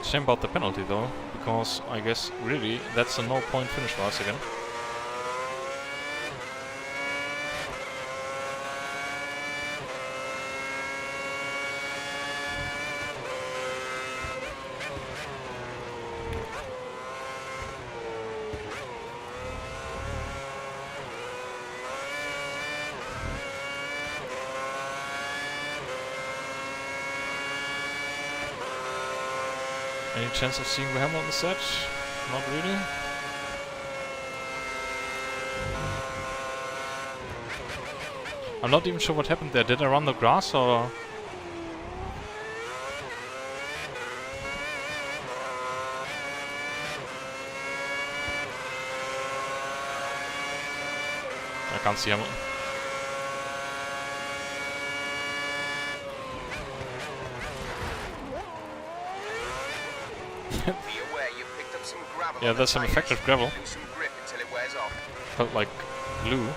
Shame about the penalty though, because I guess really that's a no point finish for us again. Any chance of seeing the hammer on the set? Not really. I'm not even sure what happened there. Did I run the grass or... I can't see Hamilton. Be aware you picked up some gravel. Yeah, there's some effective gravel. Lose some grip until it wears off. Felt like glue.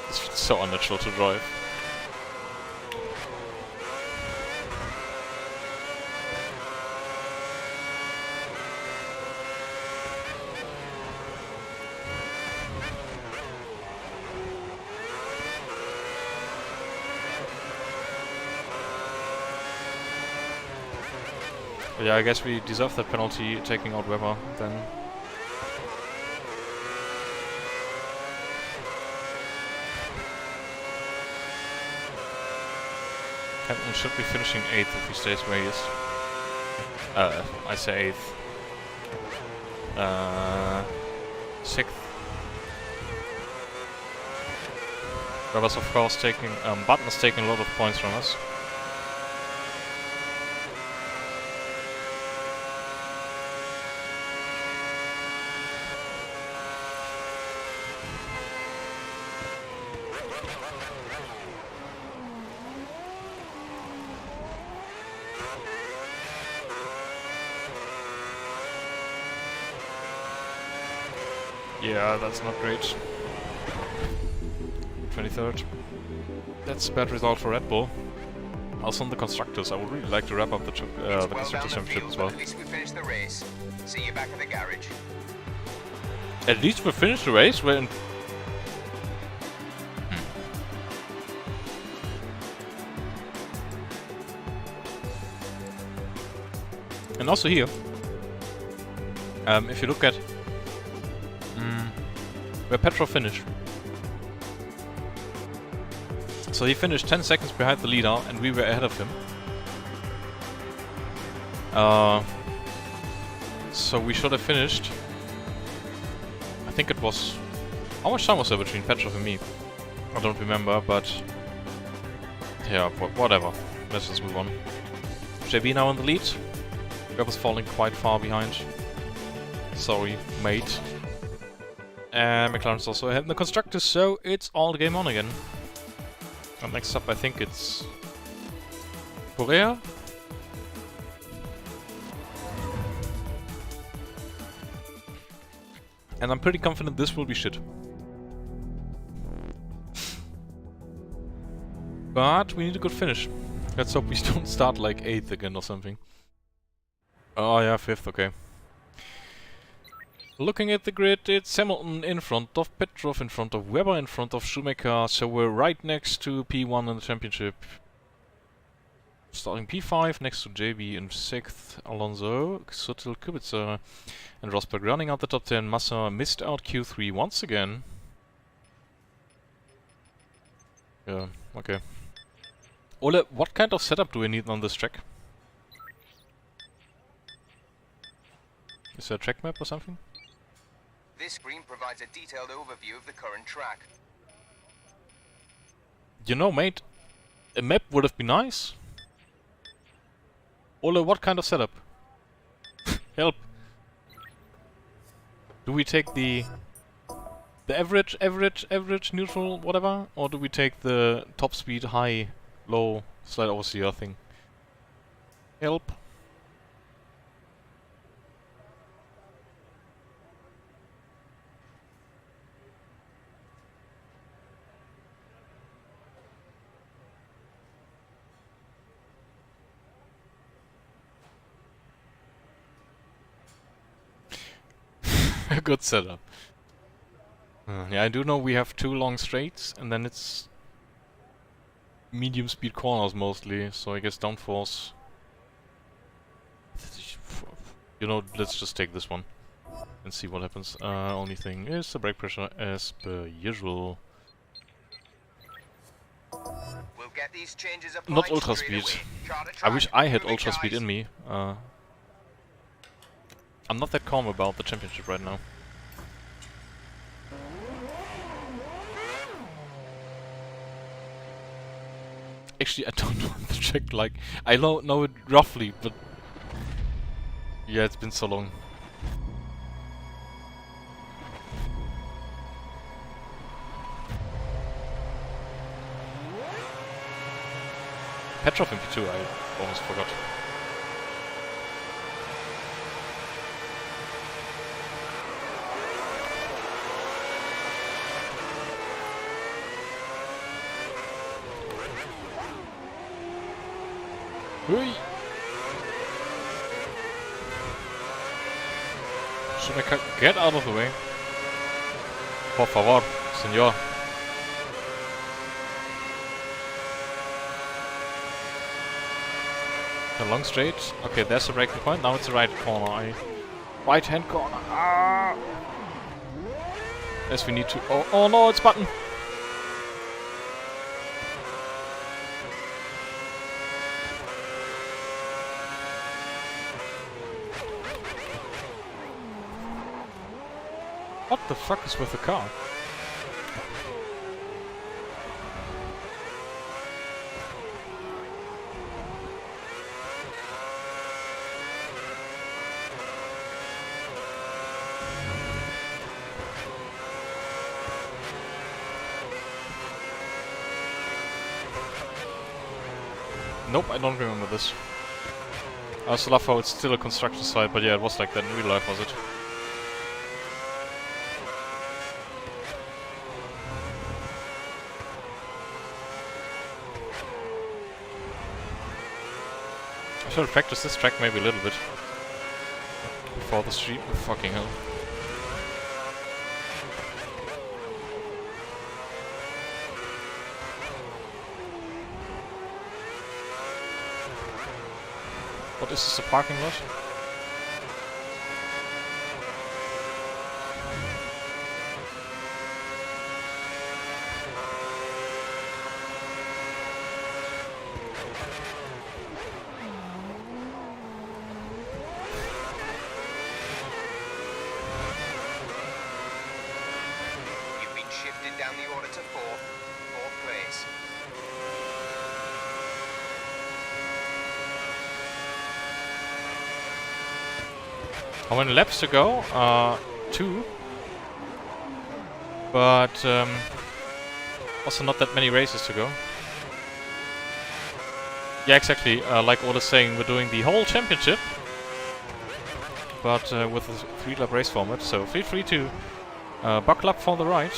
It's so unnatural to drive. Yeah, I guess we deserve that penalty taking out Weber then. Hamilton should be finishing 8th if he stays where he is. I say 8th. 6th. Weber's of course taking, Button's taking a lot of points from us. Yeah, that's not great. 23rd. That's a bad result for Red Bull. Also on the Constructors, I would really like to wrap up the Constructors Championship as well. At least we finished the race. See you back at the garage. At least we finished the race? We're in... And also here, if you look at where Petrov finished. So he finished 10 seconds behind the leader and we were ahead of him. So we should have finished. I think it was... How much time was there between Petrov and me? I don't remember, but... Yeah, whatever. Let's just move on. JB now in the lead. Weber's falling quite far behind. Sorry, mate. And McLaren's also ahead in the Constructors, so it's all game on again. And next up I think it's... Korea? And I'm pretty confident this will be shit. But we need a good finish. Let's hope we don't start like 8th again or something. Oh yeah, 5th, okay. Looking at the grid, it's Hamilton in front of Petrov, in front of Webber, in front of Schumacher, so we're right next to P1 in the championship. Starting P5 next to JB in 6th, Alonso, Suttel, Kubica, and Rosberg running out the top 10. Massa missed out Q3 once again. Yeah, okay. Ole, what kind of setup do we need on this track? Is there a track map or something? This screen provides a detailed overview of the current track. You know, mate, a map would have been nice. Ole, what kind of setup? Help. Do we take the average, neutral, whatever? Or do we take the top speed, high, low, slide overseer thing? Help. A good setup. Yeah, I do know we have 2 long straights, and then it's medium speed corners mostly, so I guess downforce. You know, let's just take this one and see what happens. Only thing is the brake pressure as per usual. We'll get these changes Not ultra speed. I wish I had ultra speed in me. I'm not that calm about the championship right now. Actually, I don't know the track like. I don't know it roughly, but yeah, it's been so long. Petrov in P2, I almost forgot. Hui! Schumacher, get out of the way. Por favor, señor. A long straight. Okay, there's the braking point. Now it's the right corner. Right hand corner. Ah! Yes, we need to. Oh no, it's button. What the fuck is with the car? Nope, I don't remember this. I also love how it's still a construction site, but yeah, it was like that in real life, was it? I should have practiced this track maybe a little bit before the stream. Fucking hell. What is this, a parking lot? You've been shifted down the order to fourth place. How many laps to go? 2. But also not that many races to go. Yeah, exactly. Like Ole is saying, we're doing the whole championship, but with a 3-lap race format. So feel free to buckle up for the ride.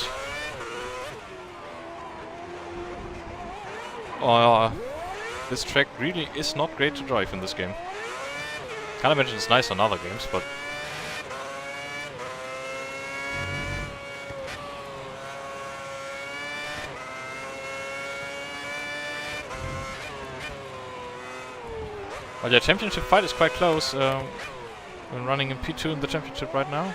This track really is not great to drive in this game. Can't imagine it's nice on other games, but But yeah, championship fight is quite close. We're running in P2 in the championship right now.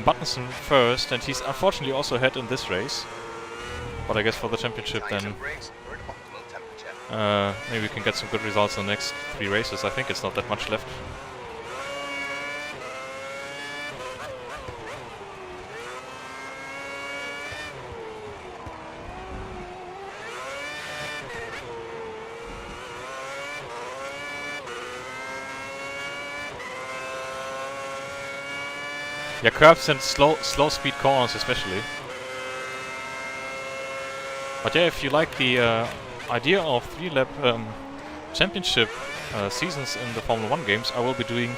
Button's in first, and he's unfortunately also ahead in this race. But I guess for the championship then maybe we can get some good results in the next 3 races. I think it's not that much left. Yeah, curves and slow speed corners especially. But yeah, if you like the idea of 3-lap championship seasons in the Formula 1 games, I will be doing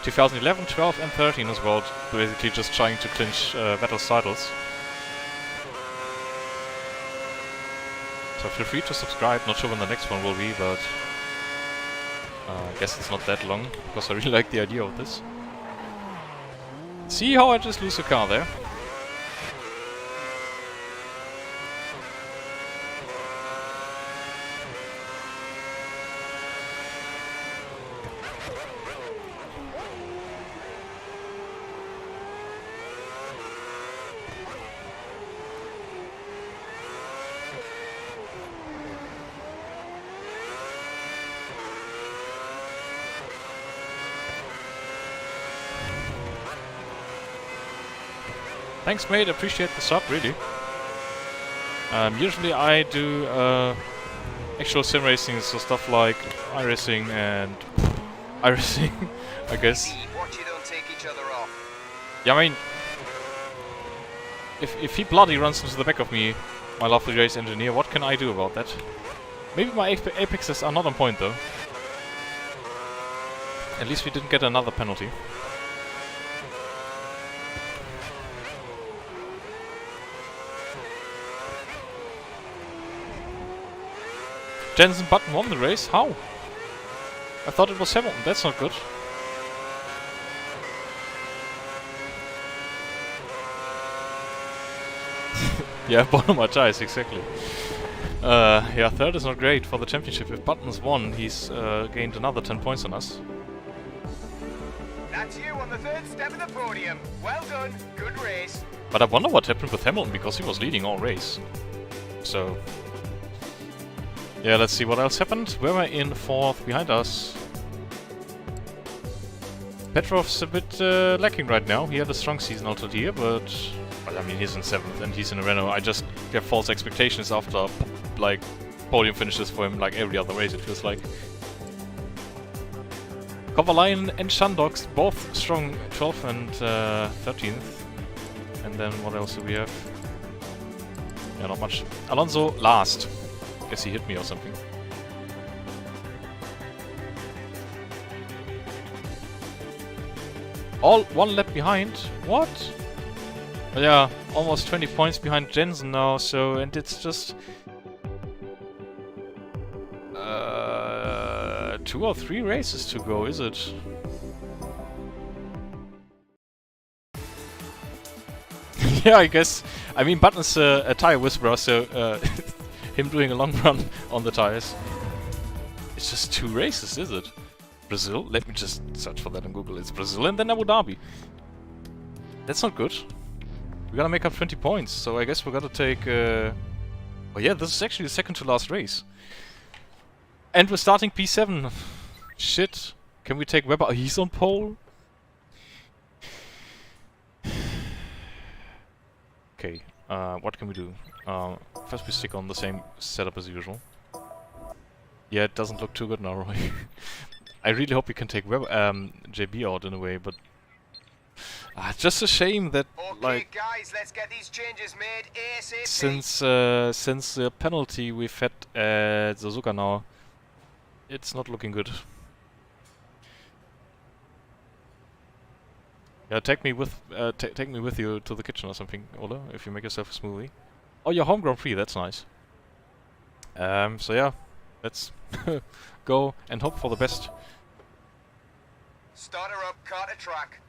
2011, 12 and 13 as well, basically just trying to clinch Vettel's titles. So feel free to subscribe, not sure when the next one will be, but I guess it's not that long, because I really like the idea of this. See how I just lose a car there? Thanks mate, appreciate the sub, really. Usually I do actual sim racing, so stuff like iRacing and iRacing, I guess. Watch you don't take each other off. Yeah, I mean, if he bloody runs into the back of me, my lovely race engineer, what can I do about that? Maybe my apexes are not on point though. At least we didn't get another penalty. Jensen Button won the race? How? I thought it was Hamilton, that's not good. Yeah, bottom my ties, exactly. Yeah, third is not great for the championship. If Button's won, he's gained another 10 points on us. That's you on the 3rd step of the podium. Well done, good race. But I wonder what happened with Hamilton, because he was leading all race. So... yeah, let's see what else happened. We were in 4th behind us. Petrov's a bit lacking right now. He had a strong season out here, but... well, I mean, he's in 7th and he's in a Renault. I just have false expectations after, like, podium finishes for him like every other race, it feels like. Kovalainen and Shandox, both strong 12th and 13th. And then what else do we have? Yeah, not much. Alonso last. Guess he hit me or something. All 1 lap behind? What? Well, yeah, almost 20 points behind Jensen now, so... and it's just... 2 or 3 races to go, is it? Yeah, I guess. I mean, Button's a tire whisperer, so him doing a long run on the tires. It's just 2 races, is it? Brazil? Let me just search for that on Google. It's Brazil and then Abu Dhabi. That's not good. We gotta make up 20 points, so I guess we gotta take... oh yeah, this is actually the second to last race. And we're starting P7. Shit. Can we take Webber? Oh, he's on pole? Okay, what can we do? First we stick on the same setup as usual. Yeah, it doesn't look too good now, Roy. I really hope we can take Webber, JB out in a way, but... it's just a shame that, okay, like... guys, let's get these changes made ASAP. Since the penalty we've had at Suzuka now, it's not looking good. Yeah, take me with you to the kitchen or something, Ola, if you make yourself a smoothie. Oh, you're home Grand Prix, that's nice. So yeah, let's go and hope for the best. Start her up, car to track.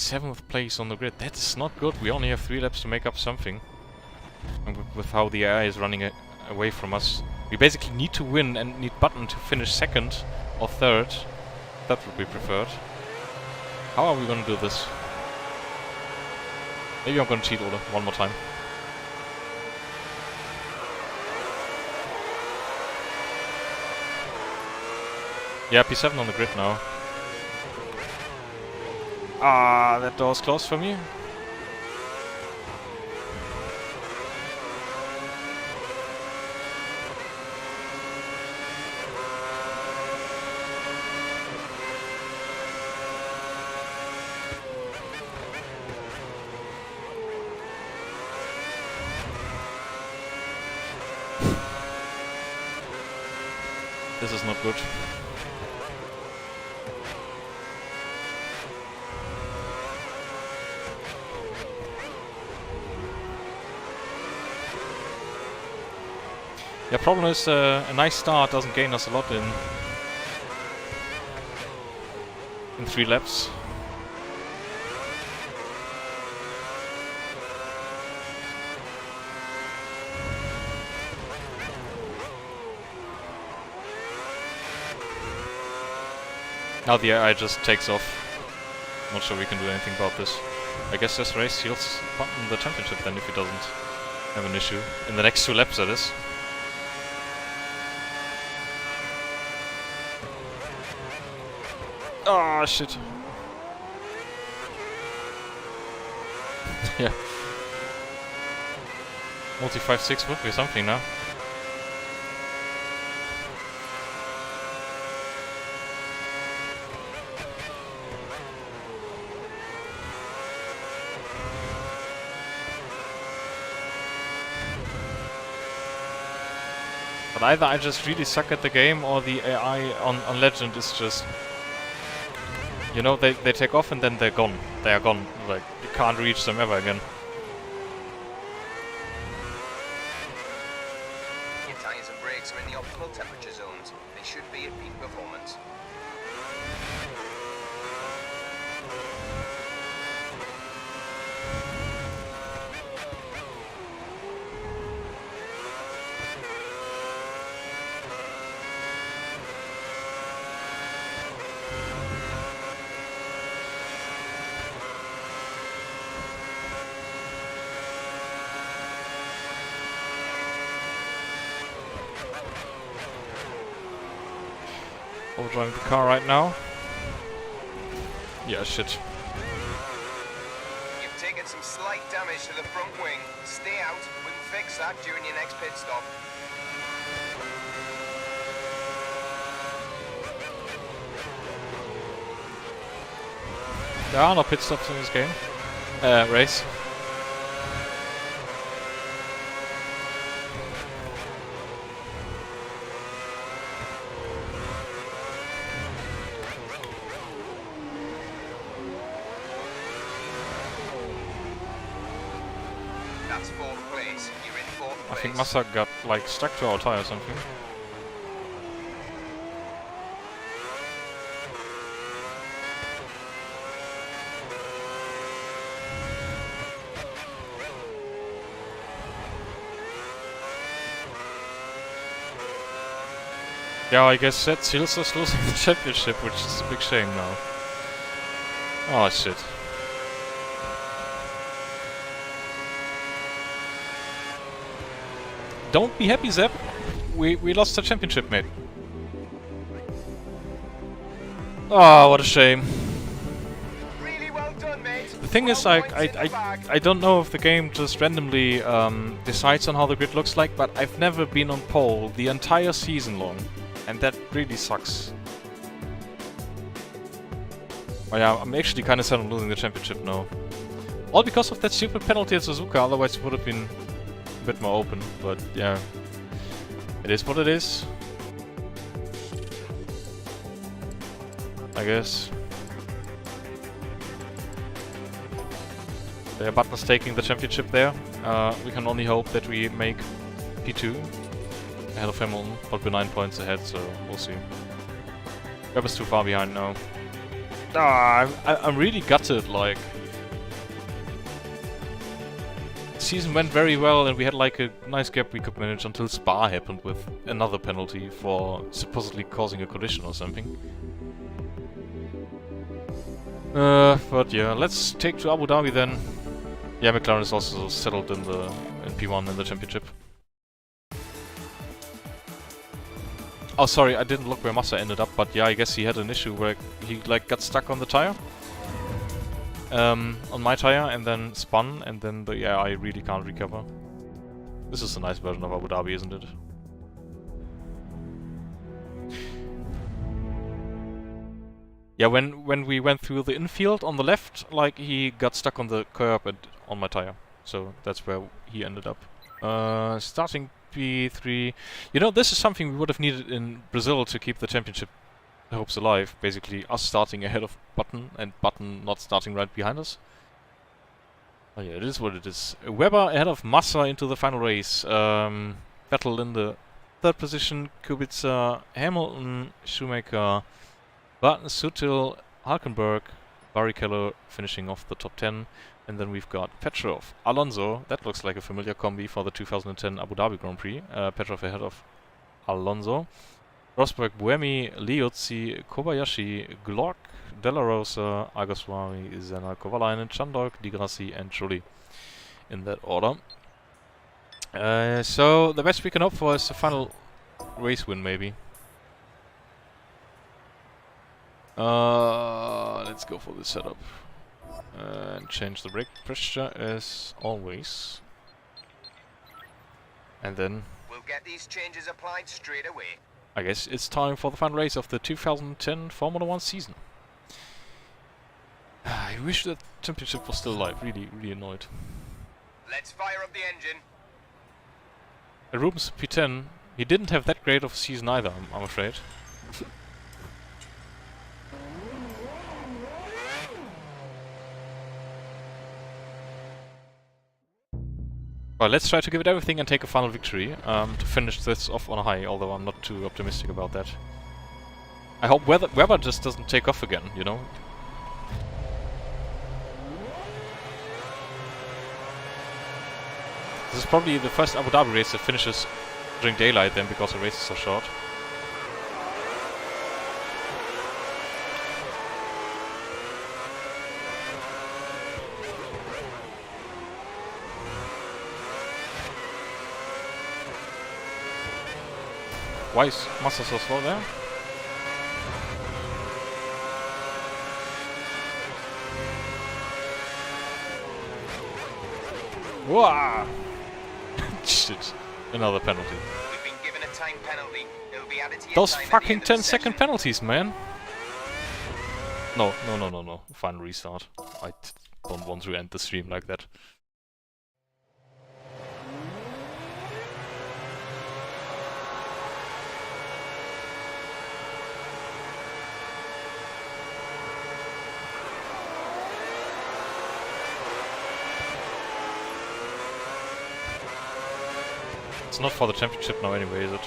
7th place on the grid. That's not good. We only have 3 laps to make up something. And with how the AI is running away from us. We basically need to win and need Button to finish 2nd or 3rd. That would be preferred. How are we gonna do this? Maybe I'm gonna cheat order one more time. Yeah, P7 on the grid now. Ah, that door's closed for me. This is not good. Yeah, problem is a nice start doesn't gain us a lot in 3 laps. Now the AI just takes off. Not sure we can do anything about this. I guess this race seals Button the championship then if he doesn't have an issue. In the next 2 laps, that is. Ah, shit. Yeah. Multi 5-6 would be something now. But either I just really suck at the game or the AI on Legend is just... You know, they take off and then they're gone. They are gone. Like, you can't reach them ever again. Your tyres and brakes are in the optimal temperature zones. They should be at peak performance. Overdriving the car right now. Yeah, shit. You've taken some slight damage to the front wing. Stay out. We can fix that during your next pit stop. There are no pit stops in this game. Race. That's 4th place. You're in 4th place. I think Massa got like stuck to our tire or something. Yeah, I guess that seals us losing the championship, which is a big shame now. Oh shit. Don't be happy, Zeb. We lost the championship, mate. Oh, what a shame. Really well done, mate. The thing is, I don't know if the game just randomly decides on how the grid looks like, but I've never been on pole the entire season long, and that really sucks. Oh yeah, I'm actually kind of sad on losing the championship now. All because of that stupid penalty at Suzuka, otherwise it would have been a bit more open, but yeah. It is what it is. I guess. Yeah, Button's taking the championship there. We can only hope that we make P2 ahead of Hamilton, but we're 9 points ahead, so we'll see. Webber's too far behind now. I'm really gutted, like... season went very well and we had like a nice gap we could manage until Spa happened with another penalty for supposedly causing a collision or something. But yeah, let's take to Abu Dhabi then. Yeah, McLaren is also settled in P1 in the championship. Oh, sorry, I didn't look where Massa ended up, but yeah, I guess he had an issue where he like got stuck on the tire. On my tire, and then spun, and then yeah, I really can't recover. This is a nice version of Abu Dhabi, isn't it? Yeah, when we went through the infield on the left, like he got stuck on the curb and on my tire. So that's where he ended up. Starting P3. You know, this is something we would have needed in Brazil to keep the championship hopes alive. Basically, us starting ahead of Button and Button not starting right behind us. Oh yeah, it is what it is. Webber ahead of Massa into the final race. Vettel in the third position. Kubica, Hamilton, Schumacher, Button, Sutil, Hulkenberg, Barrichello finishing off the top 10. And then we've got Petrov, Alonso. That looks like a familiar combi for the 2010 Abu Dhabi Grand Prix. Petrov ahead of Alonso. Rosberg, Buemi, Liuzzi, Kobayashi, Glock, Della Rosa, Agoswami, Senna, Kovalainen, Chandok, Di Grassi, and Trulli. In that order. So the best we can hope for is a final race win, maybe. Let's go for the setup. And change the brake pressure as always. And then We'll get these changes applied straight away. I guess it's time for the final race of the 2010 Formula 1 season. I wish that championship was still alive. Really, really annoyed. Let's fire up the engine. Rubens P10, he didn't have that great of a season either, I'm afraid. Well, let's try to give it everything and take a final victory to finish this off on a high, although I'm not too optimistic about that. I hope Webber just doesn't take off again, you know? This is probably the first Abu Dhabi race that finishes during daylight then, because the race is so short. Why is Massa so slow there? Whoa! Shit. Another penalty. We've been given a time penalty. It'll be added to your Those time at the fucking end of the 10-second session. penalties, man! No. Final restart. I don't want to end the stream like that. It's not for the championship now anyway, is it?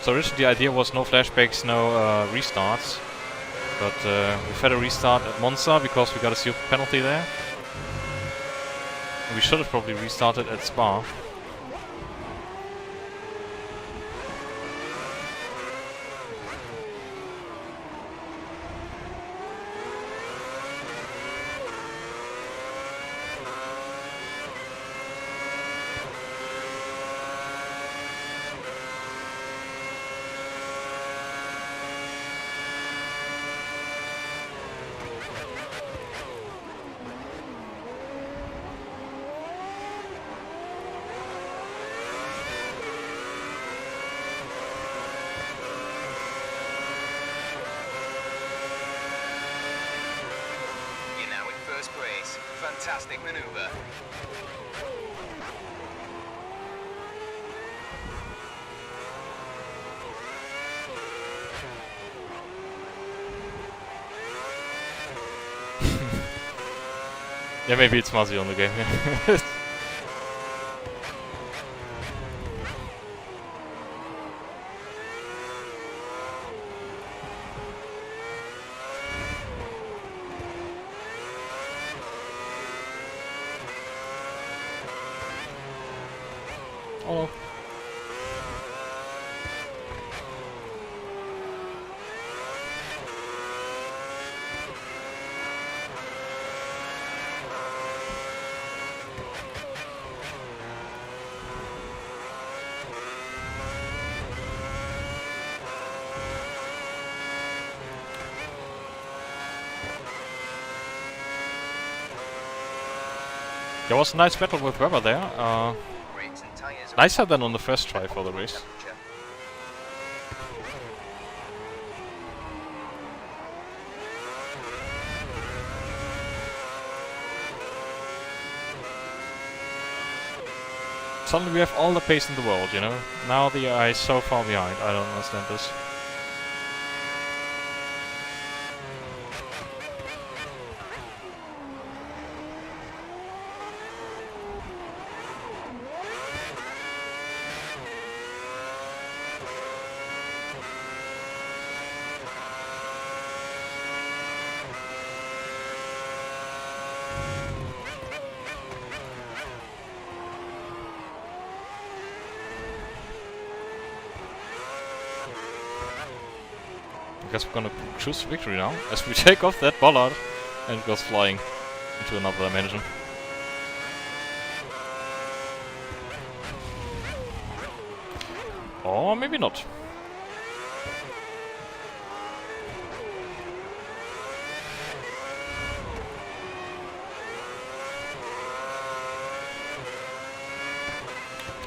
So originally the idea was no flashbacks, no restarts. But we've had a restart at Monza because we got a stupid penalty there. We should have probably restarted at Spa. Fantastic maneuver. Yeah, maybe it's Mazzy on the game. Oh. There was a nice battle with Weber there. Nicer than on the first try for the race. Suddenly we have all the pace in the world, you know? Now the AI is so far behind, I don't understand this. I guess we're gonna choose victory now, as we take off that bollard and it goes flying into another dimension. Or maybe not.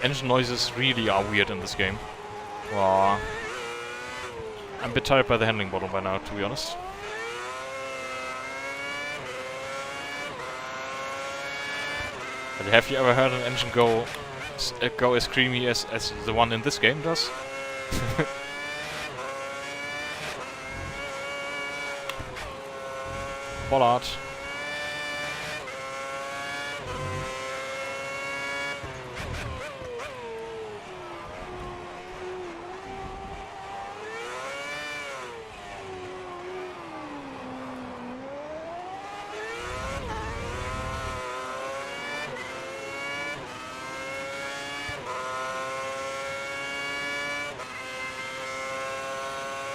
Engine noises really are weird in this game. Wow. I'm a bit tired by the handling bottle by now, to be honest. But have you ever heard an engine go as screamy as the one in this game does? Bollard.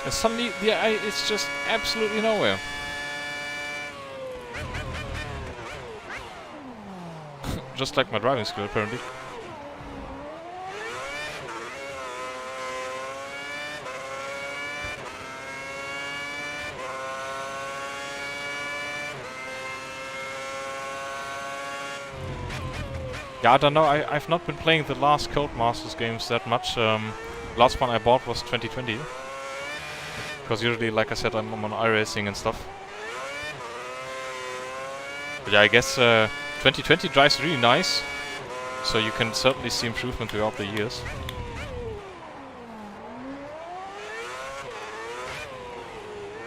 And suddenly the AI is just absolutely nowhere. Just like my driving skill, apparently. Yeah, I don't know, I've not been playing the last Codemasters games that much. Last one I bought was 2020. Because usually, like I said, I'm on iRacing and stuff. But yeah, I guess 2020 drives really nice. So you can certainly see improvement throughout the years.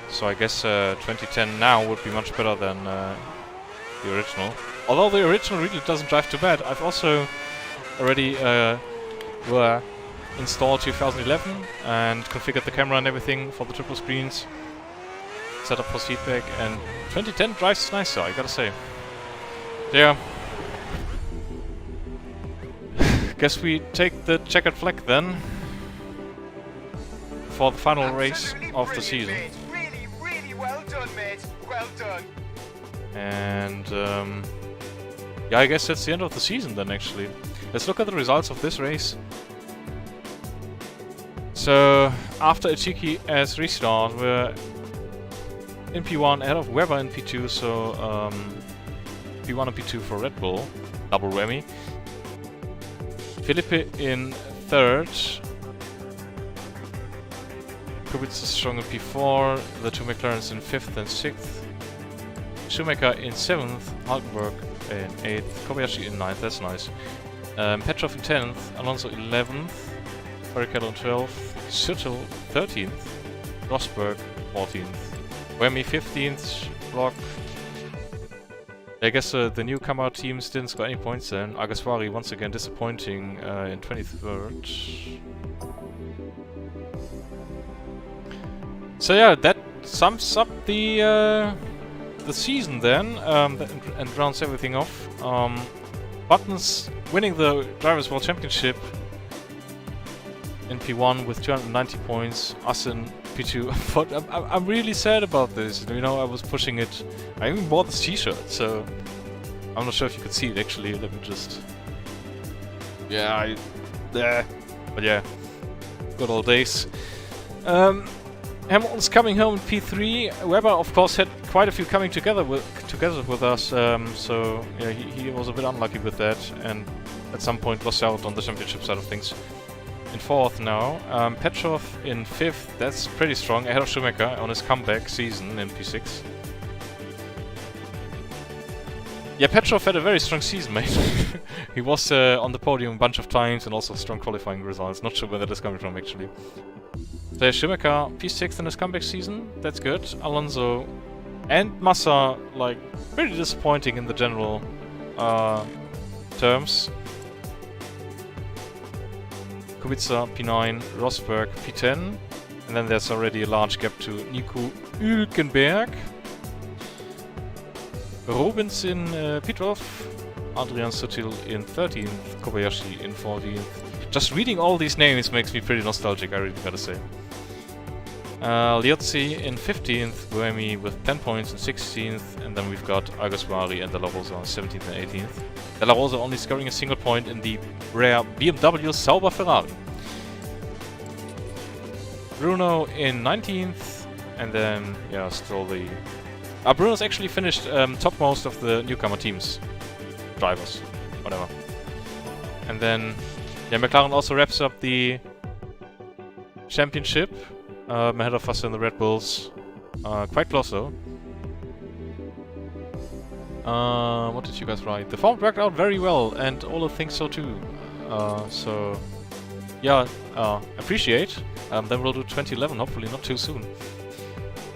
So I guess 2010 now would be much better than the original. Although the original really doesn't drive too bad. I've also already installed 2011 and configured the camera and everything for the triple screens. Set up for feedback, and 2010 drives nicer, I gotta say. Yeah. Guess we take the checkered flag then for the final race of the season. Mate. Really well done, mate. Well done. And yeah, I guess that's the end of the season then, actually. Let's look at the results of this race. So, after a cheeky as restart, we're in P1 ahead of Weber in P2, so P1 and P2 for Red Bull, double Remy. Felipe in third. Kubica is strong in P4, the two McLarens in 5th and 6th. Schumacher in 7th, Hulkenberg in 8th, Kobayashi in 9th, that's nice. Petrov in 10th, Alonso 11th, Barrichello in 12th, Suttel 13th, Rosberg 14th, Remy 15th, Block. I guess the newcomer teams didn't score any points then. Agaswari once again disappointing in 23rd. So yeah, that sums up the season then, and rounds everything off. Buttons winning the Drivers' World Championship in P1 with 290 points, us in P2. But I'm really sad about this. You know, I was pushing it. I even bought this t-shirt, so I'm not sure if you could see it actually. Let me just... Yeah, but yeah, good old days. Hamilton's coming home in P3. Weber, of course, had quite a few coming together with us, so yeah, he was a bit unlucky with that, and at some point lost out on the championship side of things. In 4th now, Petrov in 5th. That's pretty strong, ahead of Schumacher on his comeback season in P6. Yeah, Petrov had a very strong season, mate. He was on the podium a bunch of times and also strong qualifying results. Not sure where that is coming from, actually. So yeah, Schumacher P6 in his comeback season. That's good. Alonso and Massa, like, pretty disappointing in the general terms. Kubica P9, Rosberg P10. And then there's already a large gap to Nico Hülkenberg. Rubens in P12, Adrian Sutil in 13th, Kobayashi in 14th. Just reading all these names makes me pretty nostalgic, I really gotta say. Liozzi in 15th, Buemi with 10 points in 16th, and then we've got Alguersuari and De La Rosa on 17th and 18th. De La Rosa only scoring a single point in the rare BMW Sauber Ferrari. Bruno in 19th, and then, yeah, still the... Bruno's actually finished topmost of the newcomer teams. Drivers. Whatever. And then, yeah, McLaren also wraps up the championship. Ahead of us in the Red Bulls. Quite close though. What did you guys write? The form worked out very well, and Ola thinks so too. So, yeah, appreciate. Then we'll do 2011, hopefully not too soon.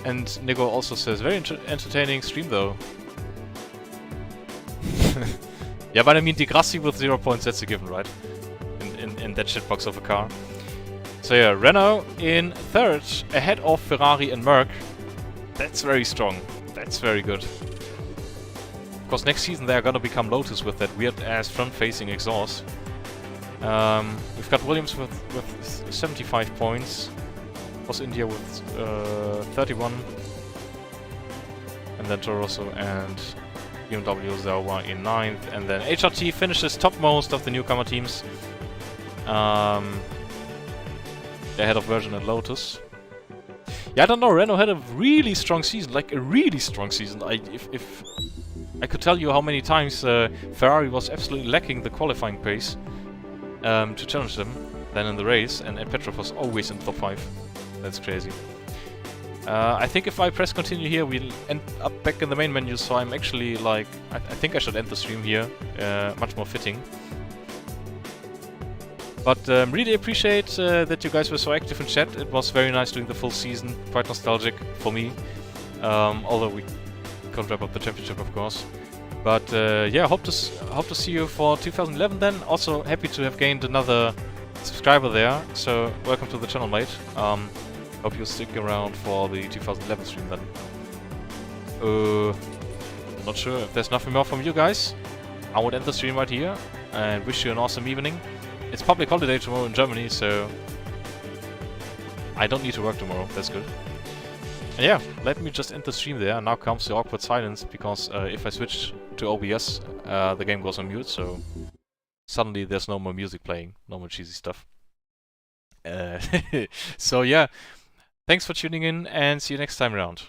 And Nigo also says, very entertaining stream though. Yeah, but I mean, Di Grassi with 0 points, that's a given, right? In that shitbox of a car. So yeah, Renault in 3rd, ahead of Ferrari and Merc. That's very strong. That's very good. Of course, next season they are gonna become Lotus with that weird-ass front-facing exhaust. We've got Williams with 75 points. Was India with 31, and then Toro Rosso and BMW Zauber in 9th, and then HRT finishes topmost of the newcomer teams. They're ahead of Virgin and Lotus. Yeah, I don't know, Renault had a really strong season, like a really strong season. If I could tell you how many times Ferrari was absolutely lacking the qualifying pace to challenge them, then in the race, and Petrov was always in top 5. That's crazy. I think if I press continue here, we'll end up back in the main menu, so I'm actually like... I think I should end the stream here. Much more fitting. But really appreciate that you guys were so active in chat. It was very nice doing the full season. Quite nostalgic for me. Although we can't wrap up the championship, of course. But yeah, hope to see you for 2011 then. Also happy to have gained another subscriber there. So welcome to the channel, mate. Hope you stick around for the 2011 stream then. Not sure if there's nothing more from you guys. I would end the stream right here and wish you an awesome evening. It's public holiday tomorrow in Germany, so I don't need to work tomorrow. That's good. And yeah, let me just end the stream there. Now comes the awkward silence, because if I switch to OBS, the game goes on mute, so suddenly there's no more music playing, no more cheesy stuff. So yeah, thanks for tuning in, and see you next time around.